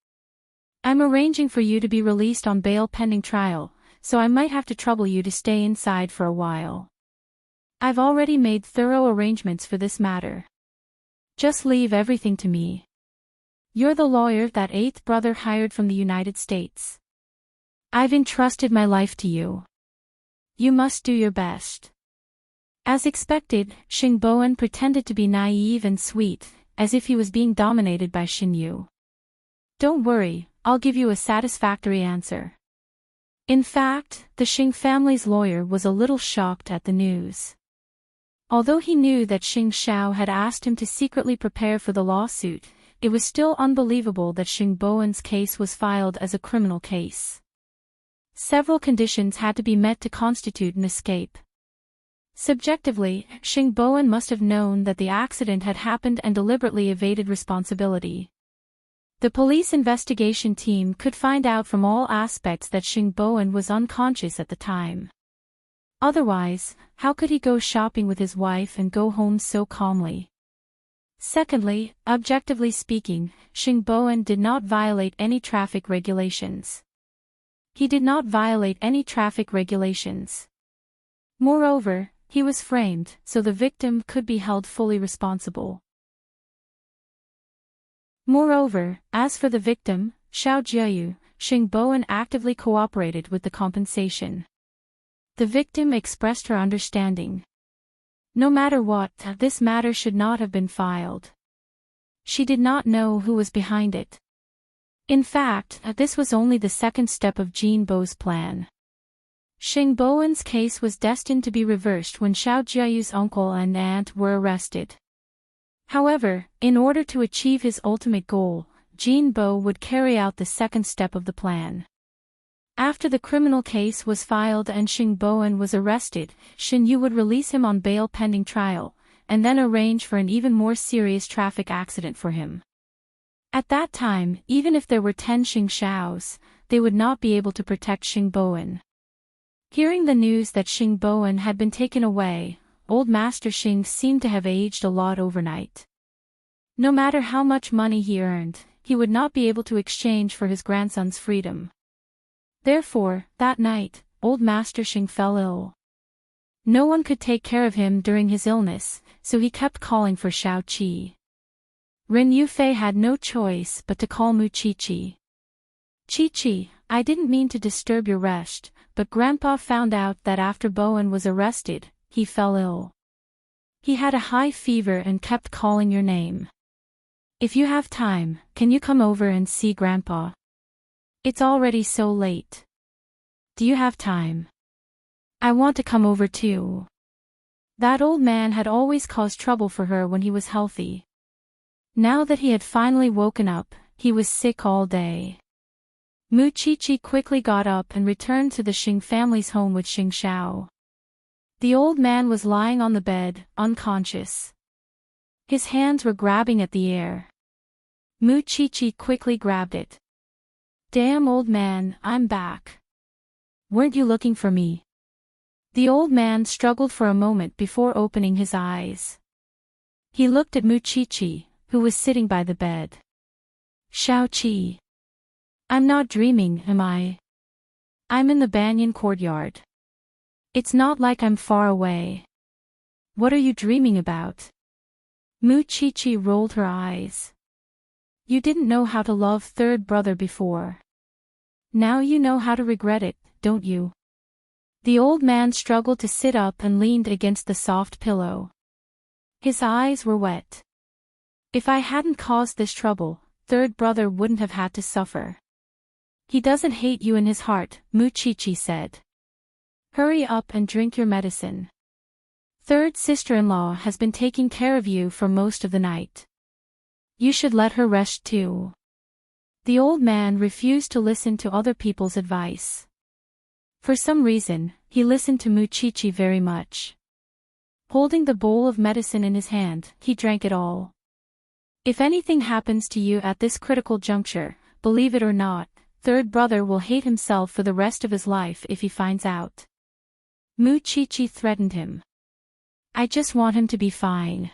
I'm arranging for you to be released on bail pending trial, so I might have to trouble you to stay inside for a while. I've already made thorough arrangements for this matter. Just leave everything to me. You're the lawyer that eighth brother hired from the United States. I've entrusted my life to you. You must do your best. As expected, Xingboan pretended to be naive and sweet, as if he was being dominated by Xinyu. Don't worry, I'll give you a satisfactory answer. In fact, the Xing family's lawyer was a little shocked at the news. Although he knew that Xing Xiao had asked him to secretly prepare for the lawsuit, it was still unbelievable that Xingboan's case was filed as a criminal case. Several conditions had to be met to constitute an escape. Subjectively, Xingboan must have known that the accident had happened and deliberately evaded responsibility. The police investigation team could find out from all aspects that Xingboan was unconscious at the time. Otherwise, how could he go shopping with his wife and go home so calmly? Secondly, objectively speaking, Xingboan did not violate any traffic regulations. He did not violate any traffic regulations. Moreover, he was framed, so the victim could be held fully responsible. Moreover, as for the victim, Xiao Jiayu, Xingboan actively cooperated with the compensation. The victim expressed her understanding. No matter what, this matter should not have been filed. She did not know who was behind it. In fact, this was only the second step of Jin Bo's plan. Xingboan's case was destined to be reversed when Xiao Jiayu's uncle and aunt were arrested. However, in order to achieve his ultimate goal, Jin Bo would carry out the second step of the plan. After the criminal case was filed and Xingboan was arrested, Xinyu would release him on bail pending trial, and then arrange for an even more serious traffic accident for him. At that time, even if there were 10 Xing Xiaos, they would not be able to protect Xingboan. Hearing the news that Xingboan had been taken away, old Master Xing seemed to have aged a lot overnight. No matter how much money he earned, he would not be able to exchange for his grandson's freedom. Therefore, that night, old Master Xing fell ill. No one could take care of him during his illness, so he kept calling for Xiao Qi. Ren Yufei had no choice but to call Mu Chi-Chi. Chi-Chi, I didn't mean to disturb your rest, but Grandpa found out that after Bowen was arrested, he fell ill. He had a high fever and kept calling your name. If you have time, can you come over and see Grandpa? It's already so late. Do you have time? I want to come over too. That old man had always caused trouble for her when he was healthy. Now that he had finally woken up, he was sick all day. Mu Chi-Chi quickly got up and returned to the Xing family's home with Xing Xiao. The old man was lying on the bed, unconscious. His hands were grabbing at the air. Mu Chi-Chi quickly grabbed it. Damn old man, I'm back. Weren't you looking for me? The old man struggled for a moment before opening his eyes. He looked at Mu Chi-Chi, who was sitting by the bed. Xiao Qi. I'm not dreaming, am I? I'm in the banyan courtyard. It's not like I'm far away. What are you dreaming about? Mu Chi-Chi rolled her eyes. You didn't know how to love third brother before. Now you know how to regret it, don't you? The old man struggled to sit up and leaned against the soft pillow. His eyes were wet. If I hadn't caused this trouble, third brother wouldn't have had to suffer. He doesn't hate you in his heart, Mu Chi-Chi said. Hurry up and drink your medicine. Third sister-in-law has been taking care of you for most of the night. You should let her rest too. The old man refused to listen to other people's advice. For some reason, he listened to Mu Chi-Chi very much. Holding the bowl of medicine in his hand, he drank it all. If anything happens to you at this critical juncture, believe it or not, third brother will hate himself for the rest of his life if he finds out. Mu Chi-Chi threatened him. I just want him to be fine.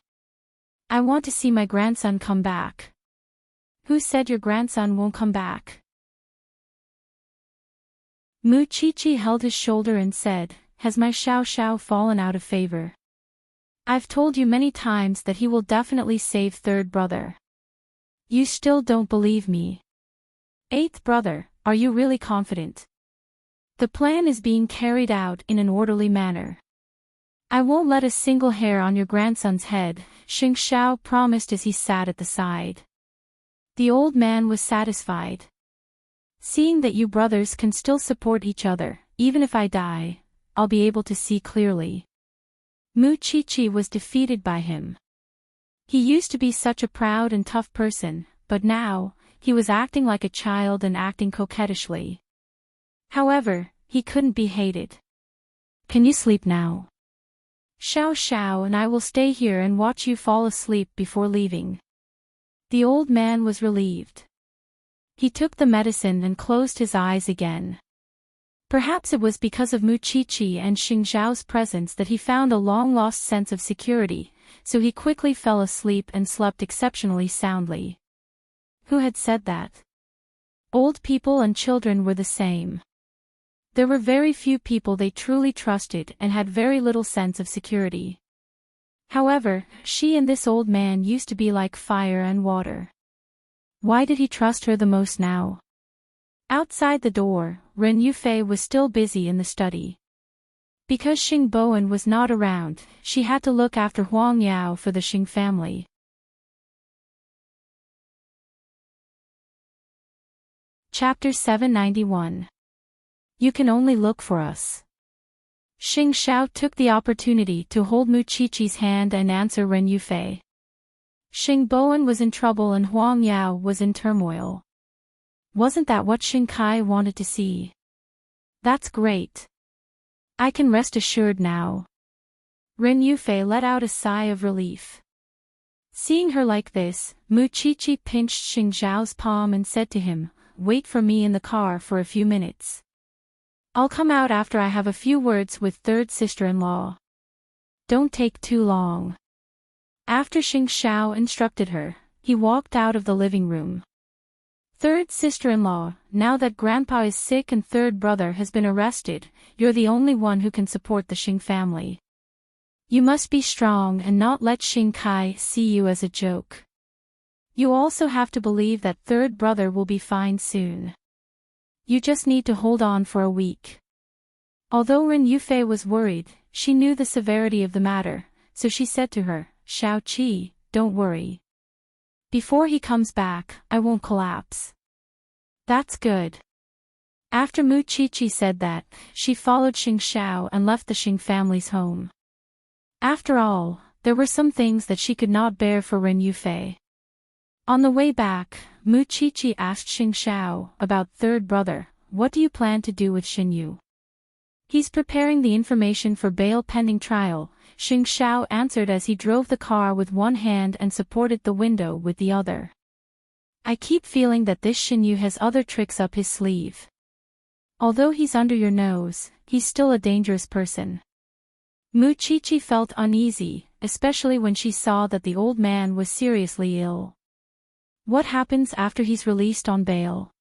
I want to see my grandson come back. Who said your grandson won't come back? Mu Chi-Chi held his shoulder and said, Has my Xiao Xiao fallen out of favor? I've told you many times that he will definitely save third brother. You still don't believe me. Eighth brother, are you really confident? The plan is being carried out in an orderly manner. I won't let a single hair on your grandson's head, Xing Xiao promised as he sat at the side. The old man was satisfied. Seeing that you brothers can still support each other, even if I die, I'll be able to see clearly. Mu Qiqi was defeated by him. He used to be such a proud and tough person, but now, he was acting like a child and acting coquettishly. However, he couldn't be hated. Can you sleep now? Xiao Xiao and I will stay here and watch you fall asleep before leaving. The old man was relieved. He took the medicine and closed his eyes again. Perhaps it was because of Mu Qiqi and Xing Xiao's presence that he found a long-lost sense of security, so he quickly fell asleep and slept exceptionally soundly. Who had said that? Old people and children were the same. There were very few people they truly trusted and had very little sense of security. However, she and this old man used to be like fire and water. Why did he trust her the most now? Outside the door, Ren Yufei was still busy in the study. Because Xing Bowen was not around, she had to look after Huang Yao for the Xing family. Chapter 791. You can only look for us. Xing Xiao took the opportunity to hold Mu Qiqi's hand and answer Ren Yufei. Xing Bowen was in trouble and Huang Yao was in turmoil. Wasn't that what Xing Kai wanted to see? That's great. I can rest assured now. Ren Yufei let out a sigh of relief. Seeing her like this, Mu Qiqi pinched Xing Xiao's palm and said to him, "Wait for me in the car for a few minutes. I'll come out after I have a few words with third sister-in-law. Don't take too long." After Xing Xiao instructed her, he walked out of the living room. Third sister-in-law, now that grandpa is sick and third brother has been arrested, you're the only one who can support the Xing family. You must be strong and not let Xing Kai see you as a joke. You also have to believe that third brother will be fine soon. You just need to hold on for a week. Although Ren Yufei was worried, she knew the severity of the matter, so she said to her, "Xiao Qi, don't worry. Before he comes back, I won't collapse." That's good. After Mu Qiqi said that, she followed Xing Xiao and left the Xing family's home. After all, there were some things that she could not bear for Ren Yufei. On the way back, Mu Qiqi asked Xing Xiao about third brother, "What do you plan to do with Xin Yu?" "He's preparing the information for bail pending trial," Xing Xiao answered as he drove the car with one hand and supported the window with the other. "I keep feeling that this Xin Yu has other tricks up his sleeve. Although he's under your nose, he's still a dangerous person." Mu Qiqi felt uneasy, especially when she saw that the old man was seriously ill. What happens after he's released on bail?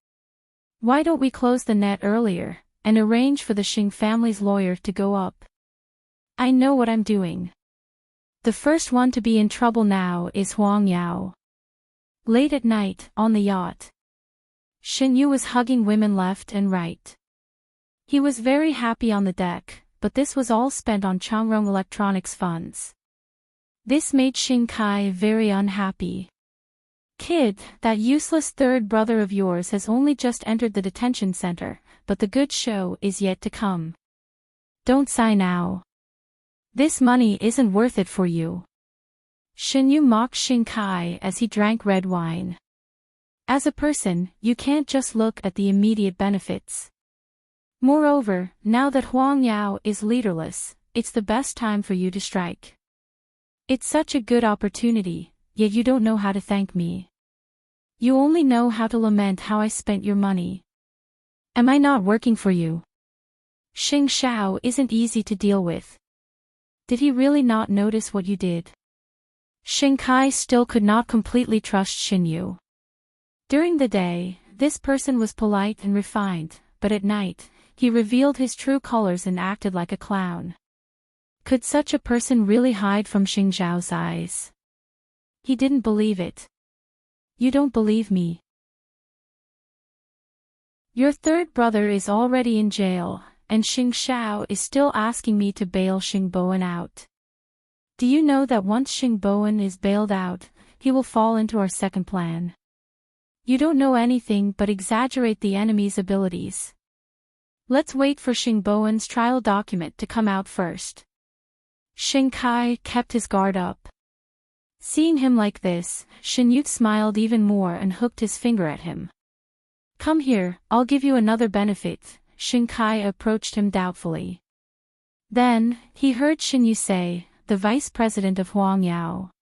Why don't we close the net earlier, and arrange for the Xing family's lawyer to go up? I know what I'm doing. The first one to be in trouble now is Huang Yao. Late at night, on the yacht, Xin Yu was hugging women left and right. He was very happy on the deck, but this was all spent on Changrong Electronics funds. This made Xing Kai very unhappy. "Kid, that useless third brother of yours has only just entered the detention center, but the good show is yet to come. Don't sigh now. This money isn't worth it for you." Xin Yu mocked Xing Kai as he drank red wine. As a person, you can't just look at the immediate benefits. Moreover, now that Huang Yao is leaderless, it's the best time for you to strike. It's such a good opportunity, yet you don't know how to thank me. You only know how to lament how I spent your money. Am I not working for you? Xing Xiao isn't easy to deal with. Did he really not notice what you did? Xing Kai still could not completely trust Xin Yu. During the day, this person was polite and refined, but at night, he revealed his true colors and acted like a clown. Could such a person really hide from Xing Zhao's eyes? He didn't believe it. You don't believe me. Your third brother is already in jail, and Xing Zhao is still asking me to bail Xing Bowen out. Do you know that once Xing Bowen is bailed out, he will fall into our second plan? You don't know anything but exaggerate the enemy's abilities. Let's wait for Xing Bowen's trial document to come out first. Xing Kai kept his guard up. Seeing him like this, Shen Yu smiled even more and hooked his finger at him. Come here, I'll give you another benefit. Xing Kai approached him doubtfully. Then, he heard Shen Yu say, the vice president of Huang Yao.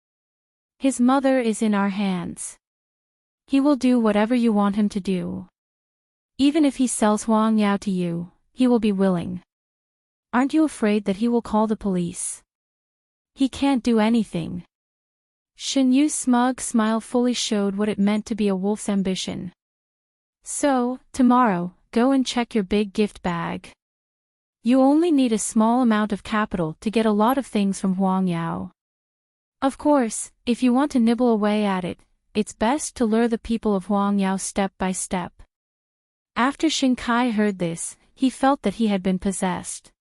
His mother is in our hands. He will do whatever you want him to do. Even if he sells Huang Yao to you, he will be willing. Aren't you afraid that he will call the police? He can't do anything. Shen Yu's smug smile fully showed what it meant to be a wolf's ambition. So, tomorrow, go and check your big gift bag. You only need a small amount of capital to get a lot of things from Huang Yao. Of course, if you want to nibble away at it, it's best to lure the people of Huang Yao step by step. After Xing Kai heard this, he felt that he had been possessed.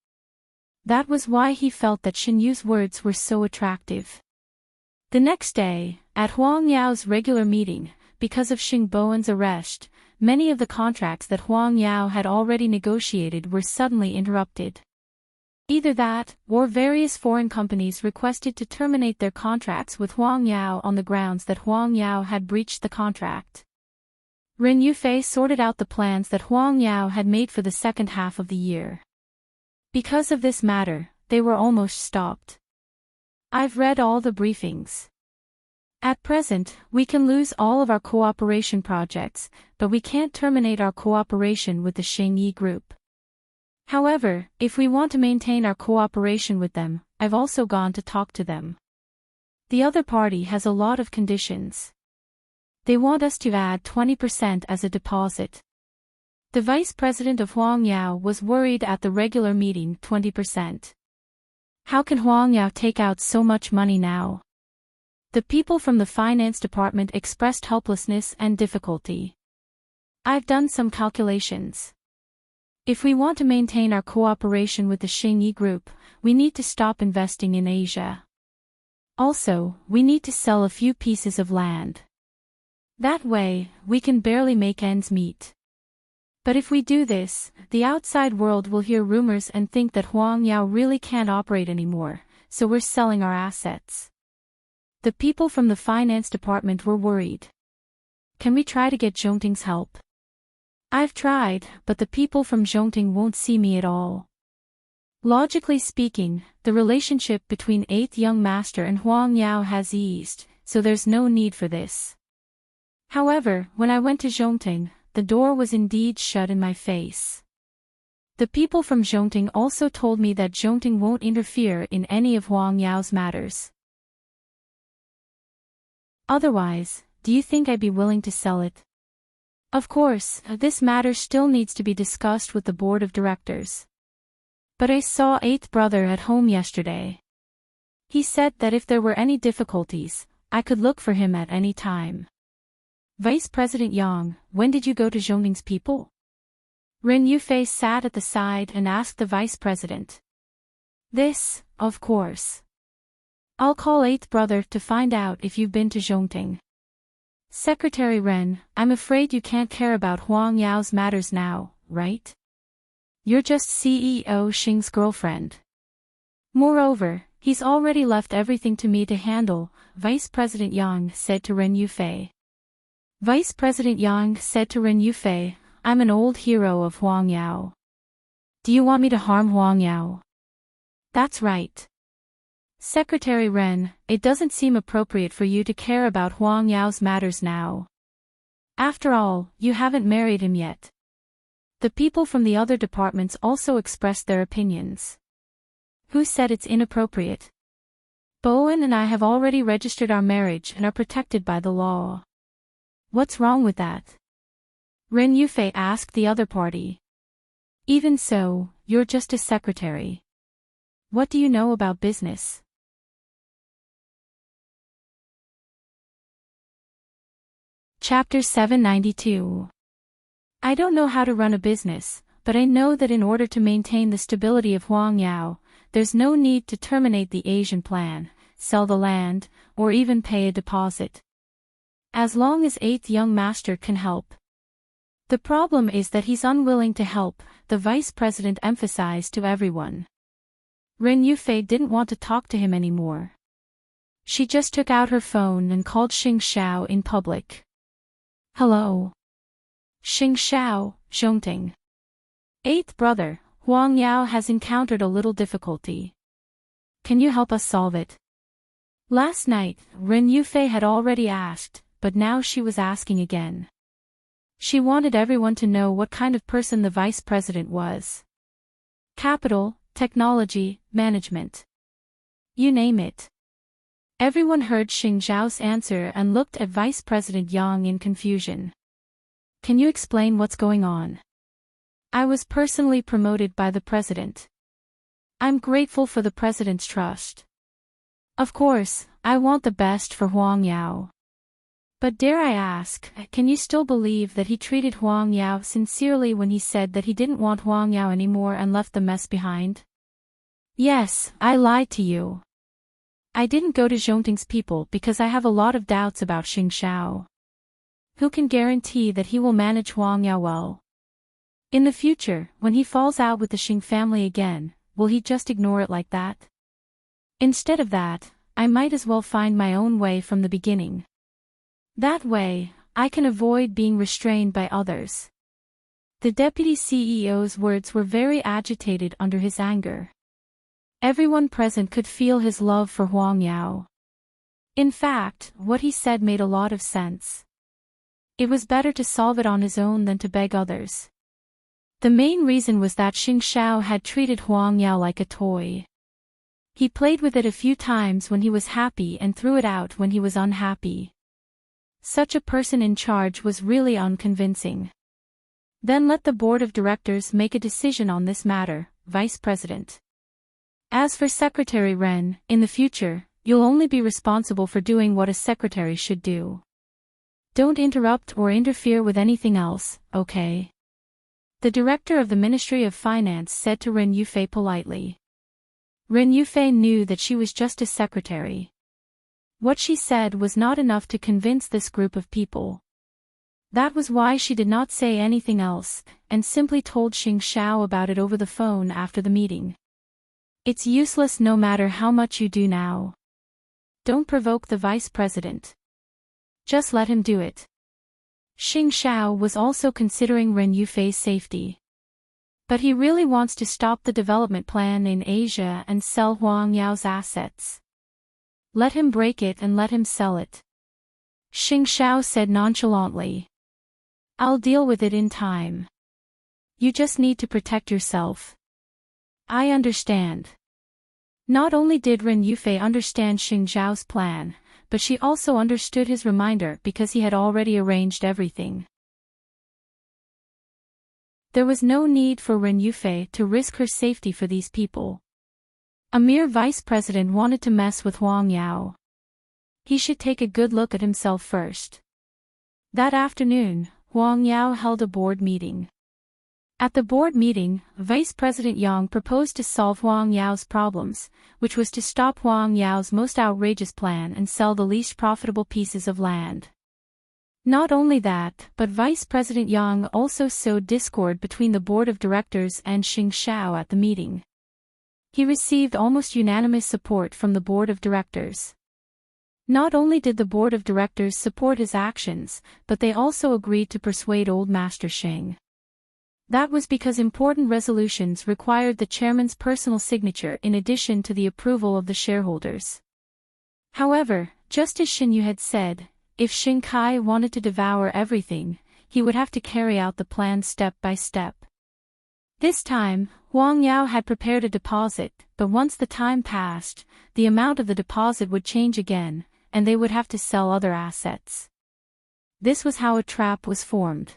That was why he felt that Shen Yu's words were so attractive. The next day, at Huang Yao's regular meeting, because of Xing Bowen's arrest, many of the contracts that Huang Yao had already negotiated were suddenly interrupted. Either that, or various foreign companies requested to terminate their contracts with Huang Yao on the grounds that Huang Yao had breached the contract. Ren Yufei sorted out the plans that Huang Yao had made for the second half of the year. Because of this matter, they were almost stopped. I've read all the briefings. At present, we can lose all of our cooperation projects, but we can't terminate our cooperation with the Sheng Yi Group. However, if we want to maintain our cooperation with them, I've also gone to talk to them. The other party has a lot of conditions. They want us to add 20% as a deposit. The vice president of Huang Yao was worried at the regular meeting. 20%. How can Huang Yao take out so much money now? The people from the finance department expressed helplessness and difficulty. I've done some calculations. If we want to maintain our cooperation with the Sheng Yi Group, we need to stop investing in Asia. Also, we need to sell a few pieces of land. That way, we can barely make ends meet. But if we do this, the outside world will hear rumors and think that Huang Yao really can't operate anymore, so we're selling our assets. The people from the finance department were worried. Can we try to get Zhongting's help? I've tried, but the people from Zhongting won't see me at all. Logically speaking, the relationship between 8th Young Master and Huang Yao has eased, so there's no need for this. However, when I went to Zhongting, the door was indeed shut in my face. The people from Zhongting also told me that Zhongting won't interfere in any of Huang Yao's matters. Otherwise, do you think I'd be willing to sell it? Of course, this matter still needs to be discussed with the board of directors. But I saw 8th brother at home yesterday. He said that if there were any difficulties, I could look for him at any time. Vice President Yang, when did you go to Zhongting's people? Ren Yufei sat at the side and asked the vice president. This, of course. I'll call 8th brother to find out if you've been to Zhongting. Secretary Ren, I'm afraid you can't care about Huang Yao's matters now, right? You're just CEO Xing's girlfriend. Moreover, he's already left everything to me to handle, Vice President Yang said to Ren Yufei. Vice President Yang said to Ren Yufei, I'm an old hero of Huang Yao. Do you want me to harm Huang Yao? That's right. Secretary Ren, it doesn't seem appropriate for you to care about Huang Yao's matters now. After all, you haven't married him yet. The people from the other departments also expressed their opinions. Who said it's inappropriate? Bowen and I have already registered our marriage and are protected by the law. What's wrong with that? Ren Yufei asked the other party. Even so, you're just a secretary. What do you know about business? Chapter 792. I don't know how to run a business, but I know that in order to maintain the stability of Huang Yao, there's no need to terminate the Asian plan, sell the land, or even pay a deposit. As long as 8th young master can help. The problem is that he's unwilling to help, the vice president emphasized to everyone. Ren Yufei didn't want to talk to him anymore. She just took out her phone and called Xing Xiao in public. Hello. Xing Xiao, Zhongting. 8th brother, Huang Yao has encountered a little difficulty. Can you help us solve it? Last night, Ren Yufei had already asked, but now she was asking again. She wanted everyone to know what kind of person the vice president was. Capital, technology, management. You name it. Everyone heard Xing Zhao's answer and looked at Vice President Yang in confusion. Can you explain what's going on? I was personally promoted by the president. I'm grateful for the president's trust. Of course, I want the best for Huang Yao. But dare I ask, can you still believe that he treated Huang Yao sincerely when he said that he didn't want Huang Yao anymore and left the mess behind? Yes, I lied to you. I didn't go to Zhongting's people because I have a lot of doubts about Xing Xiao. Who can guarantee that he will manage Huang Yao well? In the future, when he falls out with the Xing family again, will he just ignore it like that? Instead of that, I might as well find my own way from the beginning. That way, I can avoid being restrained by others. The deputy CEO's words were very agitated under his anger. Everyone present could feel his love for Huang Yao. In fact, what he said made a lot of sense. It was better to solve it on his own than to beg others. The main reason was that Xing Xiao had treated Huang Yao like a toy. He played with it a few times when he was happy and threw it out when he was unhappy. Such a person in charge was really unconvincing. Then let the board of directors make a decision on this matter, Vice President. As for Secretary Ren, in the future, you'll only be responsible for doing what a secretary should do. Don't interrupt or interfere with anything else, okay? The director of the Ministry of Finance said to Ren Yufei politely. Ren Yufei knew that she was just a secretary. What she said was not enough to convince this group of people. That was why she did not say anything else, and simply told Xing Xiao about it over the phone after the meeting. It's useless no matter how much you do now. Don't provoke the vice president. Just let him do it. Xing Xiao was also considering Ren Yufei's safety. But he really wants to stop the development plan in Asia and sell Huang Yao's assets. Let him break it and let him sell it. Xing Xiao said nonchalantly. I'll deal with it in time. You just need to protect yourself. I understand. Not only did Ren Yufei understand Xing Zhao's plan, but she also understood his reminder because he had already arranged everything. There was no need for Ren Yufei to risk her safety for these people. A mere vice president wanted to mess with Huang Yao. He should take a good look at himself first. That afternoon, Huang Yao held a board meeting. At the board meeting, Vice President Yang proposed to solve Huang Yao's problems, which was to stop Huang Yao's most outrageous plan and sell the least profitable pieces of land. Not only that, but Vice President Yang also sowed discord between the board of directors and Xing Xiao at the meeting. He received almost unanimous support from the board of directors. Not only did the board of directors support his actions, but they also agreed to persuade Old Master Xing. That was because important resolutions required the chairman's personal signature in addition to the approval of the shareholders. However, just as Xin Yu had said, if Xing Kai wanted to devour everything, he would have to carry out the plan step by step. This time, Huang Yao had prepared a deposit, but once the time passed, the amount of the deposit would change again, and they would have to sell other assets. This was how a trap was formed.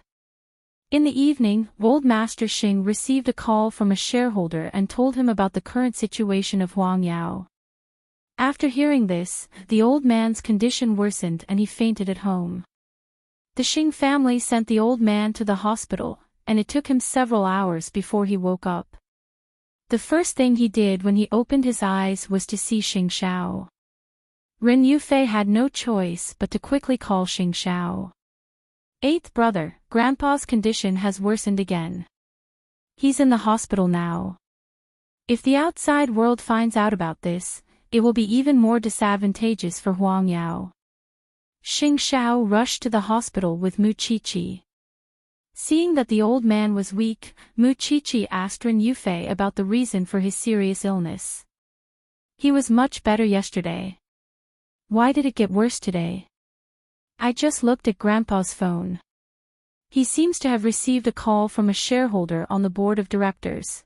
In the evening, Old Master Xing received a call from a shareholder and told him about the current situation of Huang Yao. After hearing this, the old man's condition worsened and he fainted at home. The Xing family sent the old man to the hospital, and it took him several hours before he woke up. The first thing he did when he opened his eyes was to see Xing Xiao. Ren Yufei had no choice but to quickly call Xing Xiao. Eighth brother, Grandpa's condition has worsened again. He's in the hospital now. If the outside world finds out about this, it will be even more disadvantageous for Huang Yao. Xing Xiao rushed to the hospital with Mu Qiqi. Seeing that the old man was weak, Mu Qiqi asked Ren Yufei about the reason for his serious illness. He was much better yesterday. Why did it get worse today? I just looked at Grandpa's phone. He seems to have received a call from a shareholder on the board of directors.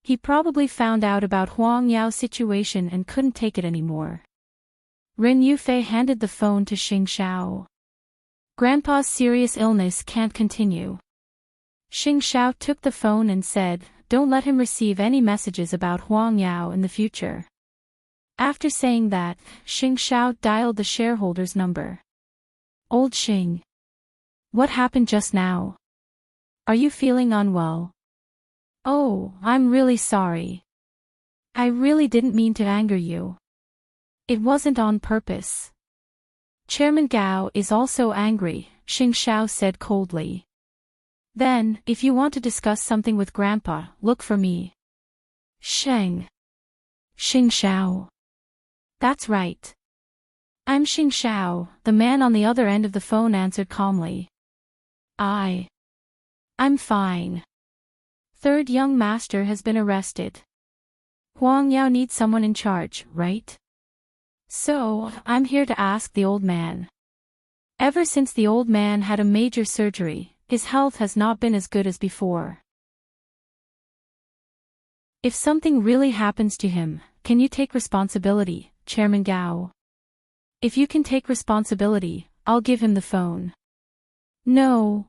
He probably found out about Huang Yao's situation and couldn't take it anymore. Ren Yufei handed the phone to Xing Xiao. Grandpa's serious illness can't continue. Xing Xiao took the phone and said, "Don't let him receive any messages about Huang Yao in the future." After saying that, Xing Xiao dialed the shareholder's number. Old Xing. What happened just now? Are you feeling unwell? Oh, I'm really sorry. I really didn't mean to anger you. It wasn't on purpose. Chairman Gao is also angry, Xing Xiao said coldly. Then, if you want to discuss something with Grandpa, look for me. Xing Xiao. That's right. I'm Xing Xiao, the man on the other end of the phone answered calmly. I'm fine. Third young master has been arrested. Huang Yao needs someone in charge, right? So, I'm here to ask the old man. Ever since the old man had a major surgery, his health has not been as good as before. If something really happens to him, can you take responsibility, Chairman Gao? If you can take responsibility, I'll give him the phone. No.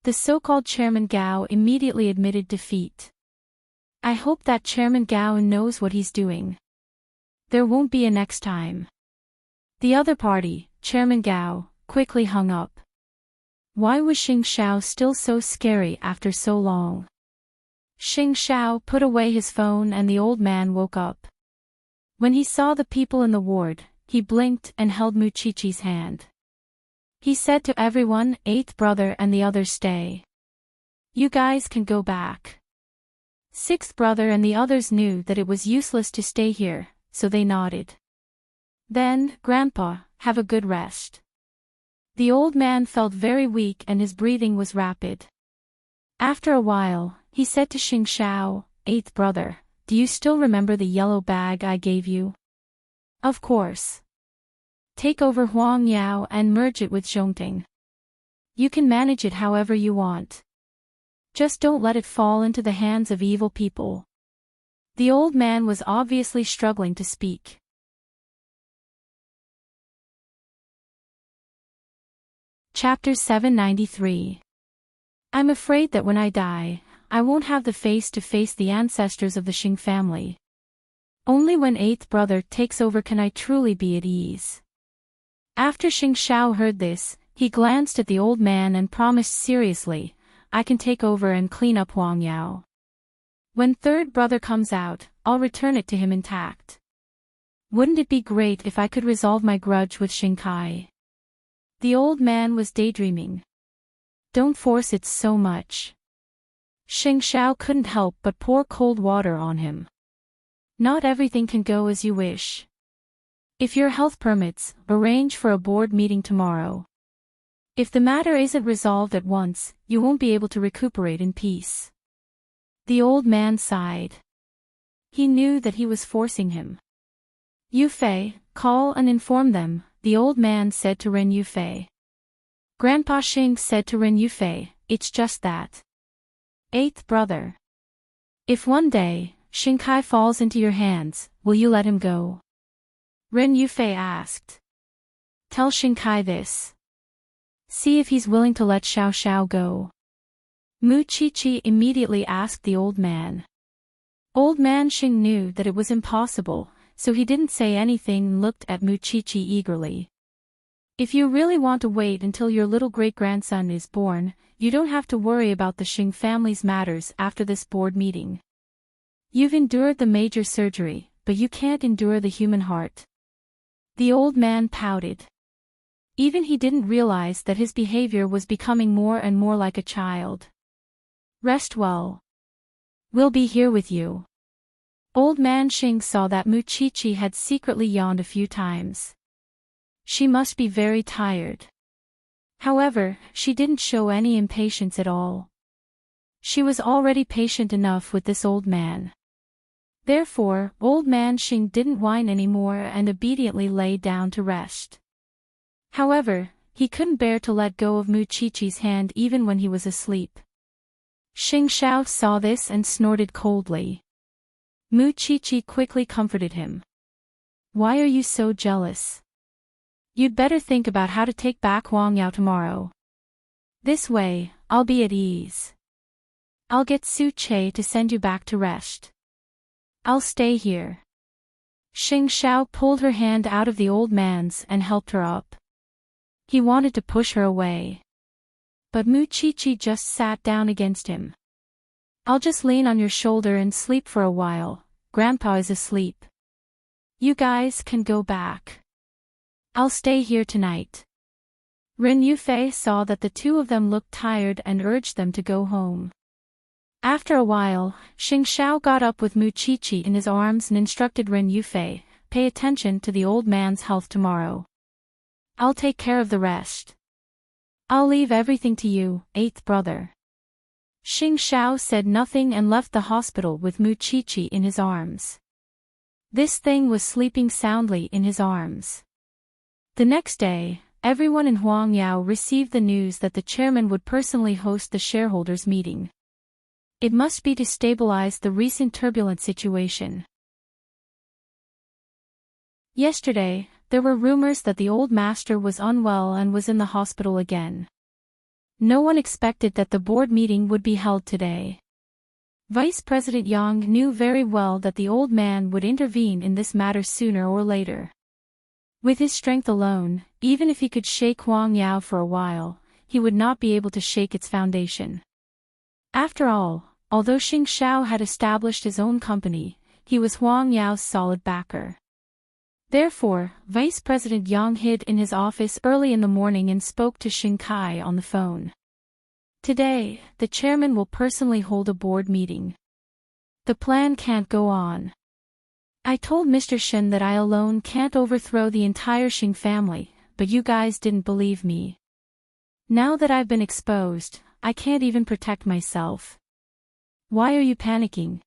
The so-called Chairman Gao immediately admitted defeat. I hope that Chairman Gao knows what he's doing. There won't be a next time. The other party, Chairman Gao, quickly hung up. Why was Xing Xiao still so scary after so long? Xing Xiao put away his phone and the old man woke up. When he saw the people in the ward, he blinked and held Mu Qiqi's hand. He said to everyone, "Eighth brother and the others stay. You guys can go back." Sixth brother and the others knew that it was useless to stay here, so they nodded. Then, Grandpa, have a good rest. The old man felt very weak and his breathing was rapid. After a while, he said to Xing Xiao, "Eighth brother, do you still remember the yellow bag I gave you?" Of course. Take over Huang Yao and merge it with Zhongting. You can manage it however you want. Just don't let it fall into the hands of evil people. The old man was obviously struggling to speak. Chapter 793. I'm afraid that when I die, I won't have the face to face the ancestors of the Xing family. Only when eighth brother takes over can I truly be at ease. After Xing Xiao heard this, he glanced at the old man and promised seriously, I can take over and clean up Huang Yao. When third brother comes out, I'll return it to him intact. Wouldn't it be great if I could resolve my grudge with Xing Kai? The old man was daydreaming. Don't force it so much. Xing Xiao couldn't help but pour cold water on him. Not everything can go as you wish. If your health permits, arrange for a board meeting tomorrow. If the matter isn't resolved at once, you won't be able to recuperate in peace. The old man sighed. He knew that he was forcing him. Yufei, call and inform them, the old man said to Ren Yufei. Grandpa Xing said to Ren Yufei, it's just that. Eighth brother. If one day, Xing Kai falls into your hands, will you let him go? Ren Yufei asked. Tell Xing Kai this. See if he's willing to let Xiao Xiao go. Mu Chichi immediately asked the old man. Old man Xing knew that it was impossible, so he didn't say anything and looked at Mu Chichi eagerly. If you really want to wait until your little great-grandson is born, you don't have to worry about the Xing family's matters after this board meeting. You've endured the major surgery, but you can't endure the human heart. The old man pouted. Even he didn't realize that his behavior was becoming more and more like a child. Rest well. We'll be here with you. Old man Xing saw that Mu Chichi had secretly yawned a few times. She must be very tired. However, she didn't show any impatience at all. She was already patient enough with this old man. Therefore, old man Xing didn't whine anymore and obediently lay down to rest. However, he couldn't bear to let go of Mu Chichi's hand even when he was asleep. Xing Xiao saw this and snorted coldly. Mu Chichi quickly comforted him. Why are you so jealous? You'd better think about how to take back Huang Yao tomorrow. This way, I'll be at ease. I'll get Su Che to send you back to rest. I'll stay here. Xing Xiao pulled her hand out of the old man's and helped her up. He wanted to push her away. But Mu Chichi just sat down against him. I'll just lean on your shoulder and sleep for a while. Grandpa is asleep. You guys can go back. I'll stay here tonight. Ren Yufei saw that the two of them looked tired and urged them to go home. After a while, Xing Xiao got up with Mu Chichi in his arms and instructed Ren Yufei, pay attention to the old man's health tomorrow. I'll take care of the rest. I'll leave everything to you, eighth brother. Xing Xiao said nothing and left the hospital with Mu Chichi in his arms. This thing was sleeping soundly in his arms. The next day, everyone in Huangyao received the news that the chairman would personally host the shareholders' meeting. It must be to stabilize the recent turbulent situation. Yesterday, there were rumors that the old master was unwell and was in the hospital again. No one expected that the board meeting would be held today. Vice President Yang knew very well that the old man would intervene in this matter sooner or later. With his strength alone, even if he could shake Huang Yao for a while, he would not be able to shake its foundation. After all, although Xing Xiao had established his own company, he was Huang Yao's solid backer. Therefore, Vice President Yang hid in his office early in the morning and spoke to Xing Kai on the phone. Today, the chairman will personally hold a board meeting. The plan can't go on. I told Mr. Shen that I alone can't overthrow the entire Xing family, but you guys didn't believe me. Now that I've been exposed, I can't even protect myself. Why are you panicking?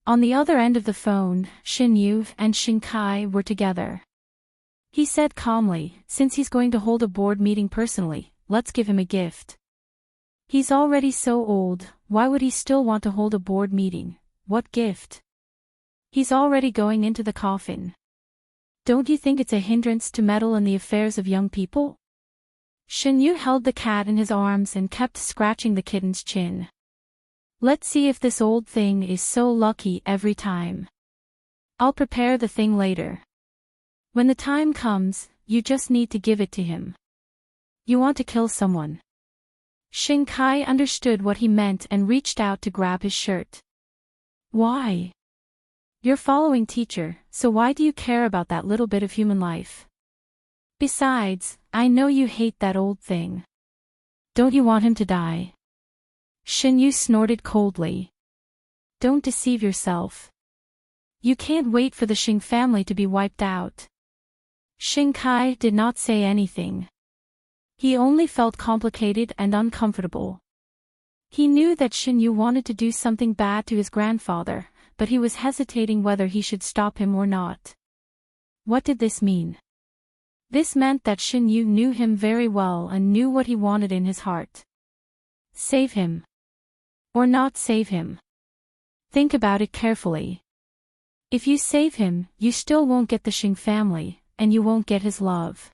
On the other end of the phone, Xin Yu and Xing Kai were together. He said calmly, since he's going to hold a board meeting personally, let's give him a gift. He's already so old, why would he still want to hold a board meeting? What gift? He's already going into the coffin. Don't you think it's a hindrance to meddle in the affairs of young people? Shen Yu held the cat in his arms and kept scratching the kitten's chin. Let's see if this old thing is so lucky every time. I'll prepare the thing later. When the time comes, you just need to give it to him. You want to kill someone. Xing Kai understood what he meant and reached out to grab his shirt. Why? You're following teacher, so why do you care about that little bit of human life? Besides, I know you hate that old thing. Don't you want him to die? Shen Yu snorted coldly. Don't deceive yourself. You can't wait for the Xing family to be wiped out. Xing Kai did not say anything. He only felt complicated and uncomfortable. He knew that Shen Yu wanted to do something bad to his grandfather, but he was hesitating whether he should stop him or not. What did this mean? This meant that Shen Yu knew him very well and knew what he wanted in his heart. Save him. Or not save him. Think about it carefully. If you save him, you still won't get the Xing family, and you won't get his love.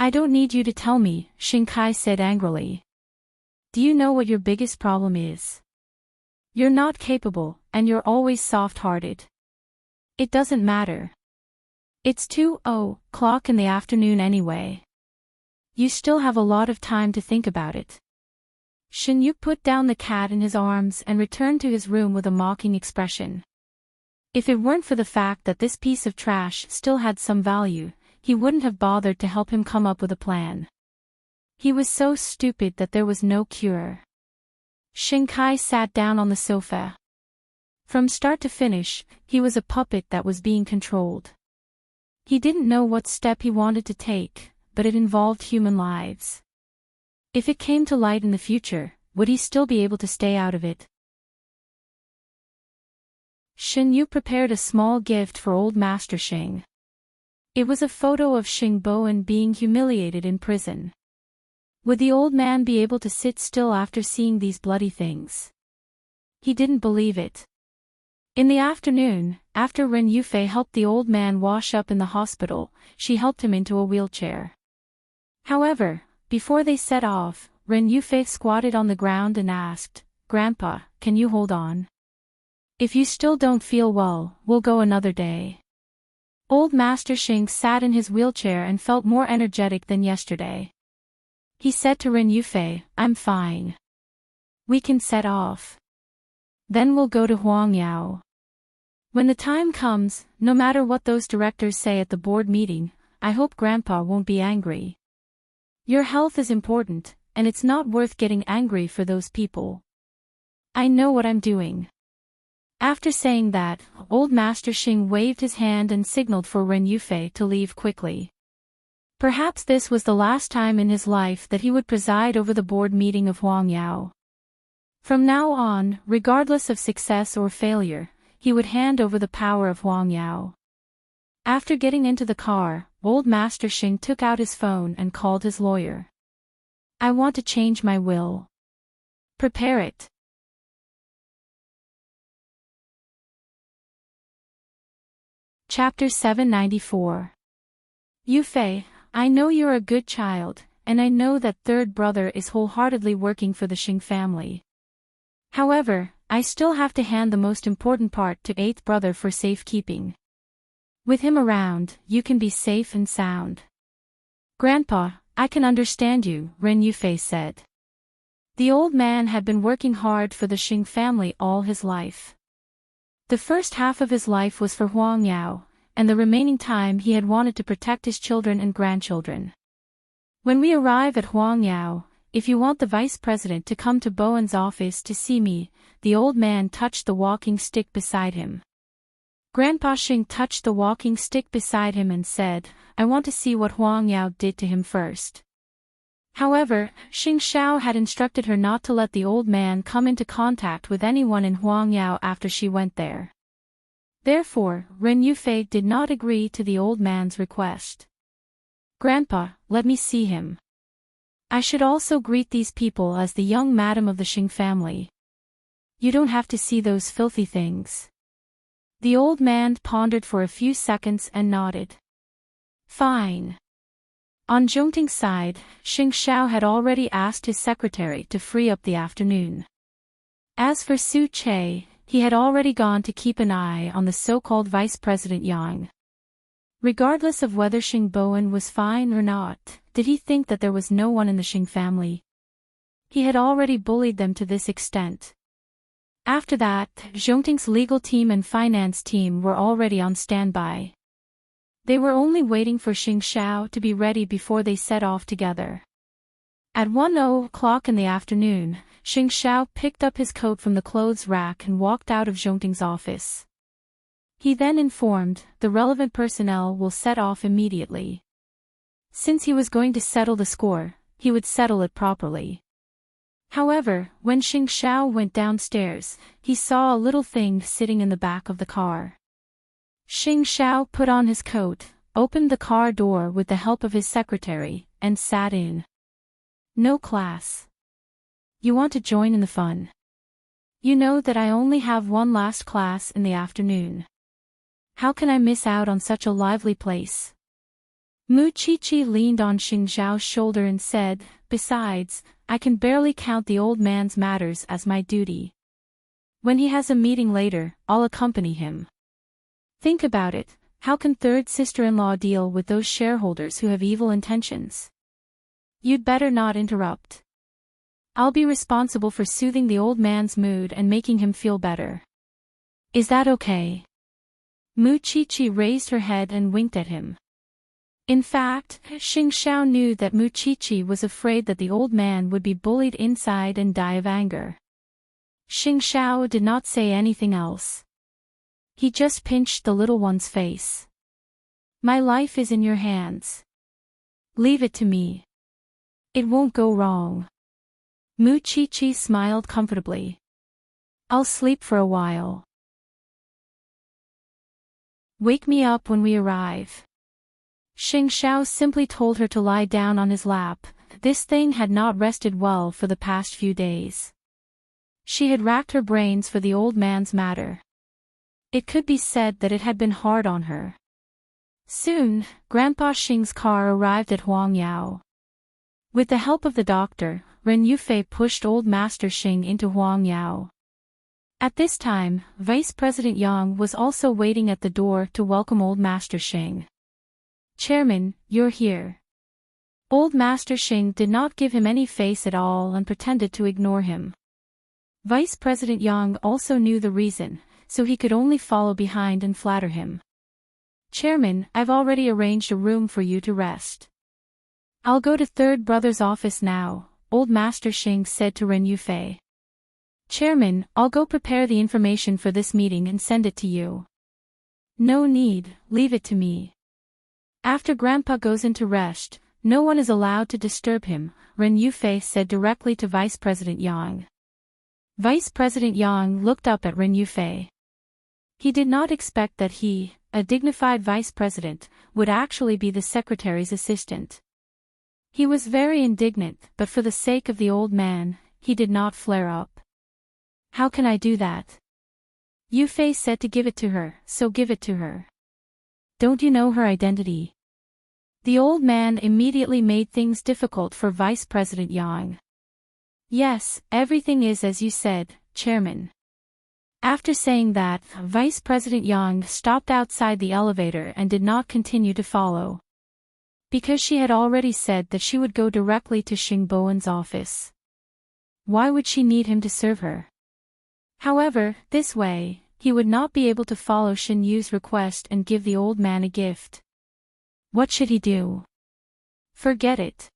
I don't need you to tell me, Xing Kai said angrily. Do you know what your biggest problem is? You're not capable, and you're always soft-hearted. It doesn't matter. It's 2:00 in the afternoon anyway. You still have a lot of time to think about it. Shin Yu put down the cat in his arms and returned to his room with a mocking expression. If it weren't for the fact that this piece of trash still had some value, he wouldn't have bothered to help him come up with a plan. He was so stupid that there was no cure. Xing Kai sat down on the sofa. From start to finish, he was a puppet that was being controlled. He didn't know what step he wanted to take, but it involved human lives. If it came to light in the future, would he still be able to stay out of it? Shin Yu prepared a small gift for old Master Xing. It was a photo of Xing Bowen being humiliated in prison. Would the old man be able to sit still after seeing these bloody things? He didn't believe it. In the afternoon, after Ren Yufei helped the old man wash up in the hospital, she helped him into a wheelchair. However, before they set off, Ren Yufei squatted on the ground and asked, "Grandpa, can you hold on? If you still don't feel well, we'll go another day." Old Master Xing sat in his wheelchair and felt more energetic than yesterday. He said to Ren Yufei, "I'm fine. We can set off. Then we'll go to Huangyao. When the time comes, no matter what those directors say at the board meeting, I hope Grandpa won't be angry. Your health is important, and it's not worth getting angry for those people. I know what I'm doing." After saying that, old Master Xing waved his hand and signaled for Ren Yufei to leave quickly. Perhaps this was the last time in his life that he would preside over the board meeting of Huangyao. From now on, regardless of success or failure, he would hand over the power of Huangyao. After getting into the car, old Master Xing took out his phone and called his lawyer. "I want to change my will. Prepare it." Chapter 794. Yufei, I know you're a good child, and I know that third brother is wholeheartedly working for the Xing family. However, I still have to hand the most important part to eighth brother for safekeeping. With him around, you can be safe and sound. Grandpa, I can understand you, Ren Yufei said. The old man had been working hard for the Xing family all his life. The first half of his life was for Huangyao, and the remaining time he had wanted to protect his children and grandchildren. When we arrive at Huangyao, if you want the vice president to come to Bowen's office to see me, the old man touched the walking stick beside him. Grandpa Xing touched the walking stick beside him and said, "I want to see what Huangyao did to him first." However, Xing Xiao had instructed her not to let the old man come into contact with anyone in Huangyao after she went there. Therefore, Ren Yufei did not agree to the old man's request. "Grandpa, let me see him. I should also greet these people as the young madam of the Xing family. You don't have to see those filthy things." The old man pondered for a few seconds and nodded. "Fine." On Zhongting's side, Xing Xiao had already asked his secretary to free up the afternoon. As for Su Che, he had already gone to keep an eye on the so-called Vice President Yang. Regardless of whether Xing Bowen was fine or not, did he think that there was no one in the Xing family? He had already bullied them to this extent. After that, Zhongting's legal team and finance team were already on standby. They were only waiting for Xing Xiao to be ready before they set off together. At 1:00 in the afternoon, Xing Xiao picked up his coat from the clothes rack and walked out of Zhongting's office. He then informed, the relevant personnel will set off immediately. Since he was going to settle the score, he would settle it properly. However, when Xing Xiao went downstairs, he saw a little thing sitting in the back of the car. Xing Xiao put on his coat, opened the car door with the help of his secretary, and sat in. "No class. You want to join in the fun? You know that I only have one last class in the afternoon. How can I miss out on such a lively place?" Mu Chichi leaned on Xing Zhao's shoulder and said, "Besides, I can barely count the old man's matters as my duty. When he has a meeting later, I'll accompany him. Think about it, how can third sister-in-law deal with those shareholders who have evil intentions? You'd better not interrupt. I'll be responsible for soothing the old man's mood and making him feel better. Is that okay?" Mu Chichi raised her head and winked at him. In fact, Xing Zhao knew that Mu Chichi was afraid that the old man would be bullied inside and die of anger. Xing Zhao did not say anything else. He just pinched the little one's face. "My life is in your hands. Leave it to me. It won't go wrong." Mu Chichi smiled comfortably. "I'll sleep for a while. Wake me up when we arrive." Xing Zhao simply told her to lie down on his lap. This thing had not rested well for the past few days. She had racked her brains for the old man's matter. It could be said that it had been hard on her. Soon, Grandpa Xing's car arrived at Huangyao. With the help of the doctor, Ren Yufei pushed old Master Xing into Huangyao. At this time, Vice President Yang was also waiting at the door to welcome old Master Xing. "Chairman, you're here." Old Master Xing did not give him any face at all and pretended to ignore him. Vice President Yang also knew the reason, so he could only follow behind and flatter him. "Chairman, I've already arranged a room for you to rest." "I'll go to third brother's office now," old Master Xing said to Ren Yufei. "Chairman, I'll go prepare the information for this meeting and send it to you." "No need, leave it to me. After Grandpa goes into rest, no one is allowed to disturb him," Ren Yufei said directly to Vice President Yang. Vice President Yang looked up at Ren Yufei. He did not expect that he, a dignified vice president, would actually be the secretary's assistant. He was very indignant, but for the sake of the old man, he did not flare up. "How can I do that?" Yufei said to give it to her, so give it to her. "Don't you know her identity?" The old man immediately made things difficult for Vice President Yang. "Yes, everything is as you said, Chairman." After saying that, Vice President Yang stopped outside the elevator and did not continue to follow. Because she had already said that she would go directly to Xing Bowen's office. Why would she need him to serve her? However, this way, he would not be able to follow Shin Yu's request and give the old man a gift. What should he do? Forget it.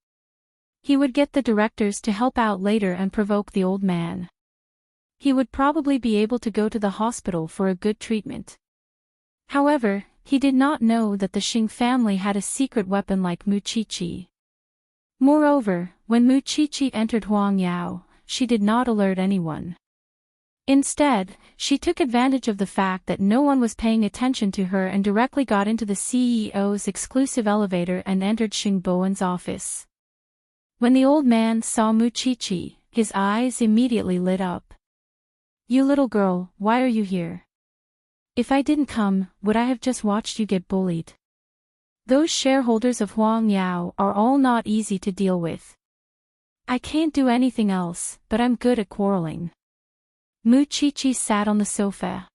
He would get the directors to help out later and provoke the old man. He would probably be able to go to the hospital for a good treatment. However, he did not know that the Xing family had a secret weapon like Mu Chichi. Moreover, when Mu Chichi entered Huangyao, she did not alert anyone. Instead, she took advantage of the fact that no one was paying attention to her and directly got into the CEO's exclusive elevator and entered Xing Bowen's office. When the old man saw Mu Chichi, his eyes immediately lit up. "You little girl, why are you here? If I didn't come, would I have just watched you get bullied? Those shareholders of Huangyao are all not easy to deal with. I can't do anything else, but I'm good at quarreling." Mu Chichi sat on the sofa.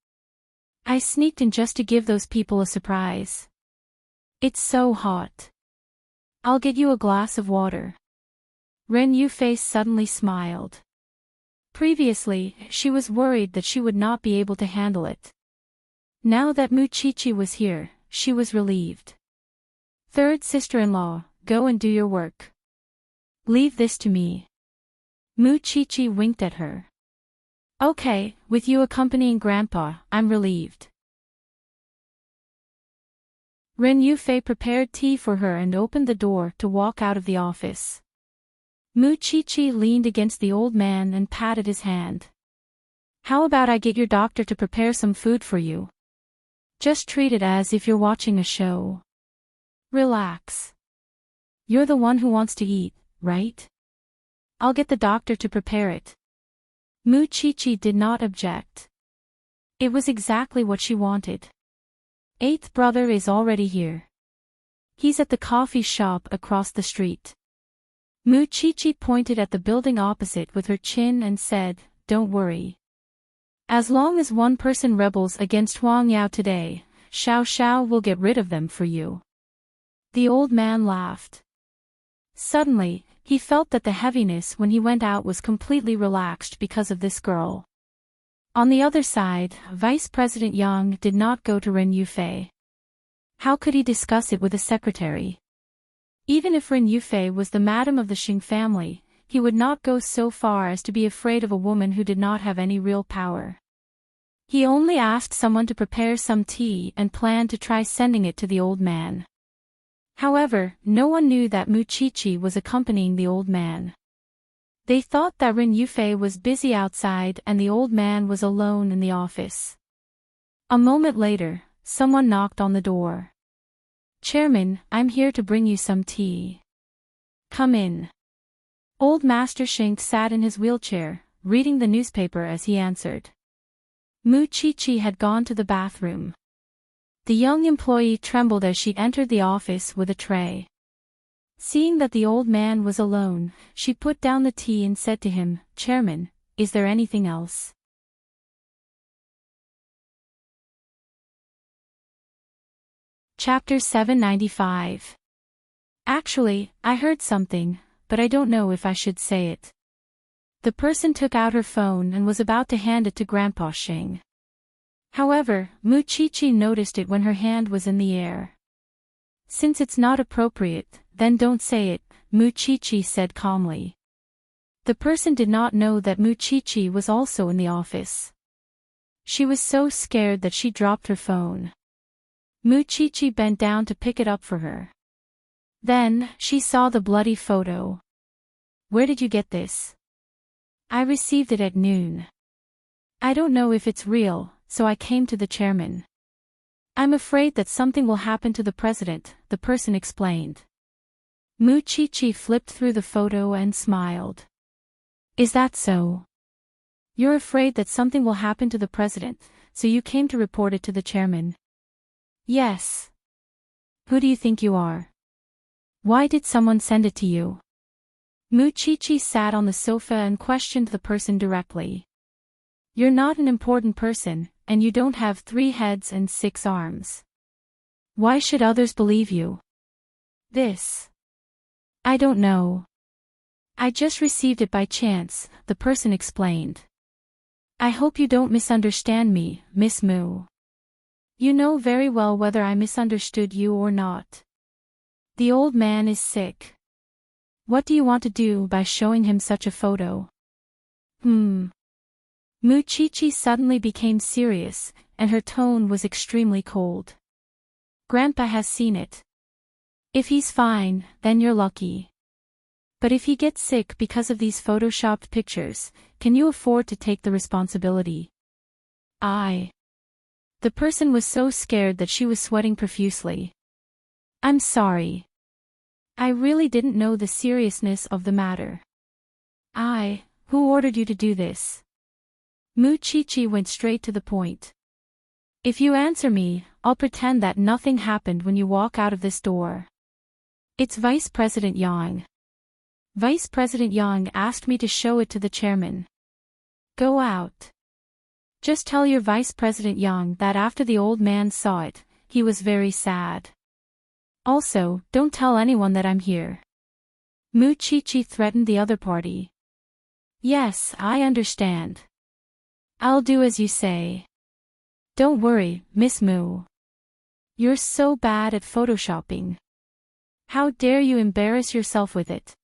"I sneaked in just to give those people a surprise. It's so hot. I'll get you a glass of water." Ren Yufei suddenly smiled. Previously, she was worried that she would not be able to handle it. Now that Mu Chichi was here, she was relieved. "Third sister-in-law, go and do your work. Leave this to me." Mu Chichi winked at her. "Okay, with you accompanying Grandpa, I'm relieved." Ren Yufei prepared tea for her and opened the door to walk out of the office. Mu Chichi leaned against the old man and patted his hand. "How about I get your doctor to prepare some food for you? Just treat it as if you're watching a show. Relax. You're the one who wants to eat, right? I'll get the doctor to prepare it." Mu Chichi did not object. It was exactly what she wanted. Eighth brother is already here. He's at the coffee shop across the street. Mu-Chi-Chi pointed at the building opposite with her chin and said, "Don't worry. As long as one person rebels against Huang Yao today, Xiao Xiao will get rid of them for you." The old man laughed. Suddenly, he felt that the heaviness when he went out was completely relaxed because of this girl. On the other side, Vice President Yang did not go to Ren Yufei. How could he discuss it with a secretary? Even if Ren Yufei was the madam of the Xing family, he would not go so far as to be afraid of a woman who did not have any real power. He only asked someone to prepare some tea and planned to try sending it to the old man. However, no one knew that Mu-Chi-Chi was accompanying the old man. They thought that Ren Yufei was busy outside and the old man was alone in the office. A moment later, someone knocked on the door. "Chairman, I'm here to bring you some tea." "Come in." Old Master Xing sat in his wheelchair, reading the newspaper as he answered. Mu-Chi-Chi had gone to the bathroom. The young employee trembled as she entered the office with a tray. Seeing that the old man was alone, she put down the tea and said to him, "Chairman, is there anything else?" Chapter 795. Actually, I heard something, but I don't know if I should say it. The person took out her phone and was about to hand it to Grandpa Xing. However, Mu-Chi-Chi noticed it when her hand was in the air. "Since it's not appropriate, then don't say it," Mu-Chi-Chi said calmly. The person did not know that Mu-Chi-Chi was also in the office. She was so scared that she dropped her phone. Mu-Chi-Chi bent down to pick it up for her. Then, she saw the bloody photo. "Where did you get this?" "I received it at noon. I don't know if it's real, so I came to the chairman. I'm afraid that something will happen to the president," the person explained. Mu-Chi-Chi flipped through the photo and smiled. "Is that so? You're afraid that something will happen to the president, so you came to report it to the chairman?" "Yes." "Who do you think you are? Why did someone send it to you?" Mu-Chi-Chi sat on the sofa and questioned the person directly. "You're not an important person, and you don't have 3 heads and 6 arms. Why should others believe you?" "This? I don't know. I just received it by chance," the person explained. "I hope you don't misunderstand me, Miss Mu. You know very well whether I misunderstood you or not. The old man is sick. What do you want to do by showing him such a photo?" Mu-Chi-Chi suddenly became serious, and her tone was extremely cold. "Grandpa has seen it. If he's fine, then you're lucky. But if he gets sick because of these photoshopped pictures, can you afford to take the responsibility?" The person was so scared that she was sweating profusely. "I'm sorry. I really didn't know the seriousness of the matter." Who ordered you to do this?" Mu-Chi-Chi went straight to the point. "If you answer me, I'll pretend that nothing happened when you walk out of this door. It's Vice President Yang. Vice President Yang asked me to show it to the chairman. Go out. Just tell your Vice President Yang that after the old man saw it, he was very sad. Also, don't tell anyone that I'm here." Mu-Chi-Chi threatened the other party. "Yes, I understand. I'll do as you say. Don't worry, Miss Mu. You're so bad at photoshopping. How dare you embarrass yourself with it?"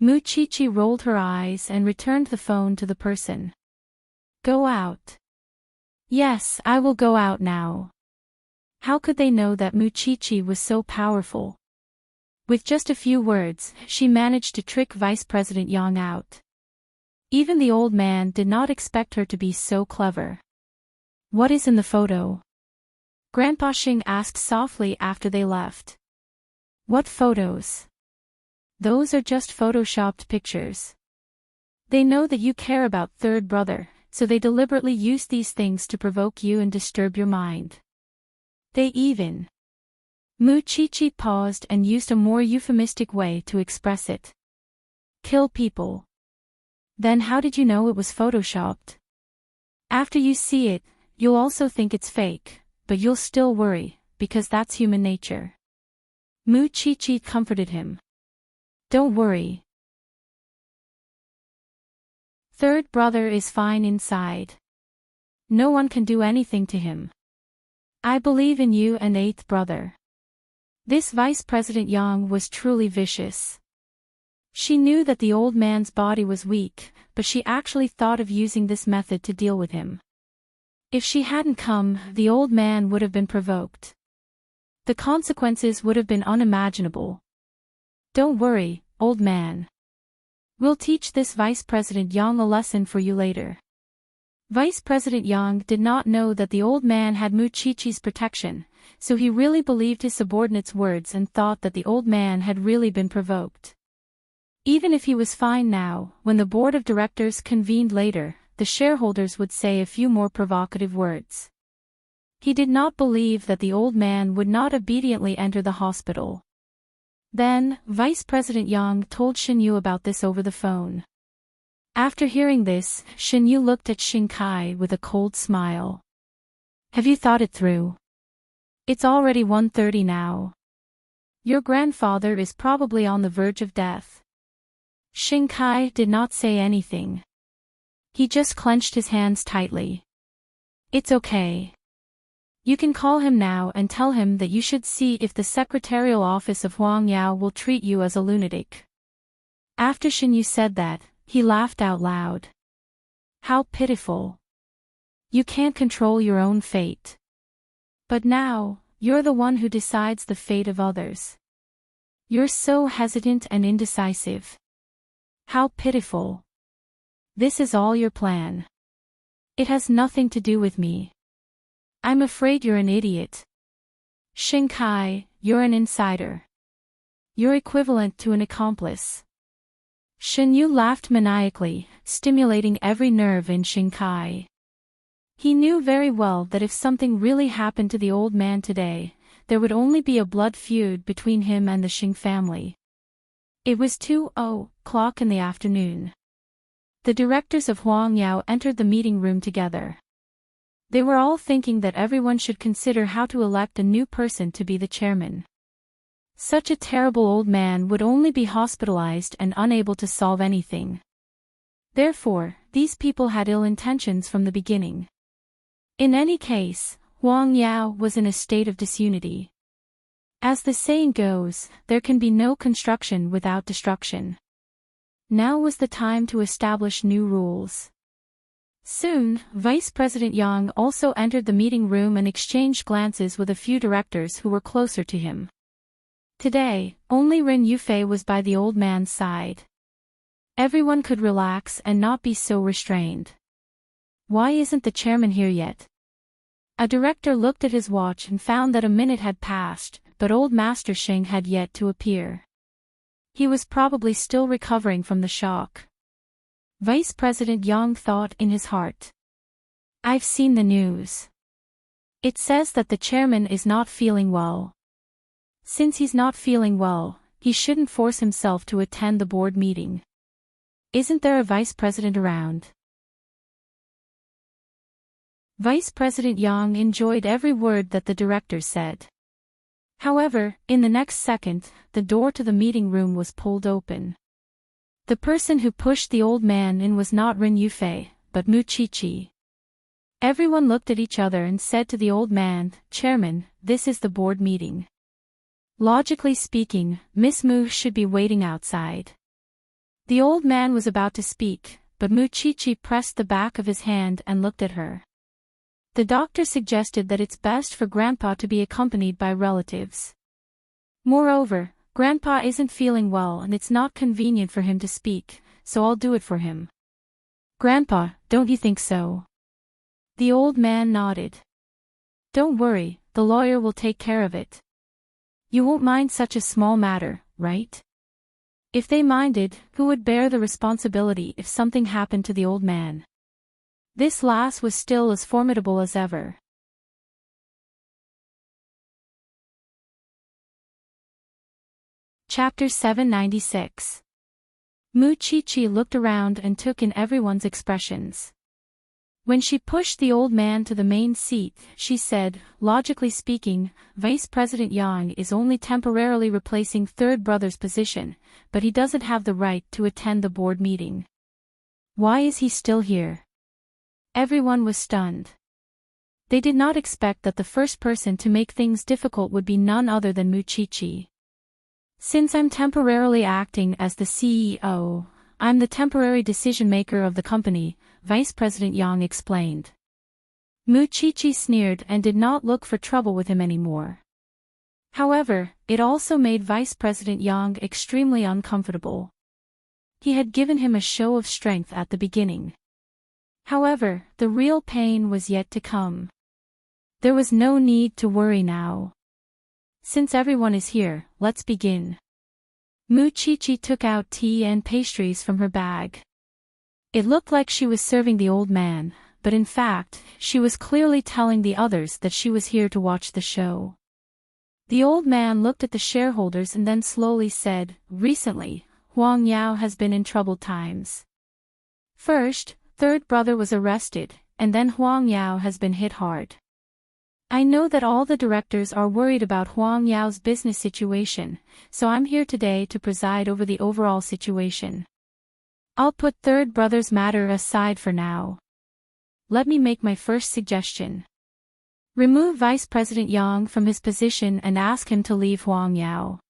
Mu-Chi-Chi rolled her eyes and returned the phone to the person. "Go out." "Yes, I will go out now." How could they know that Mu-Chi-Chi was so powerful? With just a few words, she managed to trick Vice President Yang out. Even the old man did not expect her to be so clever. "What is in the photo?" Grandpa Xing asked softly after they left. "What photos?" "Those are just photoshopped pictures. They know that you care about third brother, so they deliberately use these things to provoke you and disturb your mind. They even..." Chi paused and used a more euphemistic way to express it. Kill people. Then how did you know it was photoshopped? After you see it, you'll also think it's fake, but you'll still worry, because that's human nature. Chi comforted him. Don't worry. Third brother is fine inside. No one can do anything to him. I believe in you and eighth brother. This Vice President Yang was truly vicious. She knew that the old man's body was weak, but she actually thought of using this method to deal with him. If she hadn't come, the old man would have been provoked. The consequences would have been unimaginable. Don't worry, old man. We'll teach this Vice President Yang a lesson for you later. Vice President Yang did not know that the old man had Chi's protection, so he really believed his subordinate's words and thought that the old man had really been provoked. Even if he was fine now, when the board of directors convened later, the shareholders would say a few more provocative words. He did not believe that the old man would not obediently enter the hospital. Then, Vice President Yang told Xinyu about this over the phone. After hearing this, Xinyu looked at Xing Kai with a cold smile. Have you thought it through? It's already 1:30 now. Your grandfather is probably on the verge of death. Xing Kai did not say anything. He just clenched his hands tightly. It's okay. You can call him now and tell him that you should see if the secretarial office of Huang Yao will treat you as a lunatic. After Xinyu said that, he laughed out loud. How pitiful. You can't control your own fate. But now, you're the one who decides the fate of others. You're so hesitant and indecisive. How pitiful. This is all your plan. It has nothing to do with me. I'm afraid you're an idiot. Xing Kai, you're an insider. You're equivalent to an accomplice. Xinyu laughed maniacally, stimulating every nerve in Xing Kai. He knew very well that if something really happened to the old man today, there would only be a blood feud between him and the Xing family. It was 2:00 in the afternoon. The directors of Huang Yao entered the meeting room together. They were all thinking that everyone should consider how to elect a new person to be the chairman. Such a terrible old man would only be hospitalized and unable to solve anything. Therefore, these people had ill intentions from the beginning. In any case, Huang Yao was in a state of disunity. As the saying goes, there can be no construction without destruction. Now was the time to establish new rules. Soon, Vice President Yang also entered the meeting room and exchanged glances with a few directors who were closer to him. Today, only Ren Yufei was by the old man's side. Everyone could relax and not be so restrained. Why isn't the chairman here yet? A director looked at his watch and found that a minute had passed, but old Master Xing had yet to appear. He was probably still recovering from the shock. Vice President Yang thought in his heart. I've seen the news. It says that the chairman is not feeling well. Since he's not feeling well, he shouldn't force himself to attend the board meeting. Isn't there a vice president around? Vice President Yang enjoyed every word that the director said. However, in the next second, the door to the meeting room was pulled open. The person who pushed the old man in was not Ren Yufei, but Chi. Everyone looked at each other and said to the old man, Chairman, this is the board meeting. Logically speaking, Miss Mu should be waiting outside. The old man was about to speak, but Chi pressed the back of his hand and looked at her. The doctor suggested that it's best for Grandpa to be accompanied by relatives. Moreover, Grandpa isn't feeling well and it's not convenient for him to speak, so I'll do it for him. Grandpa, don't you think so? The old man nodded. Don't worry, the lawyer will take care of it. You won't mind such a small matter, right? If they minded, who would bear the responsibility if something happened to the old man? This lass was still as formidable as ever. Chapter 796. Mu Chi-Chi looked around and took in everyone's expressions. When she pushed the old man to the main seat, she said, logically speaking, Vice President Yang is only temporarily replacing third brother's position, but he doesn't have the right to attend the board meeting. Why is he still here? Everyone was stunned. They did not expect that the first person to make things difficult would be none other than Mu Chi-Chi. Since I'm temporarily acting as the CEO, I'm the temporary decision-maker of the company, Vice President Yang explained. Mu Chi-Chi sneered and did not look for trouble with him anymore. However, it also made Vice President Yang extremely uncomfortable. He had given him a show of strength at the beginning. However, the real pain was yet to come. There was no need to worry now. Since everyone is here, let's begin. Mu Chi-Chi took out tea and pastries from her bag. It looked like she was serving the old man, but in fact, she was clearly telling the others that she was here to watch the show. The old man looked at the shareholders and then slowly said, recently, Huang Yao has been in troubled times. First, third brother was arrested, and then Huang Yao has been hit hard. I know that all the directors are worried about Huang Yao's business situation, so I'm here today to preside over the overall situation. I'll put third brother's matter aside for now. Let me make my first suggestion. Remove Vice President Yang from his position and ask him to leave Huang Yao.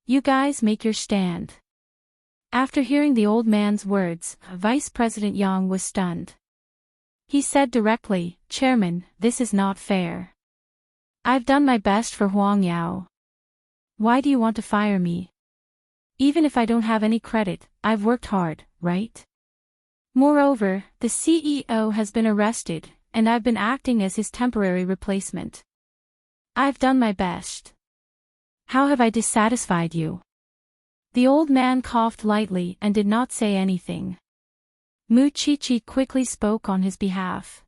You guys make your stand. After hearing the old man's words, Vice President Yang was stunned. He said directly, Chairman, this is not fair. I've done my best for Huang Yao. Why do you want to fire me? Even if I don't have any credit, I've worked hard, right? Moreover, the CEO has been arrested, and I've been acting as his temporary replacement. I've done my best. How have I dissatisfied you? The old man coughed lightly and did not say anything. Mu Chi-Chi quickly spoke on his behalf.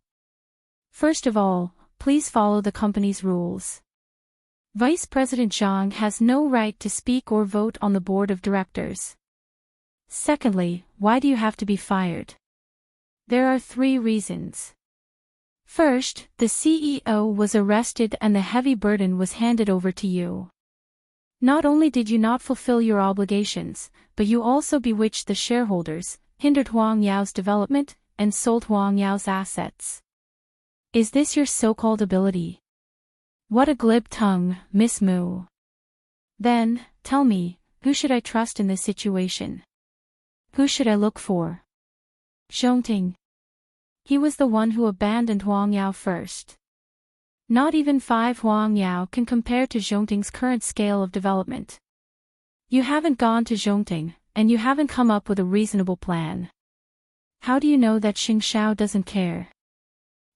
First of all, please follow the company's rules. Vice President Zhang has no right to speak or vote on the board of directors. Secondly, why do you have to be fired? There are 3 reasons. First, the CEO was arrested and the heavy burden was handed over to you. Not only did you not fulfill your obligations, but you also bewitched the shareholders, hindered Huang Yao's development, and sold Huang Yao's assets. Is this your so-called ability? What a glib tongue, Miss Mu. Then, tell me, who should I trust in this situation? Who should I look for? Enchanting. He was the one who abandoned Huang Yao first. Not even 5 Huang Yao can compare to Enchanting's current scale of development. You haven't gone to Enchanting, and you haven't come up with a reasonable plan. How do you know that Xing Xiao doesn't care?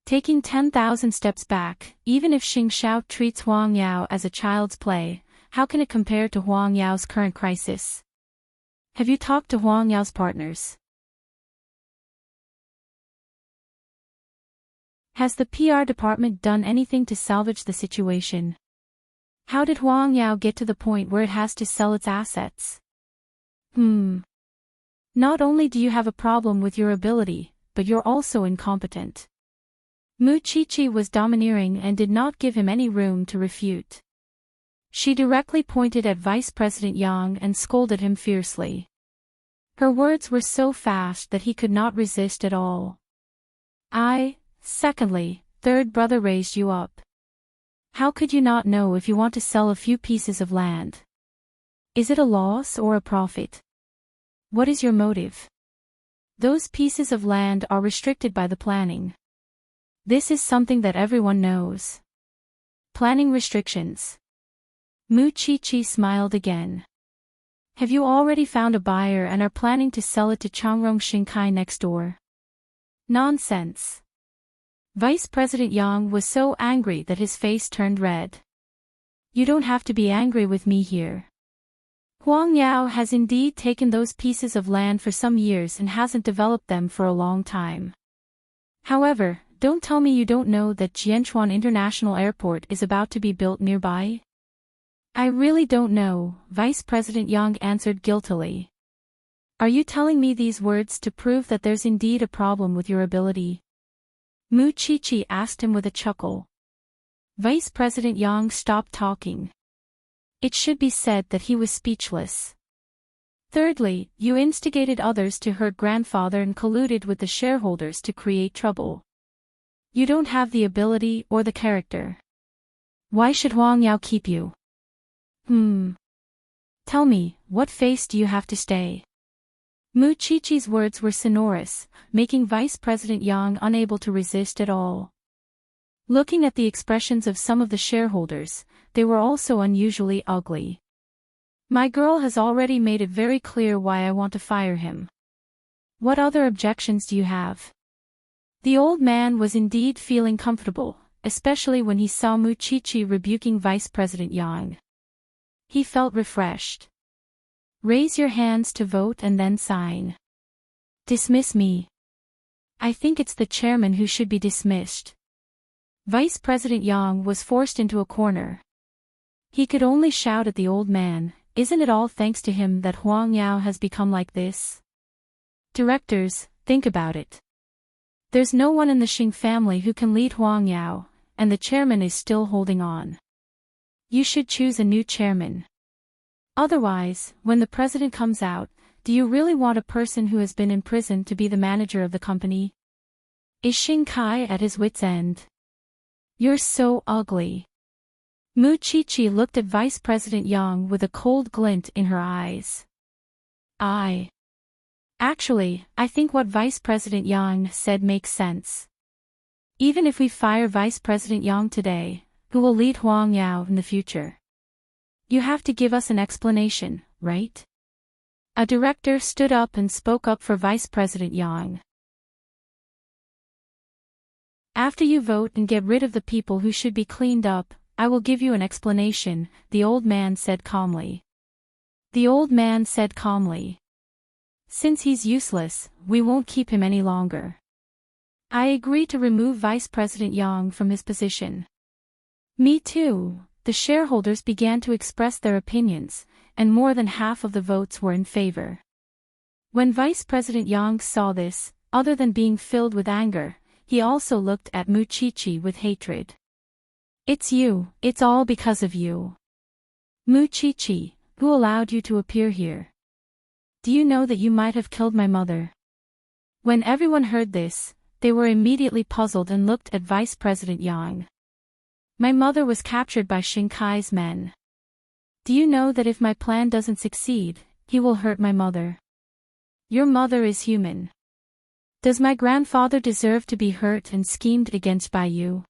Taking 10,000 steps back, even if Xing Xiao treats Huang Yao as a child's play, how can it compare to Huang Yao's current crisis? Have you talked to Huang Yao's partners? Has the PR department done anything to salvage the situation? How did Huang Yao get to the point where it has to sell its assets? Not only do you have a problem with your ability, but you're also incompetent. Mu Chi-Chi was domineering and did not give him any room to refute. She directly pointed at Vice President Yang and scolded him fiercely. Her words were so fast that he could not resist at all. Secondly, third brother raised you up. How could you not know if you want to sell a few pieces of land? Is it a loss or a profit? What is your motive? Those pieces of land are restricted by the planning. This is something that everyone knows. Planning restrictions. Mu Chi-Chi smiled again. Have you already found a buyer and are planning to sell it to Changrong Xinkai next door? Nonsense. Vice President Yang was so angry that his face turned red. You don't have to be angry with me here. Huang Yao has indeed taken those pieces of land for some years and hasn't developed them for a long time. However, don't tell me you don't know that Jianchuan International Airport is about to be built nearby. I really don't know, Vice President Yang answered guiltily. Are you telling me these words to prove that there's indeed a problem with your ability? Mu Chichi asked him with a chuckle. Vice President Yang stopped talking. It should be said that he was speechless. Thirdly, you instigated others to hurt grandfather and colluded with the shareholders to create trouble. You don't have the ability or the character. Why should Huang Yao keep you? Tell me, what face do you have to stay? Mu Chichi's words were sonorous, making Vice President Yang unable to resist at all. Looking at the expressions of some of the shareholders, they were also unusually ugly. My girl has already made it very clear why I want to fire him. What other objections do you have? The old man was indeed feeling comfortable, especially when he saw Mu Chichi rebuking Vice President Yang. He felt refreshed. Raise your hands to vote and then sign. Dismiss me. I think it's the chairman who should be dismissed. Vice President Yang was forced into a corner. He could only shout at the old man, isn't it all thanks to him that Huang Yao has become like this? Directors, think about it. There's no one in the Xing family who can lead Huang Yao, and the chairman is still holding on. You should choose a new chairman. Otherwise, when the president comes out, do you really want a person who has been in prison to be the manager of the company? Is Xing Kai at his wit's end? You're so ugly. Mu Chichi looked at Vice President Yang with a cold glint in her eyes. Actually, I think what Vice President Yang said makes sense. Even if we fire Vice President Yang today, who will lead Huang Yao in the future? You have to give us an explanation, right? A director stood up and spoke up for Vice President Yang. After you vote and get rid of the people who should be cleaned up, I will give you an explanation, the old man said calmly. Since he's useless, we won't keep him any longer. I agree to remove Vice President Yang from his position. Me too. The shareholders began to express their opinions, and more than half of the votes were in favor. When Vice President Yang saw this, other than being filled with anger, he also looked at Mu Chichi with hatred. It's you, it's all because of you. Mu Chichi, who allowed you to appear here? Do you know that you might have killed my mother? When everyone heard this, they were immediately puzzled and looked at Vice President Yang. My mother was captured by Xing Kai's men. Do you know that if my plan doesn't succeed, he will hurt my mother? Your mother is human. Does my grandfather deserve to be hurt and schemed against by you?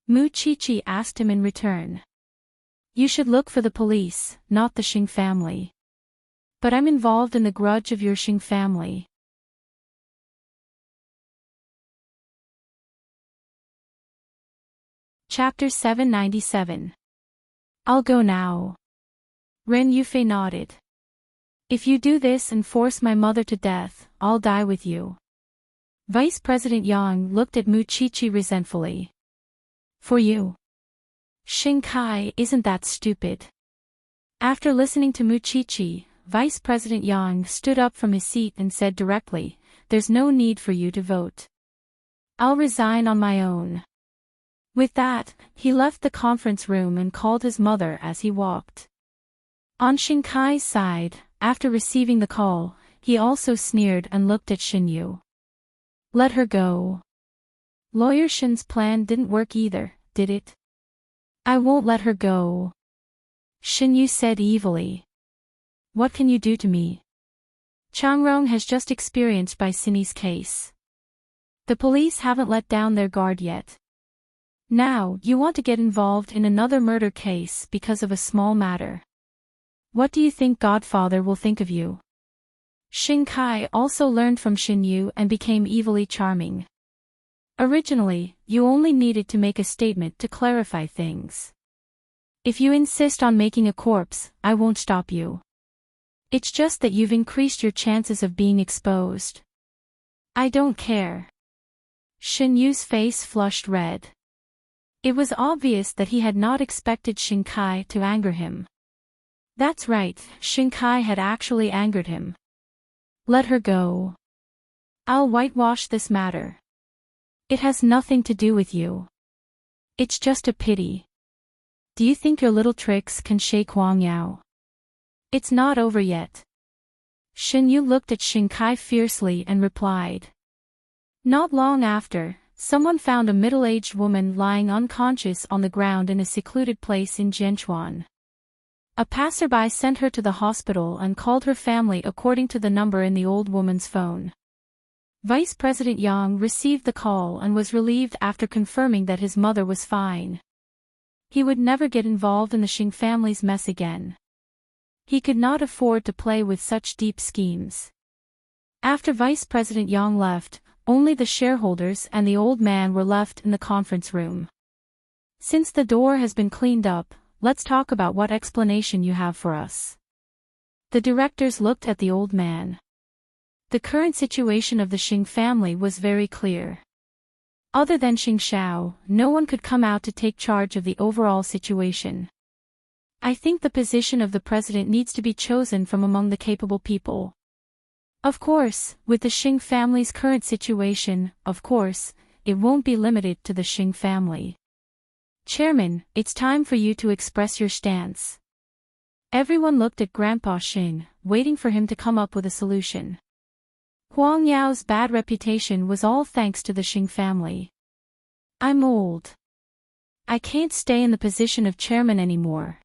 Mu Chichi asked him in return. You should look for the police, not the Xing family. But I'm involved in the grudge of your Xing family. Chapter 797. I'll go now. Ren Yufei nodded. If you do this and force my mother to death, I'll die with you. Vice President Yang looked at Mu Chichi resentfully. For you. Xing Kai isn't that stupid. After listening to Mu Chichi, Vice President Yang stood up from his seat and said directly, there's no need for you to vote. I'll resign on my own. With that, he left the conference room and called his mother as he walked. On Xing Kai's side, after receiving the call, he also sneered and looked at Xin Yu. Let her go. Lawyer Shin's plan didn't work either, did it? I won't let her go. Xin Yu said evilly. What can you do to me? Changrong has just experienced by Cindy's case. The police haven't let down their guard yet. Now, you want to get involved in another murder case because of a small matter. What do you think Godfather will think of you? Xing Kai also learned from Xin Yu and became evilly charming. Originally, you only needed to make a statement to clarify things. If you insist on making a corpse, I won't stop you. It's just that you've increased your chances of being exposed. I don't care. Xin Yu's face flushed red. It was obvious that he had not expected Xing Kai to anger him. That's right, Xing Kai had actually angered him. Let her go. I'll whitewash this matter. It has nothing to do with you. It's just a pity. Do you think your little tricks can shake Huang Yao? It's not over yet. Shin Yu looked at Xing Kai fiercely and replied. Not long after, someone found a middle-aged woman lying unconscious on the ground in a secluded place in Jianchuan. A passerby sent her to the hospital and called her family according to the number in the old woman's phone. Vice President Yang received the call and was relieved after confirming that his mother was fine. He would never get involved in the Xing family's mess again. He could not afford to play with such deep schemes. After Vice President Yang left, only the shareholders and the old man were left in the conference room. Since the door has been cleaned up, let's talk about what explanation you have for us. The directors looked at the old man. The current situation of the Xing family was very clear. Other than Xing Xiao, no one could come out to take charge of the overall situation. I think the position of the president needs to be chosen from among the capable people. Of course, with the Xing family's current situation, it won't be limited to the Xing family. Chairman, it's time for you to express your stance. Everyone looked at Grandpa Xing, waiting for him to come up with a solution. Huang Yao's bad reputation was all thanks to the Xing family. I'm old. I can't stay in the position of chairman anymore.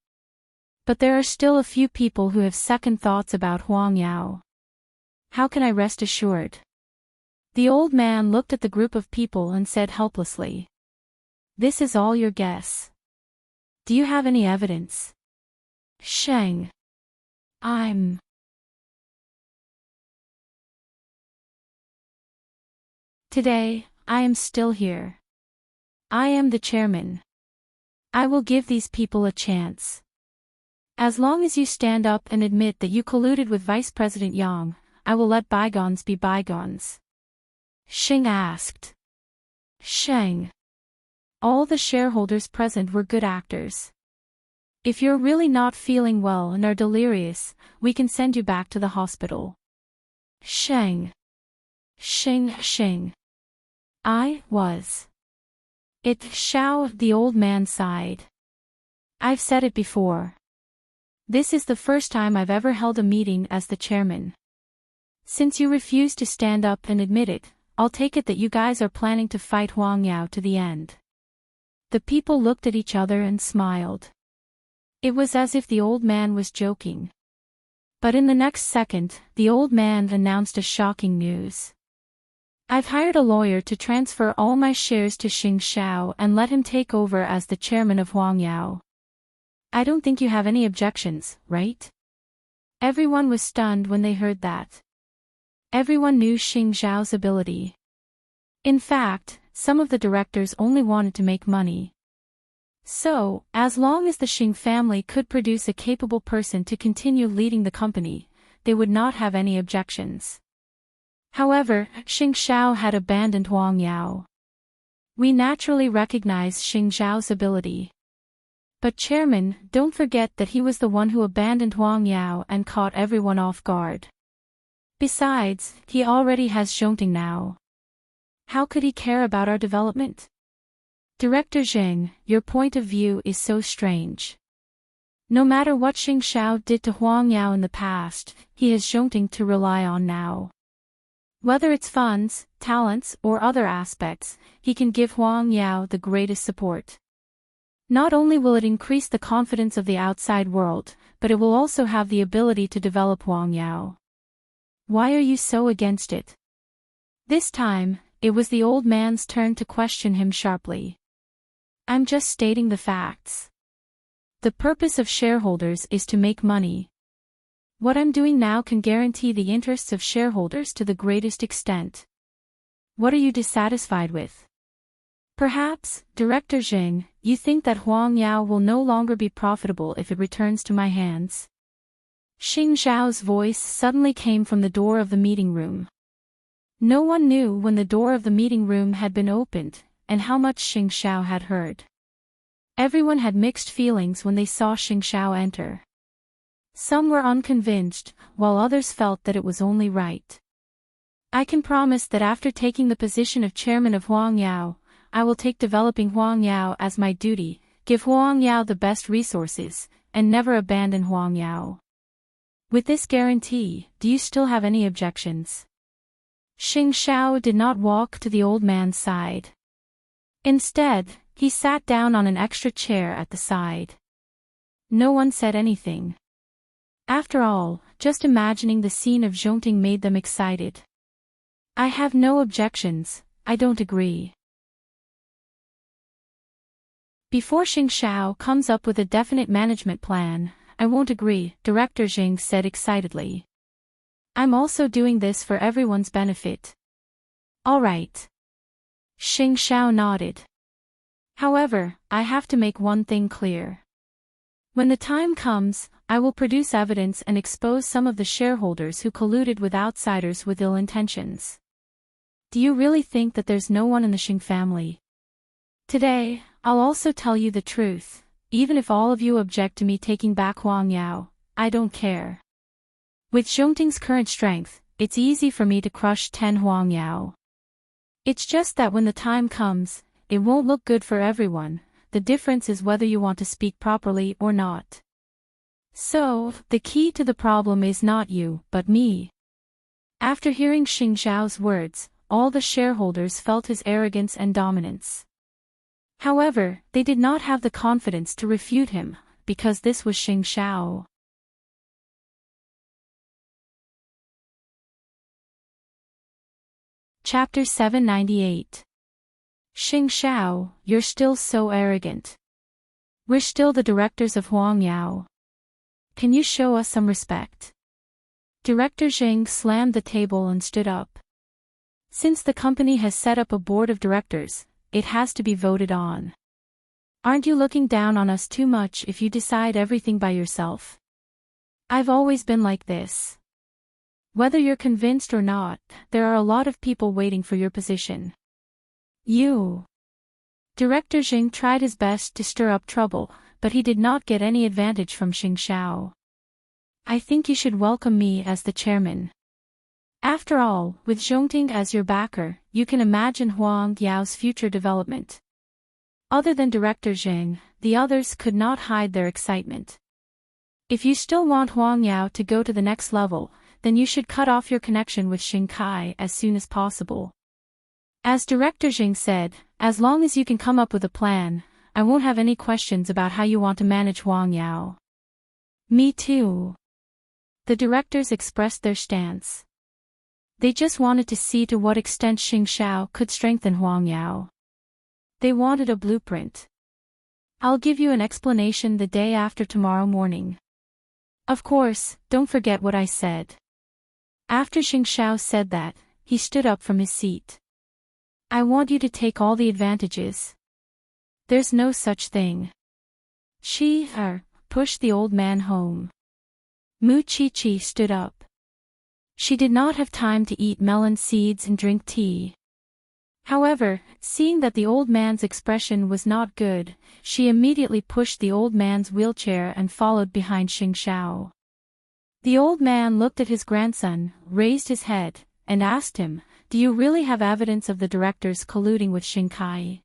But there are still a few people who have second thoughts about Huang Yao. How can I rest assured? The old man looked at the group of people and said helplessly. This is all your guess. Do you have any evidence? Sheng. Today, I am still here. I am the chairman. I will give these people a chance. As long as you stand up and admit that you colluded with Vice President Yang, I will let bygones be bygones. Xing asked. Sheng. All the shareholders present were good actors. If you're really not feeling well and are delirious, we can send you back to the hospital. Sheng. Xing. I was. It Xiao, the old man sighed. I've said it before. This is the first time I've ever held a meeting as the chairman. Since you refuse to stand up and admit it, I'll take it that you guys are planning to fight Huang Yao to the end. The people looked at each other and smiled. It was as if the old man was joking. But in the next second, the old man announced a shocking news. I've hired a lawyer to transfer all my shares to Xing Xiao and let him take over as the chairman of Huang Yao. I don't think you have any objections, right? Everyone was stunned when they heard that. Everyone knew Xing Xiao's ability. In fact, some of the directors only wanted to make money. So, as long as the Xing family could produce a capable person to continue leading the company, they would not have any objections. However, Xing Xiao had abandoned Huang Yao. We naturally recognize Xing Xiao's ability. But Chairman, don't forget that he was the one who abandoned Huang Yao and caught everyone off guard. Besides, he already has Zhongting now. How could he care about our development? Director Zheng, your point of view is so strange. No matter what Xing Xiao did to Huang Yao in the past, he has Zhongting to rely on now. Whether it's funds, talents, or other aspects, he can give Huang Yao the greatest support. Not only will it increase the confidence of the outside world, but it will also have the ability to develop Huang Yao. Why are you so against it? This time, it was the old man's turn to question him sharply. I'm just stating the facts. The purpose of shareholders is to make money. What I'm doing now can guarantee the interests of shareholders to the greatest extent. What are you dissatisfied with? Perhaps, Director Zheng, you think that Huang Yao will no longer be profitable if it returns to my hands? Xing Xiao's voice suddenly came from the door of the meeting room. No one knew when the door of the meeting room had been opened, and how much Xing Xiao had heard. Everyone had mixed feelings when they saw Xing Xiao enter. Some were unconvinced, while others felt that it was only right. I can promise that after taking the position of chairman of Huang Yao, I will take developing Huang Yao as my duty, give Huang Yao the best resources, and never abandon Huang Yao. With this guarantee, do you still have any objections? Xing Xiao did not walk to the old man's side. Instead, he sat down on an extra chair at the side. No one said anything. After all, just imagining the scene of Zhongting made them excited. I have no objections, I don't agree. Before Xing Xiao comes up with a definite management plan, I won't agree, Director Xing said excitedly. I'm also doing this for everyone's benefit. All right. Xing Xiao nodded. However, I have to make one thing clear. When the time comes, I will produce evidence and expose some of the shareholders who colluded with outsiders with ill intentions. Do you really think that there's no one in the Xing family? Today, I'll also tell you the truth, even if all of you object to me taking back Huang Yao, I don't care. With Zhongting's current strength, it's easy for me to crush 10 Huang Yao. It's just that when the time comes, it won't look good for everyone, the difference is whether you want to speak properly or not. So, the key to the problem is not you, but me. After hearing Xing Xiao's words, all the shareholders felt his arrogance and dominance. However, they did not have the confidence to refute him, because this was Xing Xiao. Chapter 798. Xing Xiao, you're still so arrogant. We're still the directors of Huang Yao. Can you show us some respect? Director Xing slammed the table and stood up. Since the company has set up a board of directors, it has to be voted on. Aren't you looking down on us too much if you decide everything by yourself? I've always been like this. Whether you're convinced or not, there are a lot of people waiting for your position. You. Director Xing tried his best to stir up trouble, but he did not get any advantage from Xing Xiao. I think you should welcome me as the chairman. After all, with Zhongting as your backer, you can imagine Huang Yao's future development. Other than Director Xing, the others could not hide their excitement. If you still want Huang Yao to go to the next level, then you should cut off your connection with Xing Kai as soon as possible. As Director Xing said, as long as you can come up with a plan, I won't have any questions about how you want to manage Huang Yao. Me too. The directors expressed their stance. They just wanted to see to what extent Xing Xiao could strengthen Huang Yao. They wanted a blueprint. I'll give you an explanation the day after tomorrow morning. Of course, don't forget what I said. After Xing Xiao said that, he stood up from his seat. I want you to take all the advantages. There's no such thing. Pushed the old man home. Mu Chi-Chi stood up. She did not have time to eat melon seeds and drink tea. However, seeing that the old man's expression was not good, she immediately pushed the old man's wheelchair and followed behind Xing Xiao. The old man looked at his grandson, raised his head, and asked him, "Do you really have evidence of the directors colluding with Xing Kai?"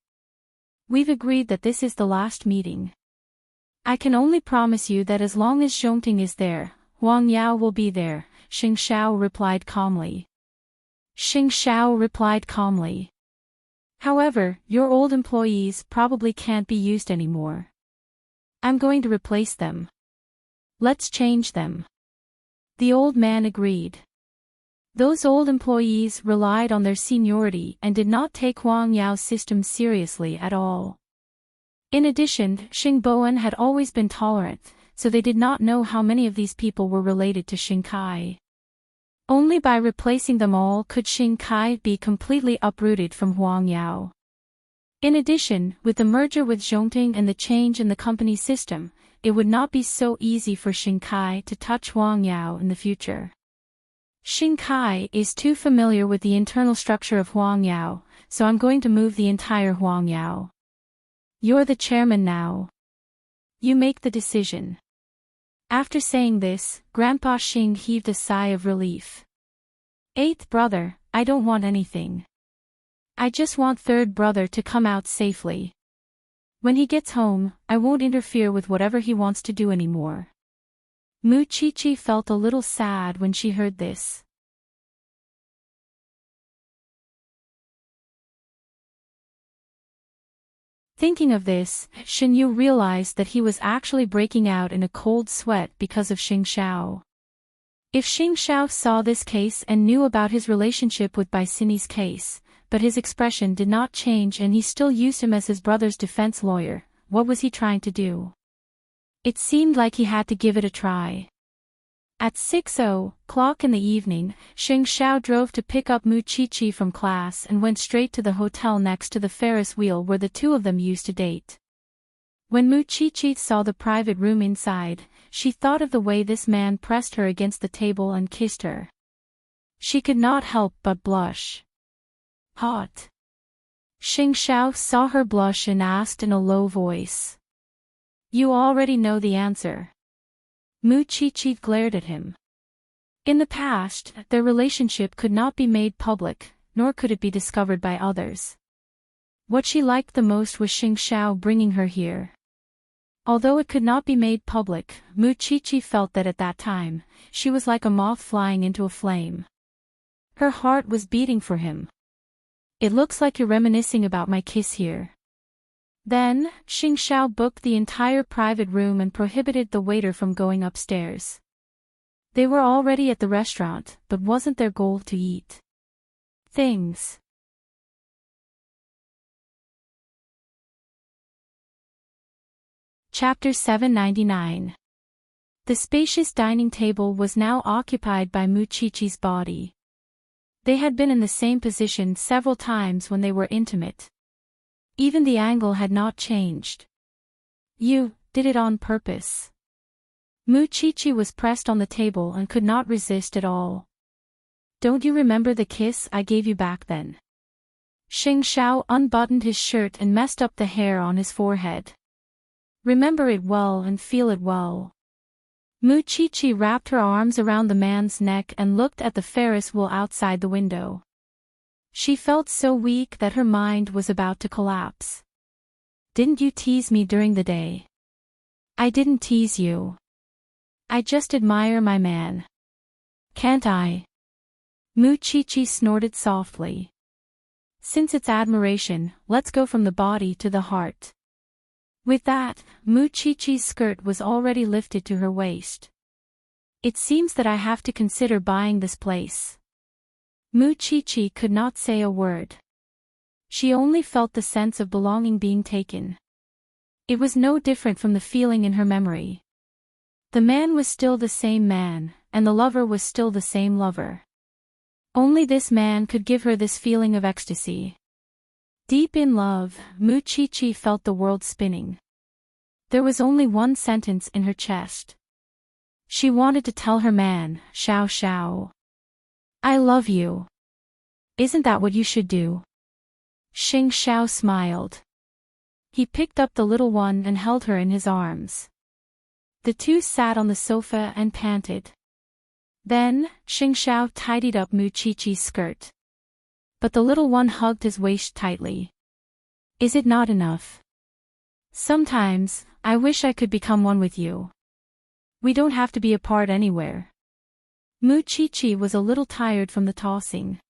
"We've agreed that this is the last meeting. I can only promise you that as long as Zhongting is there, Huang Yao will be there," Xing Xiao replied calmly. "However, your old employees probably can't be used anymore. I'm going to replace them. Let's change them." The old man agreed. Those old employees relied on their seniority and did not take Huang Yao's system seriously at all. In addition, Xing Bowen had always been tolerant, so they did not know how many of these people were related to Xing Kai. Only by replacing them all could Xing Kai be completely uprooted from Huang Yao. In addition, with the merger with Zhongting and the change in the company system, it would not be so easy for Xing Kai to touch Huang Yao in the future. Xing Kai is too familiar with the internal structure of Huang Yao, so I'm going to move the entire Huang Yao. You're the chairman now. You make the decision. After saying this, Grandpa Xing heaved a sigh of relief. Eighth brother, I don't want anything. I just want third brother to come out safely. When he gets home, I won't interfere with whatever he wants to do anymore. Mu Chi-Chi felt a little sad when she heard this. Thinking of this, Shen Yu realized that he was actually breaking out in a cold sweat because of Xing Xiao. If Xing Xiao saw this case and knew about his relationship with Bai Sini's case, but his expression did not change and he still used him as his brother's defense lawyer, what was he trying to do? It seemed like he had to give it a try. At 6:00 in the evening, Xing Xiao drove to pick up Mu Chi-Chi from class and went straight to the hotel next to the Ferris wheel where the two of them used to date. When Mu Chi-Chi saw the private room inside, she thought of the way this man pressed her against the table and kissed her. She could not help but blush. Hot. Xing Xiao saw her blush and asked in a low voice. You already know the answer. Mu Chi-Chi glared at him. In the past, their relationship could not be made public, nor could it be discovered by others. What she liked the most was Xing Xiao bringing her here. Although it could not be made public, Mu Chi-Chi felt that at that time, she was like a moth flying into a flame. Her heart was beating for him. It looks like you're reminiscing about my kiss here. Then, Xing Xiao booked the entire private room and prohibited the waiter from going upstairs. They were already at the restaurant, but wasn't their goal to eat things? Chapter 799. The spacious dining table was now occupied by Mu Chi-Chi's body. They had been in the same position several times when they were intimate. Even the angle had not changed. You did it on purpose. Mu Chi-Chi was pressed on the table and could not resist at all. Don't you remember the kiss I gave you back then? Xing Xiao unbuttoned his shirt and messed up the hair on his forehead. Remember it well and feel it well. Mu Chi-Chi wrapped her arms around the man's neck and looked at the Ferris wheel outside the window. She felt so weak that her mind was about to collapse. Didn't you tease me during the day? I didn't tease you. I just admire my man. Can't I? Mu Chi-Chi snorted softly. Since it's admiration, let's go from the body to the heart. With that, Mu Chi-Chi's skirt was already lifted to her waist. It seems that I have to consider buying this place. Mu Chi-Chi could not say a word. She only felt the sense of belonging being taken. It was no different from the feeling in her memory. The man was still the same man, and the lover was still the same lover. Only this man could give her this feeling of ecstasy. Deep in love, Mu Chi-Chi felt the world spinning. There was only one sentence in her chest. She wanted to tell her man, Xiao Xiao. I love you. Isn't that what you should do? Xing Xiao smiled. He picked up the little one and held her in his arms. The two sat on the sofa and panted. Then, Xing Xiao tidied up Mu Chi-Chi's skirt. But the little one hugged his waist tightly. Is it not enough? Sometimes, I wish I could become one with you. We don't have to be apart anywhere. Mu Chi-Chi was a little tired from the tossing.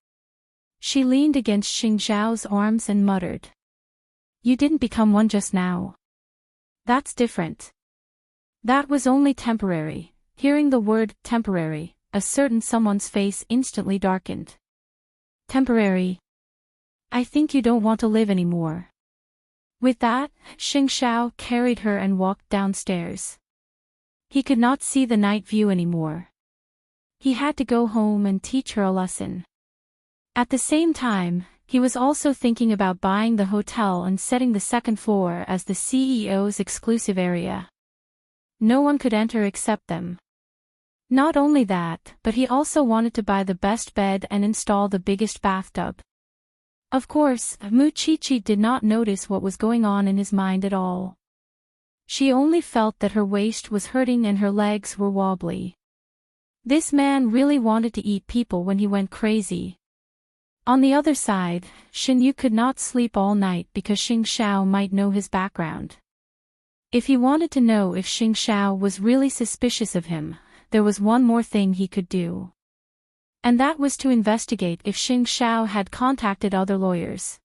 She leaned against Xing Xiao's arms and muttered. You didn't become one just now. That's different. That was only temporary. Hearing the word temporary, a certain someone's face instantly darkened. Temporary? I think you don't want to live anymore. With that, Xing Xiao carried her and walked downstairs. He could not see the night view anymore. He had to go home and teach her a lesson. At the same time, he was also thinking about buying the hotel and setting the second floor as the CEO's exclusive area. No one could enter except them. Not only that, but he also wanted to buy the best bed and install the biggest bathtub. Of course, Muchichi did not notice what was going on in his mind at all. She only felt that her waist was hurting and her legs were wobbly. This man really wanted to eat people when he went crazy. On the other side, Xinyu could not sleep all night because Xing Xiao might know his background. If he wanted to know if Xing Xiao was really suspicious of him, there was one more thing he could do. And that was to investigate if Xing Xiao had contacted other lawyers.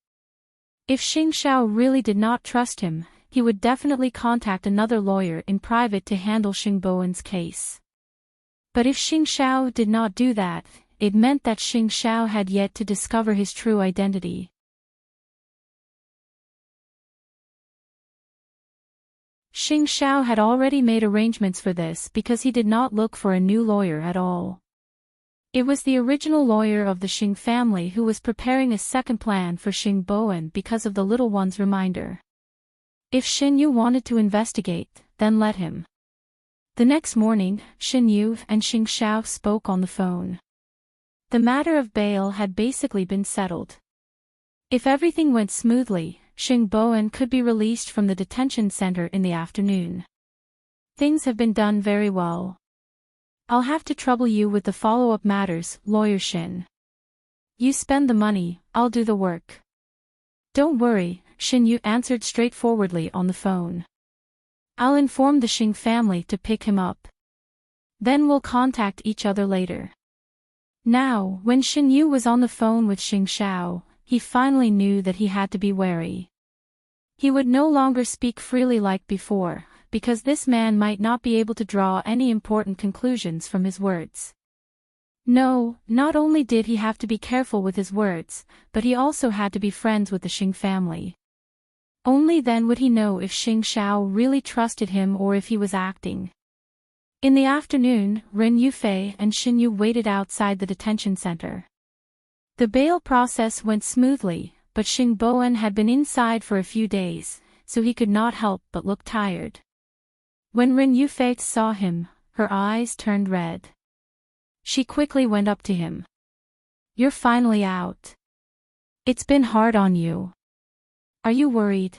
If Xing Xiao really did not trust him, he would definitely contact another lawyer in private to handle Xing Bowen's case. But if Xing Xiao did not do that, it meant that Xing Xiao had yet to discover his true identity. Xing Xiao had already made arrangements for this because he did not look for a new lawyer at all. It was the original lawyer of the Xing family who was preparing a second plan for Xing Bowen because of the little one's reminder. If Xinyu wanted to investigate, then let him. The next morning, Xinyu and Xing Xiao spoke on the phone. The matter of bail had basically been settled. If everything went smoothly, Xing Bowen could be released from the detention center in the afternoon. Things have been done very well. I'll have to trouble you with the follow-up matters, Lawyer Xin. You spend the money, I'll do the work. Don't worry, Xinyu answered straightforwardly on the phone. I'll inform the Xing family to pick him up. Then we'll contact each other later. Now, when Xinyu was on the phone with Xing Xiao, he finally knew that he had to be wary. He would no longer speak freely like before, because this man might not be able to draw any important conclusions from his words. No, not only did he have to be careful with his words, but he also had to be friends with the Xing family. Only then would he know if Xing Xiao really trusted him or if he was acting. In the afternoon, Ren Yufei and Xinyu waited outside the detention center. The bail process went smoothly, but Xing Bowen had been inside for a few days, so he could not help but look tired. When Ren Yufei saw him, her eyes turned red. She quickly went up to him. You're finally out. It's been hard on you. Are you worried?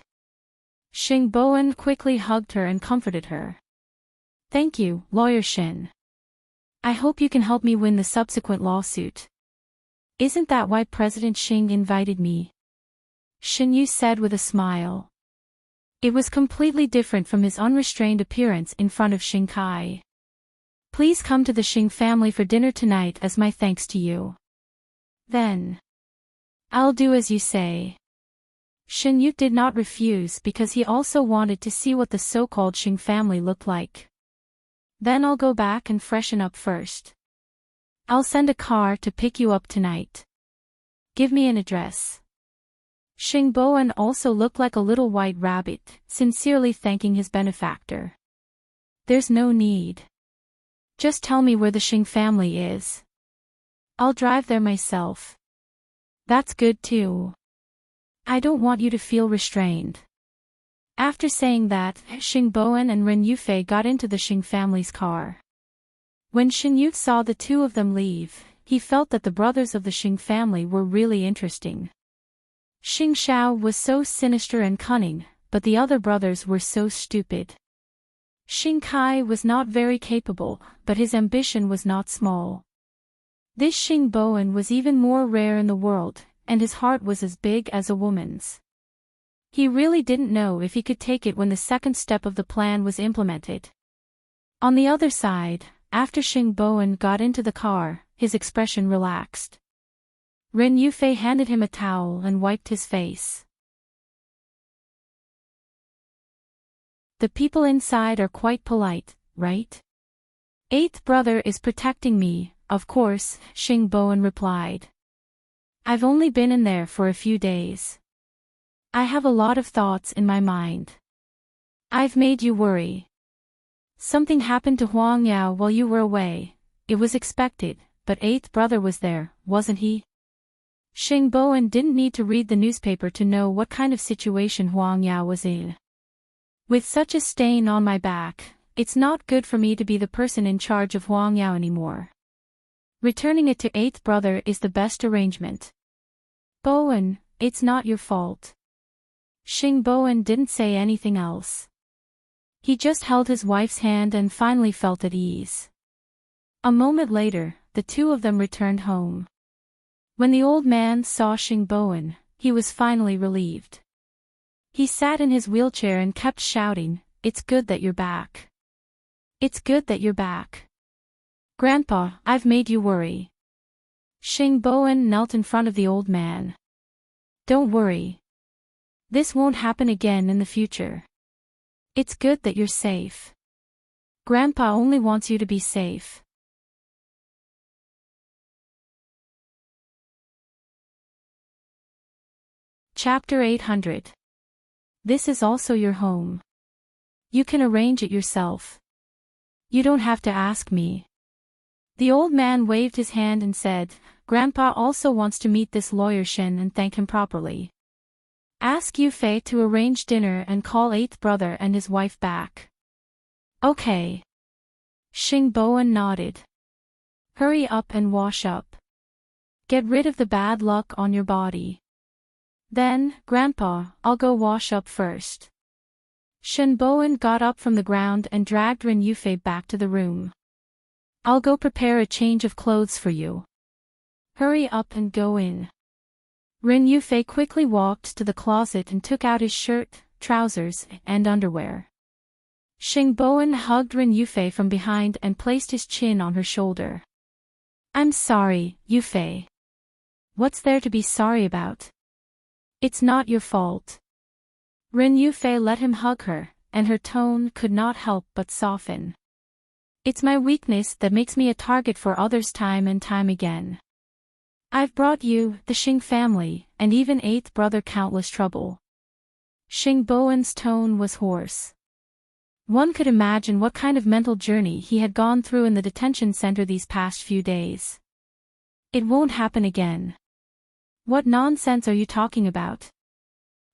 Xing Bowen quickly hugged her and comforted her. Thank you, Lawyer Xin. I hope you can help me win the subsequent lawsuit. Isn't that why President Xing invited me? Xinyu said with a smile. It was completely different from his unrestrained appearance in front of Xing Kai. Please come to the Xing family for dinner tonight as my thanks to you. Then. I'll do as you say. Xinyu did not refuse because he also wanted to see what the so-called Xing family looked like. Then I'll go back and freshen up first. I'll send a car to pick you up tonight. Give me an address. Xing Bowen also looked like a little white rabbit, sincerely thanking his benefactor. There's no need. Just tell me where the Xing family is. I'll drive there myself. That's good too. I don't want you to feel restrained. After saying that, Xing Bowen and Ren Yufei got into the Xing family's car. When Xinyu saw the two of them leave, he felt that the brothers of the Xing family were really interesting. Xing Xiao was so sinister and cunning, but the other brothers were so stupid. Xing Kai was not very capable, but his ambition was not small. This Xing Bowen was even more rare in the world, and his heart was as big as a woman's. He really didn't know if he could take it when the second step of the plan was implemented. On the other side, after Xing Bowen got into the car, his expression relaxed. Ren Yufei handed him a towel and wiped his face. The people inside are quite polite, right? Eighth brother is protecting me, of course, Xing Bowen replied. I've only been in there for a few days. I have a lot of thoughts in my mind. I've made you worry. Something happened to Huang Yao while you were away. It was expected, but eighth brother was there, wasn't he? Xing Bowen didn't need to read the newspaper to know what kind of situation Huang Yao was in. With such a stain on my back, it's not good for me to be the person in charge of Huang Yao anymore. Returning it to eighth brother is the best arrangement. Bowen, it's not your fault. Xing Bowen didn't say anything else. He just held his wife's hand and finally felt at ease. A moment later, the two of them returned home. When the old man saw Xing Bowen, he was finally relieved. He sat in his wheelchair and kept shouting, "It's good that you're back. It's good that you're back. Grandpa, I've made you worry." Xing Bowen knelt in front of the old man. "Don't worry. This won't happen again in the future. It's good that you're safe. Grandpa only wants you to be safe." Chapter 800. This is also your home. You can arrange it yourself. You don't have to ask me. The old man waved his hand and said, "Grandpa also wants to meet this lawyer Shen and thank him properly. Ask Yufei to arrange dinner and call eighth brother and his wife back." "Okay." Xing Bowen nodded. "Hurry up and wash up. Get rid of the bad luck on your body. Then, Grandpa, I'll go wash up first." Shen Bowen got up from the ground and dragged Ren Yufei back to the room. "I'll go prepare a change of clothes for you. Hurry up and go in." Ren Yufei quickly walked to the closet and took out his shirt, trousers, and underwear. Xing Bowen hugged Ren Yufei from behind and placed his chin on her shoulder. "I'm sorry, Yufei. What's there to be sorry about? It's not your fault." Ren Yufei let him hug her, and her tone could not help but soften. "It's my weakness that makes me a target for others time and time again. I've brought you, the Xing family, and even eighth brother countless trouble." Xing Bowen's tone was hoarse. One could imagine what kind of mental journey he had gone through in the detention center these past few days. "It won't happen again." "What nonsense are you talking about?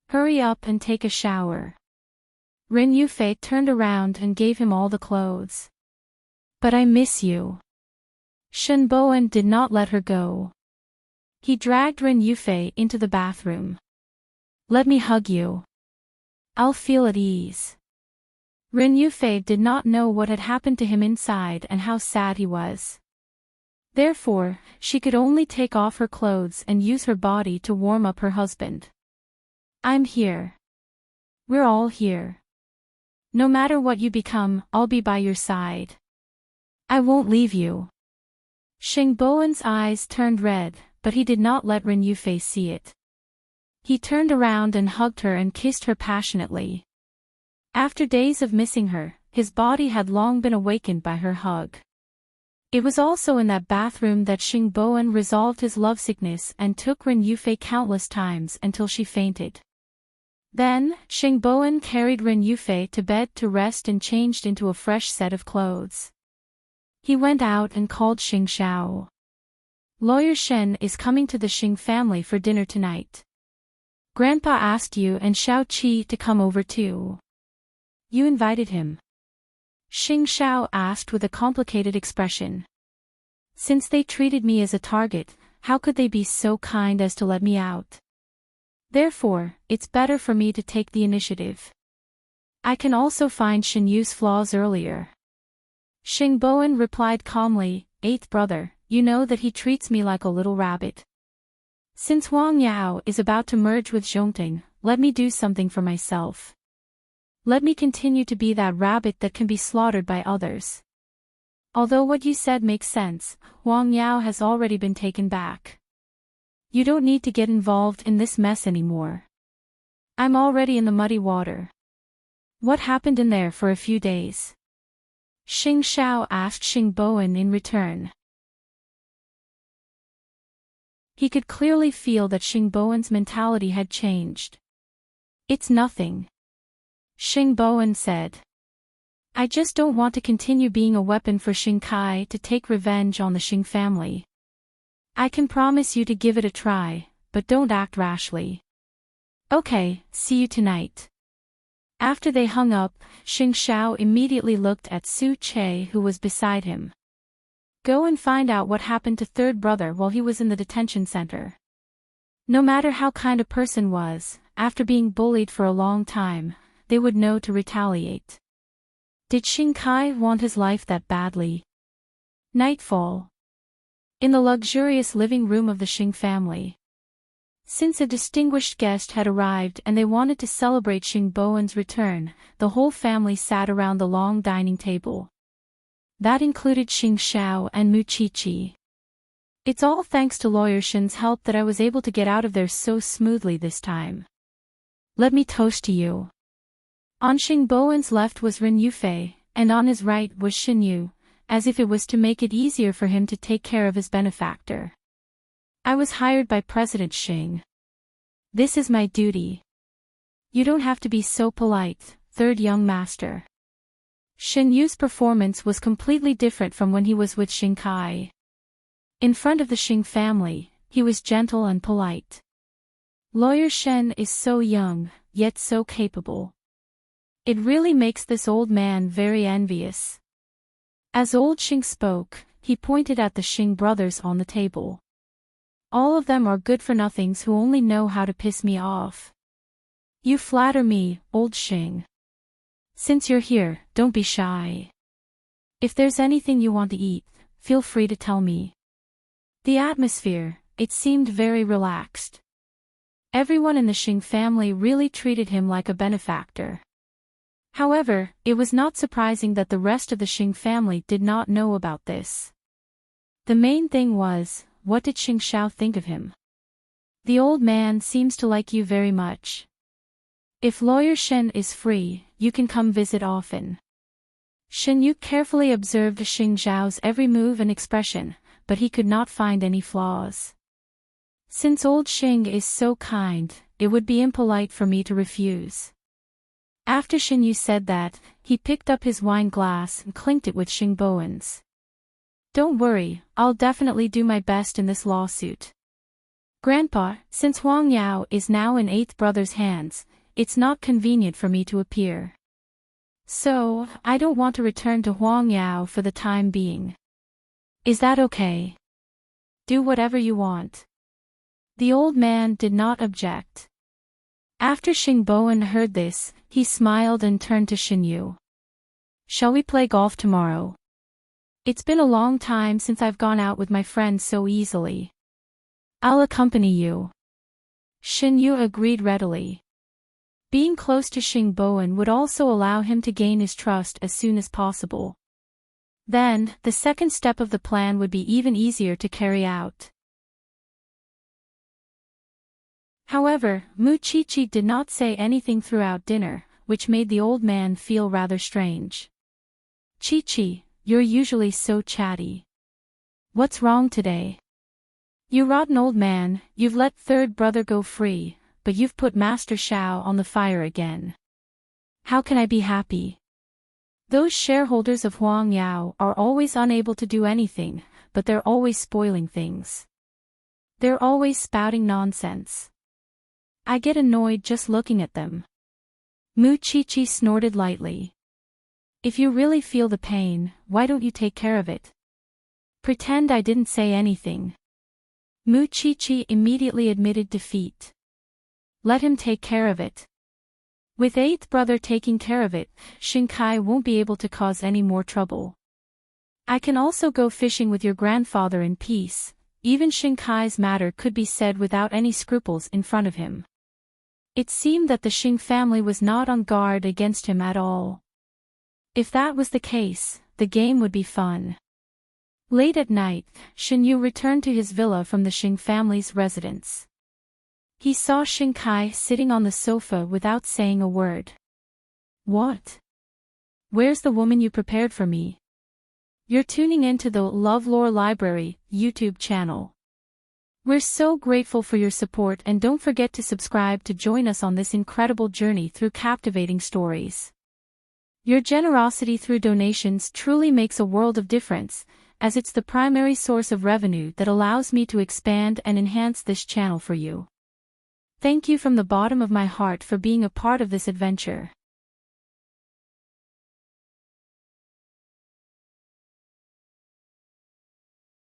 Hurry up and take a shower." Ren Yufei turned around and gave him all the clothes. "But I miss you." Shen Bowen did not let her go. He dragged Ren Yufei into the bathroom. "Let me hug you. I'll feel at ease." Ren Yufei did not know what had happened to him inside and how sad he was. Therefore, she could only take off her clothes and use her body to warm up her husband. "I'm here. We're all here. No matter what you become, I'll be by your side. I won't leave you." Xing Bowen's eyes turned red, but he did not let Ren Yufei see it. He turned around and hugged her and kissed her passionately. After days of missing her, his body had long been awakened by her hug. It was also in that bathroom that Xing Bowen resolved his lovesickness and took Ren Yufei countless times until she fainted. Then, Xing Bowen carried Ren Yufei to bed to rest and changed into a fresh set of clothes. He went out and called Xing Xiao. "Lawyer Shen is coming to the Xing family for dinner tonight. Grandpa asked you and Xiao Qi to come over too. You invited him?" Xing Xiao asked with a complicated expression. "Since they treated me as a target, how could they be so kind as to let me out? Therefore, it's better for me to take the initiative. I can also find Shen Yu's flaws earlier." Xing Bowen replied calmly, "Eighth brother, you know that he treats me like a little rabbit. Since Wang Yao is about to merge with Zhongting, let me do something for myself. Let me continue to be that rabbit that can be slaughtered by others. Although what you said makes sense, Wang Yao has already been taken back. You don't need to get involved in this mess anymore. I'm already in the muddy water. What happened in there for a few days?" Xing Xiao asked Xing Bowen in return. He could clearly feel that Xing Bowen's mentality had changed. "It's nothing," Xing Bowen said. "I just don't want to continue being a weapon for Xing Kai to take revenge on the Xing family. I can promise you to give it a try, but don't act rashly." "Okay, see you tonight." After they hung up, Xing Xiao immediately looked at Su Che who was beside him. "Go and find out what happened to third brother while he was in the detention center. No matter how kind a person was, after being bullied for a long time, they would know to retaliate. Did Xing Kai want his life that badly? Nightfall. In the luxurious living room of the Xing family. Since a distinguished guest had arrived and they wanted to celebrate Xing Bowen's return, the whole family sat around the long dining table. That included Xing Xiao and Mu Qiqi. It's all thanks to Lawyer Shen's help that I was able to get out of there so smoothly this time. Let me toast to you. On Xing Bowen's left was Ren Yufei, and on his right was Xin Yu, as if it was to make it easier for him to take care of his benefactor. I was hired by President Xing. This is my duty. You don't have to be so polite, third young master. Xin Yu's performance was completely different from when he was with Xing Kai. In front of the Xing family, he was gentle and polite. Lawyer Shen is so young, yet so capable. It really makes this old man very envious. As old Xing spoke, he pointed at the Xing brothers on the table. All of them are good-for-nothings who only know how to piss me off. You flatter me, old Xing. Since you're here, don't be shy. If there's anything you want to eat, feel free to tell me. The atmosphere, it seemed very relaxed. Everyone in the Xing family really treated him like a benefactor. However, it was not surprising that the rest of the Xing family did not know about this. The main thing was, what did Xing Xiao think of him? The old man seems to like you very much. If Lawyer Shen is free, you can come visit often. Xin Yu carefully observed Xing Xiao's every move and expression, but he could not find any flaws. Since old Xing is so kind, it would be impolite for me to refuse. After Xin Yu said that, he picked up his wine glass and clinked it with Xing Bowen's. Don't worry, I'll definitely do my best in this lawsuit. Grandpa, since Huang Yao is now in eighth brother's hands, it's not convenient for me to appear. So, I don't want to return to Huang Yao for the time being. Is that okay? Do whatever you want. The old man did not object. After Xing Bowen heard this, he smiled and turned to Xin Yu. Shall we play golf tomorrow? It's been a long time since I've gone out with my friends so easily. I'll accompany you. Xin Yu agreed readily. Being close to Xing Bowen would also allow him to gain his trust as soon as possible. Then, the second step of the plan would be even easier to carry out. However, Mu Qiqi did not say anything throughout dinner, which made the old man feel rather strange. Qiqi, you're usually so chatty. What's wrong today? You rotten old man, you've let third brother go free, but you've put Master Xiao on the fire again. How can I be happy? Those shareholders of Huang Yao are always unable to do anything, but they're always spoiling things. They're always spouting nonsense. I get annoyed just looking at them. Mu Qiqi snorted lightly. If you really feel the pain, why don't you take care of it? Pretend I didn't say anything. Mu Qiqi immediately admitted defeat. Let him take care of it. With eighth brother taking care of it, Xing Kai won't be able to cause any more trouble. I can also go fishing with your grandfather in peace. Even Xing Kai's matter could be said without any scruples in front of him. It seemed that the Xing family was not on guard against him at all. If that was the case, the game would be fun. Late at night, Xin Yu returned to his villa from the Xing family's residence. He saw Xing Kai sitting on the sofa without saying a word. What? Where's the woman you prepared for me? You're tuning into the LoveLore Library YouTube channel. We're so grateful for your support, and don't forget to subscribe to join us on this incredible journey through captivating stories. Your generosity through donations truly makes a world of difference, as it's the primary source of revenue that allows me to expand and enhance this channel for you. Thank you from the bottom of my heart for being a part of this adventure.